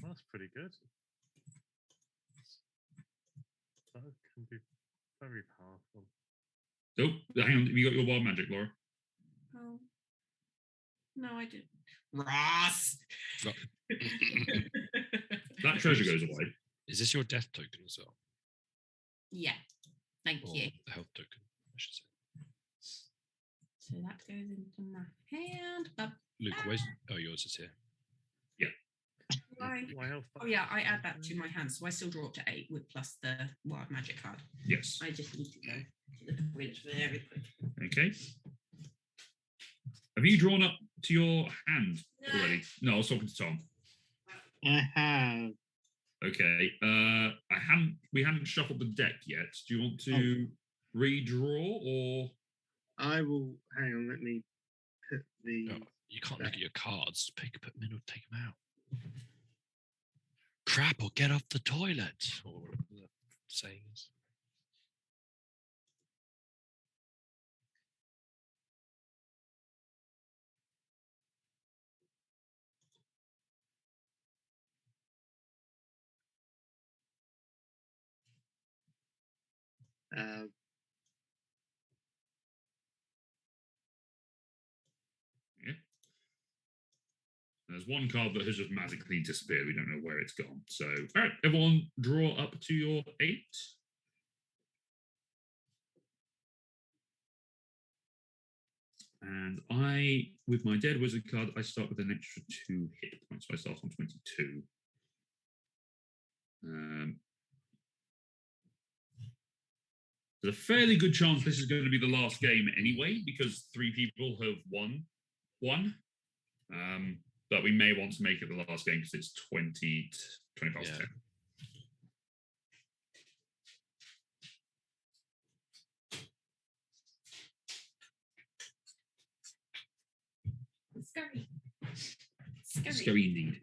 that's pretty good. That can be very powerful. Oh, hang on. Have you got your wild magic, Laura? Oh. No, I didn't. Ross! That treasure goes away. Is this your death token as well? Yeah, thank Or you. the health token, I should say. So that goes into my hand. Up. Luke, where's yours is here. Line. My health. Oh yeah, I add that to my hand, so I still draw up to 8 with plus the wild magic card. Yes. I just need to go to the toilet very quick. Okay. Have you drawn up to your hand already? No, I was talking to Tom. I have. Okay. We hadn't shuffled the deck yet. Do you want to redraw or? I will. Hang on. Let me put the. Oh, you can't look at your cards. Put them in or take them out. Crap, or get off the toilet. Or whatever the saying is. There's one card that has just magically disappeared. We don't know where it's gone. So, all right, everyone, draw up to your 8. And I, with my dead wizard card, I start with an extra 2 hit points. So I start on 22. There's a fairly good chance this is going to be the last game anyway, because 3 people have won one. But we may want to make it the last game because it's 20 past 10. Scary. Scary indeed.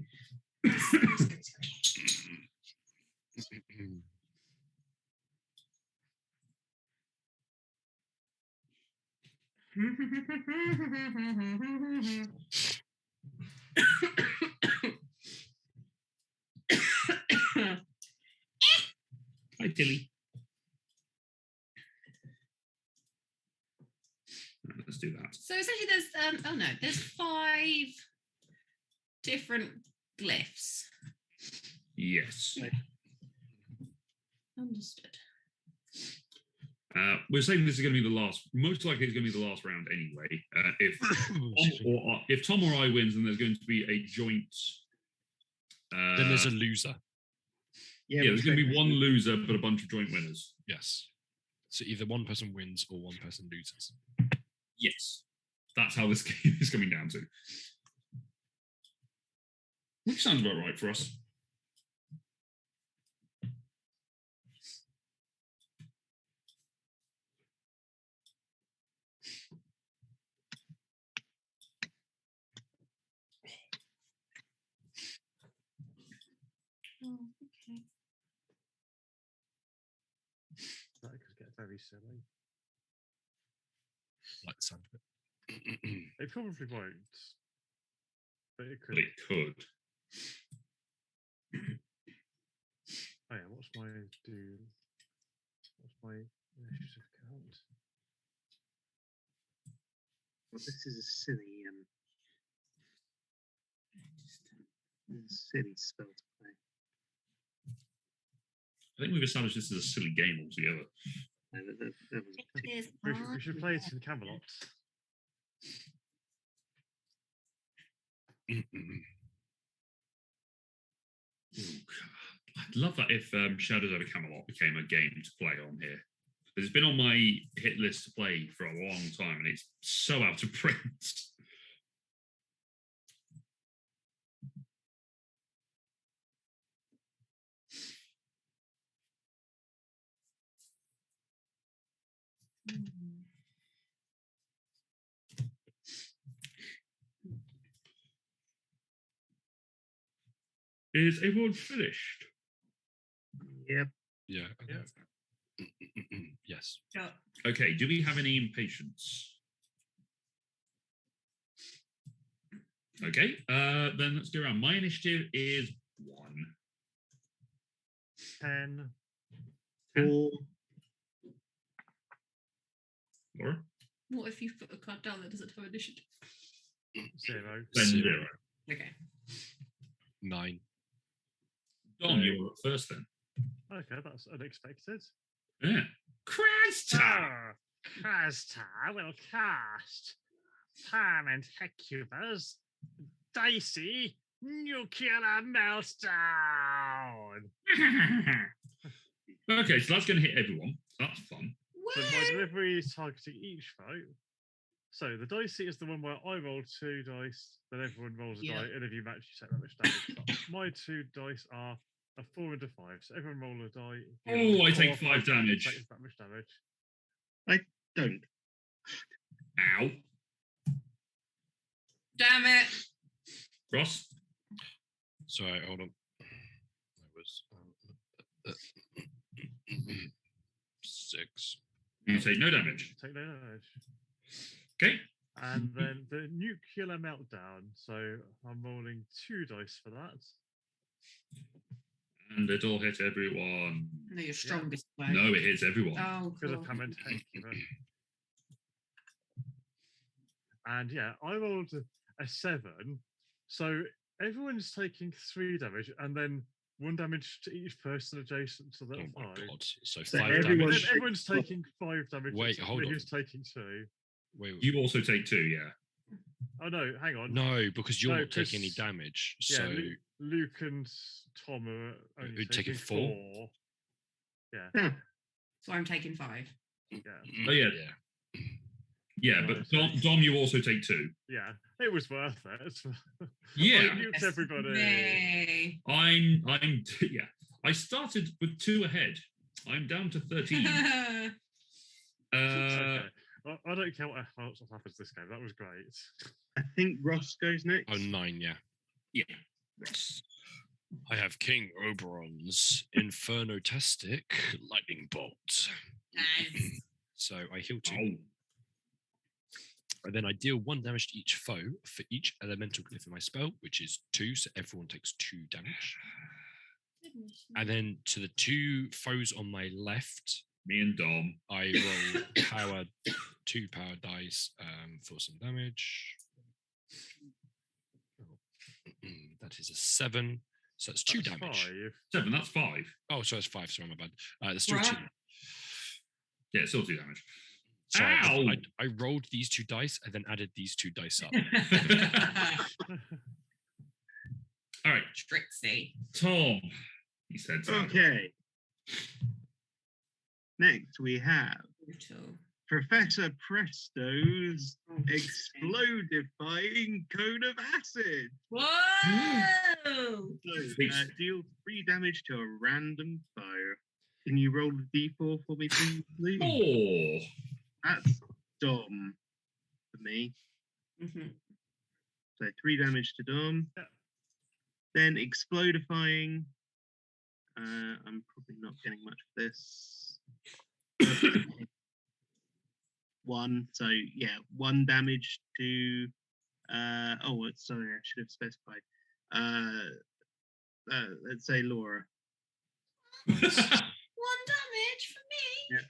Hi, Tilly. Let's do that. So essentially there's 5 different glyphs. Yes. Understood. We're saying this is going to be the last. Most likely, it's going to be the last round anyway. If Tom or I wins, then there's going to be a joint. Then there's a loser. Yeah, there's going to be one loser, but a bunch of joint winners. Yes. So either one person wins or one person loses. Yes, that's how this game is coming down to. Which sounds about right for us. Oh, okay. That could get very silly. Like the sound of it. It probably won't. But it could. But it could. Oh yeah, what's my initiative count? Well, this is a silly spell to play. I think we've established this as a silly game altogether. No, that was We should play it in Camelot. I'd love that if Shadows over Camelot became a game to play on here. It's been on my hit list to play for a long time, and it's so out of print. Is everyone finished? Yep. Yeah. Yeah. Yes. Okay, do we have any impatience? Okay, then let's go around. My initiative is 1. 10. 4. Laura? What if you put a card down that doesn't have initiative? 0. Then 0. Okay. 9. Dom, you're up first then. Okay, that's unexpected. Yeah. Crasta! Crasta will cast Permanent Hecuba's Dicey Nuclear Meltdown. Okay, so that's going to hit everyone. That's fun. So my delivery is targeting each foe. So the dicey is the one where I roll 2 dice, then everyone rolls a die, and if you match, you take that much damage. But my 2 dice are a 4 and a 5, so everyone roll a die. Oh, I take 5 damage. Takes that much damage. Don't. Ow. Damn it. Ross? Sorry, hold on. That was 6. You take no damage. Take no damage. Okay. And then the nuclear meltdown. So I'm rolling 2 dice for that. And it'll hit everyone. No, your strongest way. No, it hits everyone. Oh, Because cool. of Permanent Hecuba. And yeah, I rolled a 7. So everyone's taking 3 damage, and then 1 damage to each person adjacent to that Oh my 5. god! So So 5 everyone- damage. Everyone's taking 5 damage. Wait, except hold me on. Who's taking 2? Wait, You also take 2, yeah. Oh no, hang on. no, because you're No, not taking any 'cause- damage. Yeah, So Luke and Tom are only Who'd take taking it 4? 4. Yeah, Huh. So I'm taking 5. yeah, Oh, yeah. Yeah, but Dom, you also take 2. yeah. It was worth it. Yeah. I nuked everybody. Yay. I'm yeah. I started with 2 ahead. I'm down to 13. Okay. I don't care what happens this game. That was great. I think Ross goes next. Oh, 9, yeah. Yeah. Ross. I have King Oberon's Infernotastic Lightning Bolt. Nice. So I heal 2. Oh. And then I deal 1 damage to each foe for each elemental glyph in my spell, which is 2, so everyone takes 2 damage. And then to the 2 foes on my left, Me and Dom. I roll 2 power dice for some damage. That is a 7. So that's 2 That's damage. 5. 7, that's 5. Oh, so it's 5. Sorry, my bad. There's still 2. Right. Yeah, still 2 damage. So Ow! I rolled these 2 dice and then added these 2 dice up. All right, Trixie. Tom. He said so. Okay. Next we have Brutal. Professor Presto's explodifying cone of acid. Whoa! So, deal 3 damage to a random foe. Can you roll the d4 for me, please? 4. That's Dom for me. Mhm. So 3 damage to Dom. Yeah. Then explodifying. I'm probably not getting much for this. 1. So yeah, 1 damage to. Sorry, I should have specified. Let's say Laura. 1 damage for me. Yeah.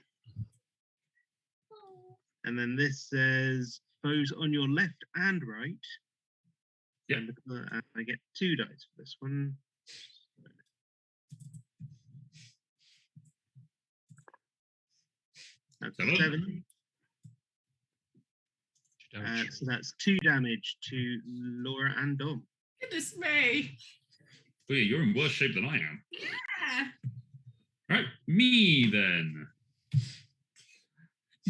Oh. And then this says foes on your left and right. Yeah. And I get 2 dice for this one. That's 7. So that's 2 damage to Laura and Dom. Goodness me. Oh, yeah, you're in worse shape than I am. Yeah. All right, me then.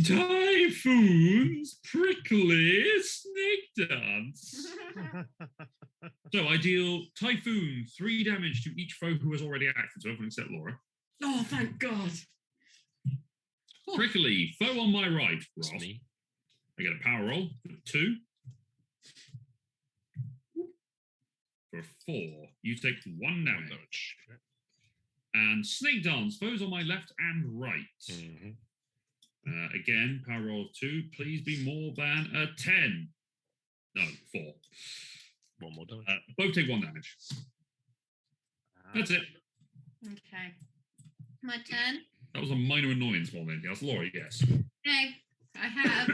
Typhoon's prickly snake dance. So I deal Typhoon 3 damage to each foe who has already acted, so everyone except Laura. Oh, thank God. Oh. Prickly, foe on my right, It's Ross. me. I get a power roll for 2. For a 4, you take 1 damage. And Snake Dance, foes on my left and right. Mhm. Again, power roll of 2. Please be more than a 10. No, 4. 1 more damage. Both take 1 damage. That's it. Okay. My turn. That was a minor annoyance more than anything else. Laura, yes. Okay. I have.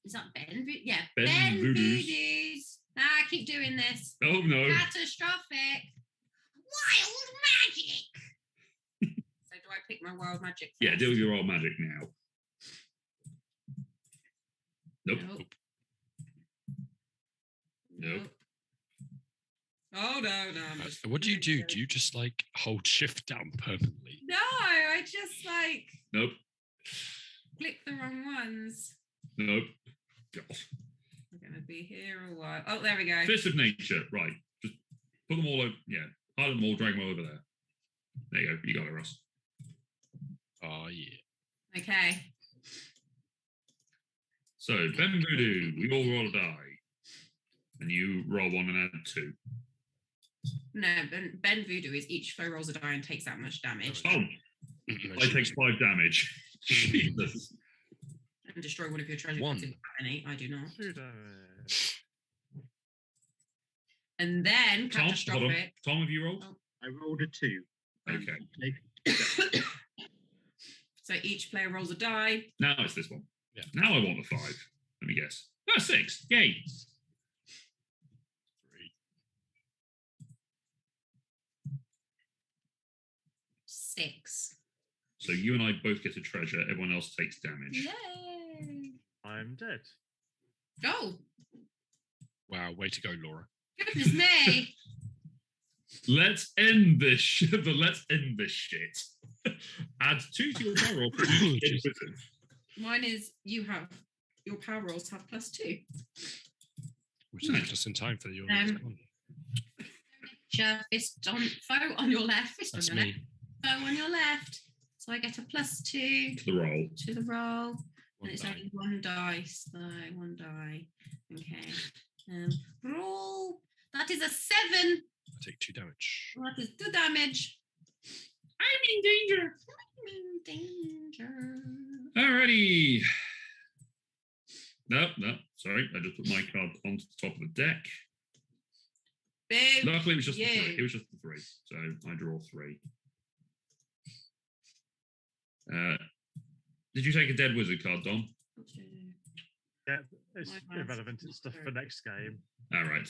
Is that Ben? Yeah. Ben Voodoo's. Voodoo's. I keep doing this. Oh, no. Catastrophic. Wild magic. So do I pick my wild magic? Yeah, first? deal with your old magic now. Nope. Nope. Oh no, I'm just What do you do? Do you just like hold shift down permanently? No, I just like Nope. click the wrong ones. Nope. God. I'm gonna be here a while. Oh, there we go. Fist of nature. Right. Just put them all over. Yeah. Hide them all, drag them all over there. There you go. You got it, Ross. Oh, yeah. Okay. So, Ben Voodoo, we all roll a die. And you roll 1 and add 2. No, Ben Voodoo is each foe rolls a die and takes that much damage. Oh, I takes 5 damage. Jesus. And destroy one of your treasure 1. cards if you have any. I do not. 2 damage. And then Tom, hold on. catastrophic. Tom, have you rolled? I rolled a 2. Okay. So each player rolls a die. Now it's this one. Yeah. Now I want the 5. Let me guess. 6. Yay. So you and I both get a treasure. Everyone else takes damage. Yay! I'm dead. Oh, Wow, way to go, Laura. goodness me! Let's end this. Let's end this shit. Add 2 to your power roll for each dead wizard. Mine is your power rolls have +2. Which is just in time for your next one. Fist on foe on your left. Fist That's on your me. left. Foe on your left. So I get a +2 To the roll. to the roll. One And it's die. only 1 dice, though. 1 die. Okay. Roll. That is a 7. I take 2 damage. That is 2 damage. I'm in danger. I'm in danger. Alrighty. No. Sorry, I just put my card onto the top of the deck. Boo. Luckily, it was just the 3. you. It was just the 3. So I draw 3. Did you take a dead wizard card, Dom? Yeah, it's My mind's irrelevant. It's stuff for next game. All right.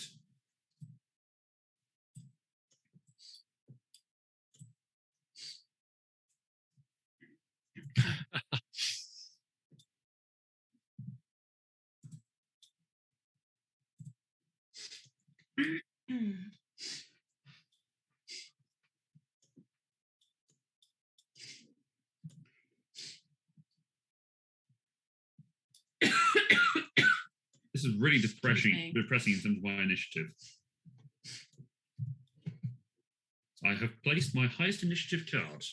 This is really depressing in terms of my initiative. I have placed my highest initiative card.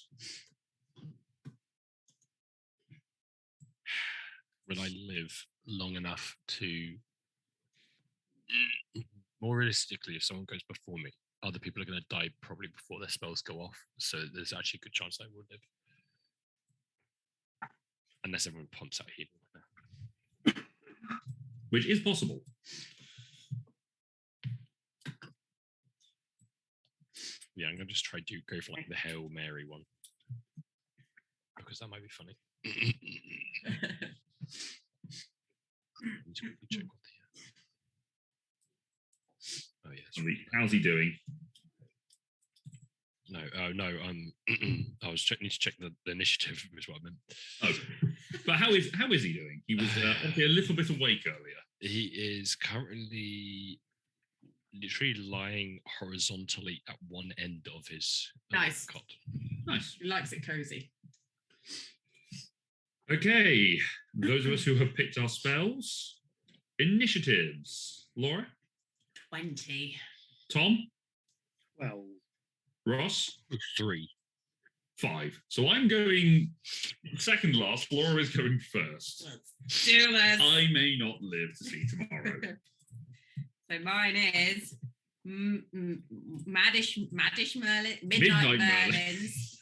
Will I live long enough to... More realistically, if someone goes before me, other people are going to die probably before their spells go off. So there's actually a good chance I will live. Unless everyone pumps out healing. Which is possible. Yeah, I'm going to just try to go for like the Hail Mary one. Because that might be funny. Need to quickly check what the... Oh yeah, that's right. How's he doing? No, I was need to check the initiative is what I meant. Oh, but how is he doing? He was obviously a little bit awake earlier. He is currently literally lying horizontally at one end of his Nice. cot. Nice. He likes it cozy. Okay, those of us who have picked our spells, initiatives. Laura, 20. Tom, 12. Ross, 3. 5. So I'm going second last. Laura is going first. Let's do this. I may not live to see tomorrow. So mine is Maddish Merlin, Midnight Midnight Merlin. Merlins.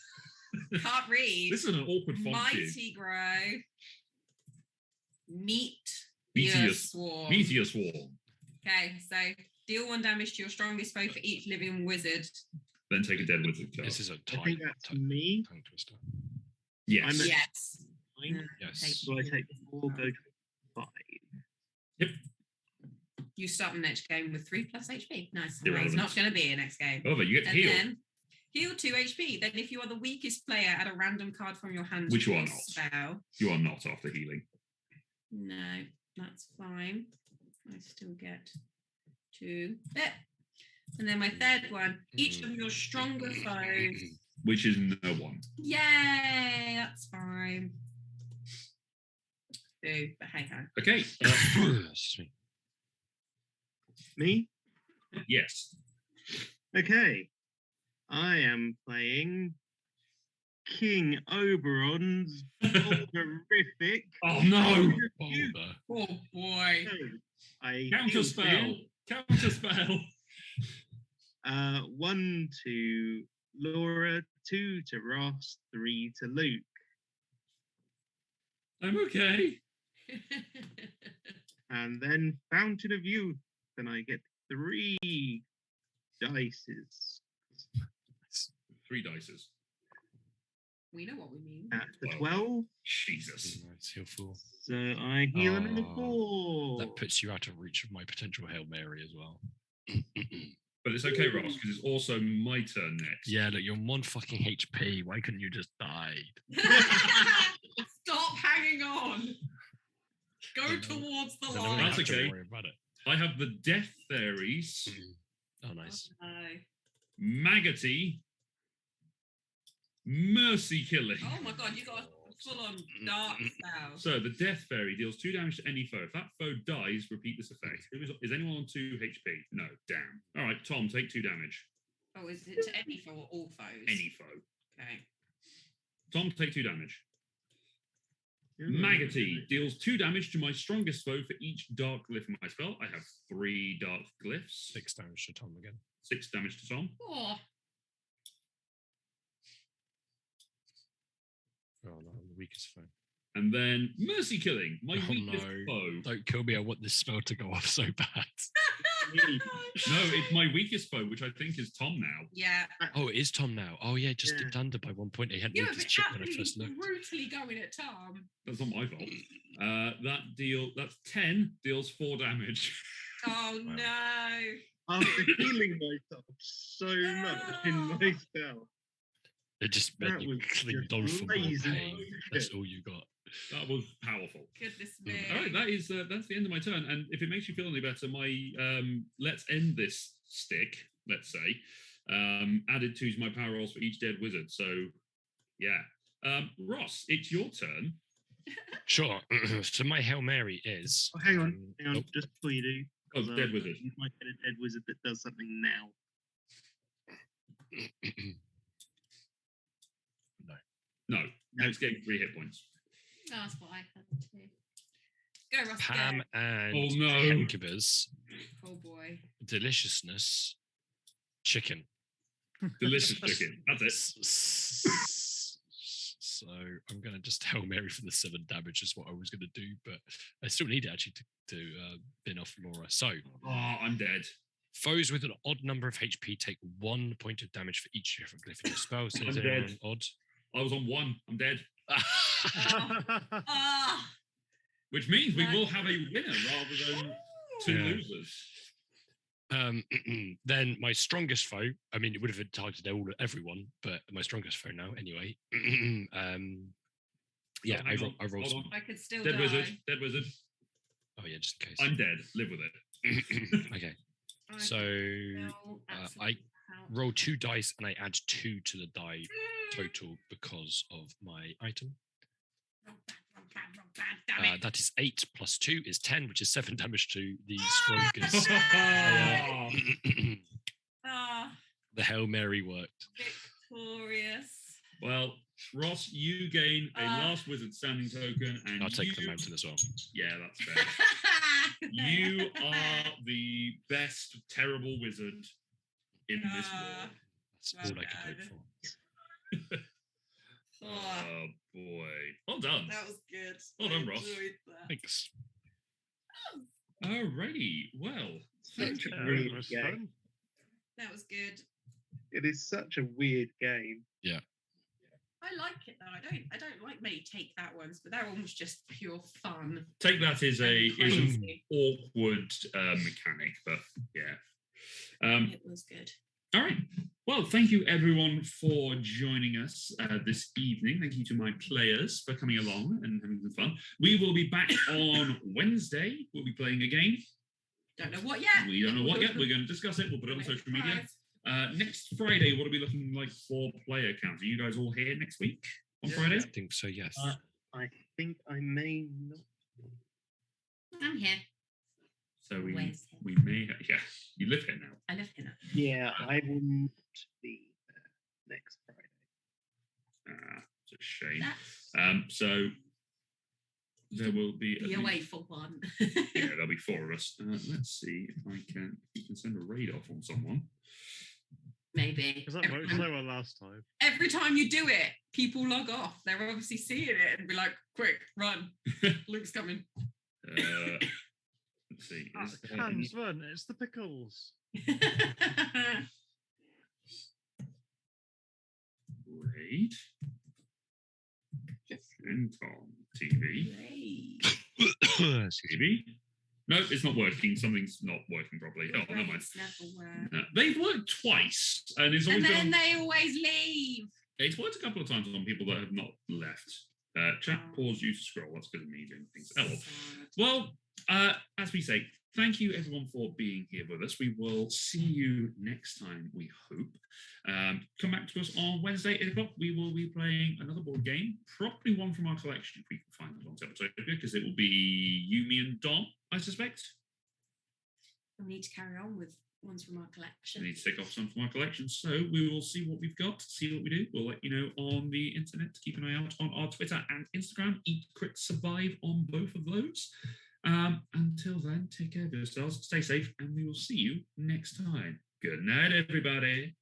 Can't read. This is an awkward font. Mighty Grow. Meteor Swarm. Meteor Swarm. Okay, so deal 1 damage to your strongest foe for each living wizard. Then take a dead wizard card. This is a I think that's me. tongue twister. Yes. I'm a- Yes. 9. Yes. So I take 4, go to 5. You start the next game with 3 plus HP. Nice. Irrelevant. He's not going to be in next game. However, you get And healed. then heal 2 HP. Then if you are the weakest player, add a random card from your hand Which to you are your not. spell. You are not after healing. No, that's fine. I still get 2. There. And then my third one, each of your stronger foes. Which is no one. Yay, that's fine. Boo, but hey ho. Okay. Excuse me. Me? Yes. Okay. I am playing King Oberon's Horrific. Oh no! Boulder. Oh boy. I Counter healed spell. him. Counter spell. 1 to Laura, 2 to Ross, 3 to Luke. I'm okay. And then Fountain of Youth, and I get 3 dices. 3 dices. We know what we mean. That's a 12. 12. Jesus. Right, heal 4. So I heal another Oh, 4. That puts you out of reach of my potential Hail Mary as well. But it's okay, Ross, because it's also my turn next. Yeah, look, you're on 1 fucking HP. Why couldn't you just die? Stop hanging on. Go No, towards the Then I line. won't That's have to okay. worry about it. I have the Death Fairies, Oh, nice. Maggoty, Mercy Killing. Oh my god, you got a full-on dark spell. So the Death Fairy deals 2 damage to any foe. If that foe dies, repeat this effect. Is anyone on 2 HP? No, damn. All right, Tom, take 2 damage. Oh, is it to any foe or all foes? Any foe. Okay. Tom, take 2 damage. Ooh. Maggoty deals 2 damage to my strongest foe for each dark glyph in my spell. I have 3 dark glyphs. 6 damage to Tom again. 6 damage to Tom. Oh, Oh no, I'm the weakest foe. And then Mercy Killing, my Oh, weakest no. foe. Don't kill me, I want this spell to go off so bad. No, it's my weakest foe, which I think is Tom now. yeah. Oh, it is Tom now. Oh yeah, just Yeah. dipped under by 1 point. He hadn't You moved have his chip when I been first looked. brutally going at Tom. That's not my fault. That's 10, deals 4 damage. Oh Wow. no. After healing myself so much in my spell. It just meant That you was clinged just on for more lazy pain. That's shit. all you got. That was powerful. Goodness me. All right, that's the end of my turn. And if it makes you feel any better, my let's end this stick, let's say, added to my power rolls for each dead wizard. So, yeah. Ross, it's your turn. Sure. So my Hail Mary is. Oh, hang on, oh, just before you do. Oh, 'cause, dead wizard. You might get a dead wizard that does something now. No, it's getting 3 hit points. That's what I had too. Go, Ross. Pam Go. and Oh, no. Incubus, Oh boy. deliciousness, chicken. Delicious chicken. That's it. So I'm going to just Hail Mary for the 7 damage is what I was going to do, but I still need it actually to bin off Laura. So Oh, I'm dead. foes with an odd number of HP take 1 point of damage for each different glyph in your spell. So I'm is anyone dead. on odd? I was on 1. I'm dead. Ah. Which means we will have a winner rather than 2 Yeah. losers. Then my strongest foe, I mean, it would have targeted everyone, but my strongest foe now, anyway. Yeah, Oh, hang on. I rolled. Hold on. I could still Dead die. wizard. Dead wizard. Oh yeah, just in case. I'm dead. Live with it. Okay, I so can still I absolutely help. roll 2 dice and I add 2 to the die total because of my item. Roll bad, damn it. That is 8 plus 2 is 10, which is 7 damage to the strongest. Ah, The Hail Mary worked. victorious. Well, Ross, you gain a Uh, last wizard standing token, and I'll take you, the mountain as well. Yeah, that's fair. You are the best terrible wizard in this world. That's Well all I could hope done. for. Oh, Oh boy. Well done. that was good. Well done, I Ross. enjoyed that. Thanks. Alrighty. Well, thank Such you. a Yeah, weird it was game. fun. That was good. It is such a weird game. I like it though. I don't like many take that ones, but that one was just pure fun. Take that is and an crazy. awkward mechanic, but yeah. It was good. All right. Well, thank you everyone for joining us this evening. Thank you to my players for coming along and having some fun. We will be back on Wednesday. We'll be playing a game. Don't know what yet. We don't know what yet. We're going to discuss it. We'll put it on social media. Surprise. Next Friday, what are we looking like for player counts? Are you guys all here next week on Yeah. Friday? I think so, yes. I think I may not. I'm here. So we Always here. may, yeah, you live here now. I live here now. Yeah, I will not be there next Friday. It's a shame. That's So there will be be away for one. Yeah, there'll be 4 of us. Let's see if I can. You can send a raid off on someone. Maybe. Because that worked so well last time. Every time you do it, people log off. They're obviously seeing it and be like, quick, run. Luke's coming. Let's see. Is there any- Hands run, it's the pickles. raid? Tom TV. Great. Excuse me. TV. No, it's not working. Something's not working properly. Oh, never mind. It's never worked. No, they've worked twice, and it's always And been then on- they always leave. It's worked a couple of times on people that have not left. Chat, pause, you to scroll. That's good at me doing things. Well, as we say, thank you everyone for being here with us. We will see you next time, we hope. Come back to us on Wednesday, 8 o'clock. We will be playing another board game, probably one from our collection if we can find it on Tabletopia, because it will be Yumi and Dom, I suspect. We need to carry on with ones from our collection. We need to take off some from our collection. So we will see what we've got, see what we do. We'll let you know on the internet. Keep an eye out on our Twitter and Instagram. Eat, Crit, Survive on both of those. Until then, take care of yourselves, stay safe, and we will see you next time. Good night, everybody.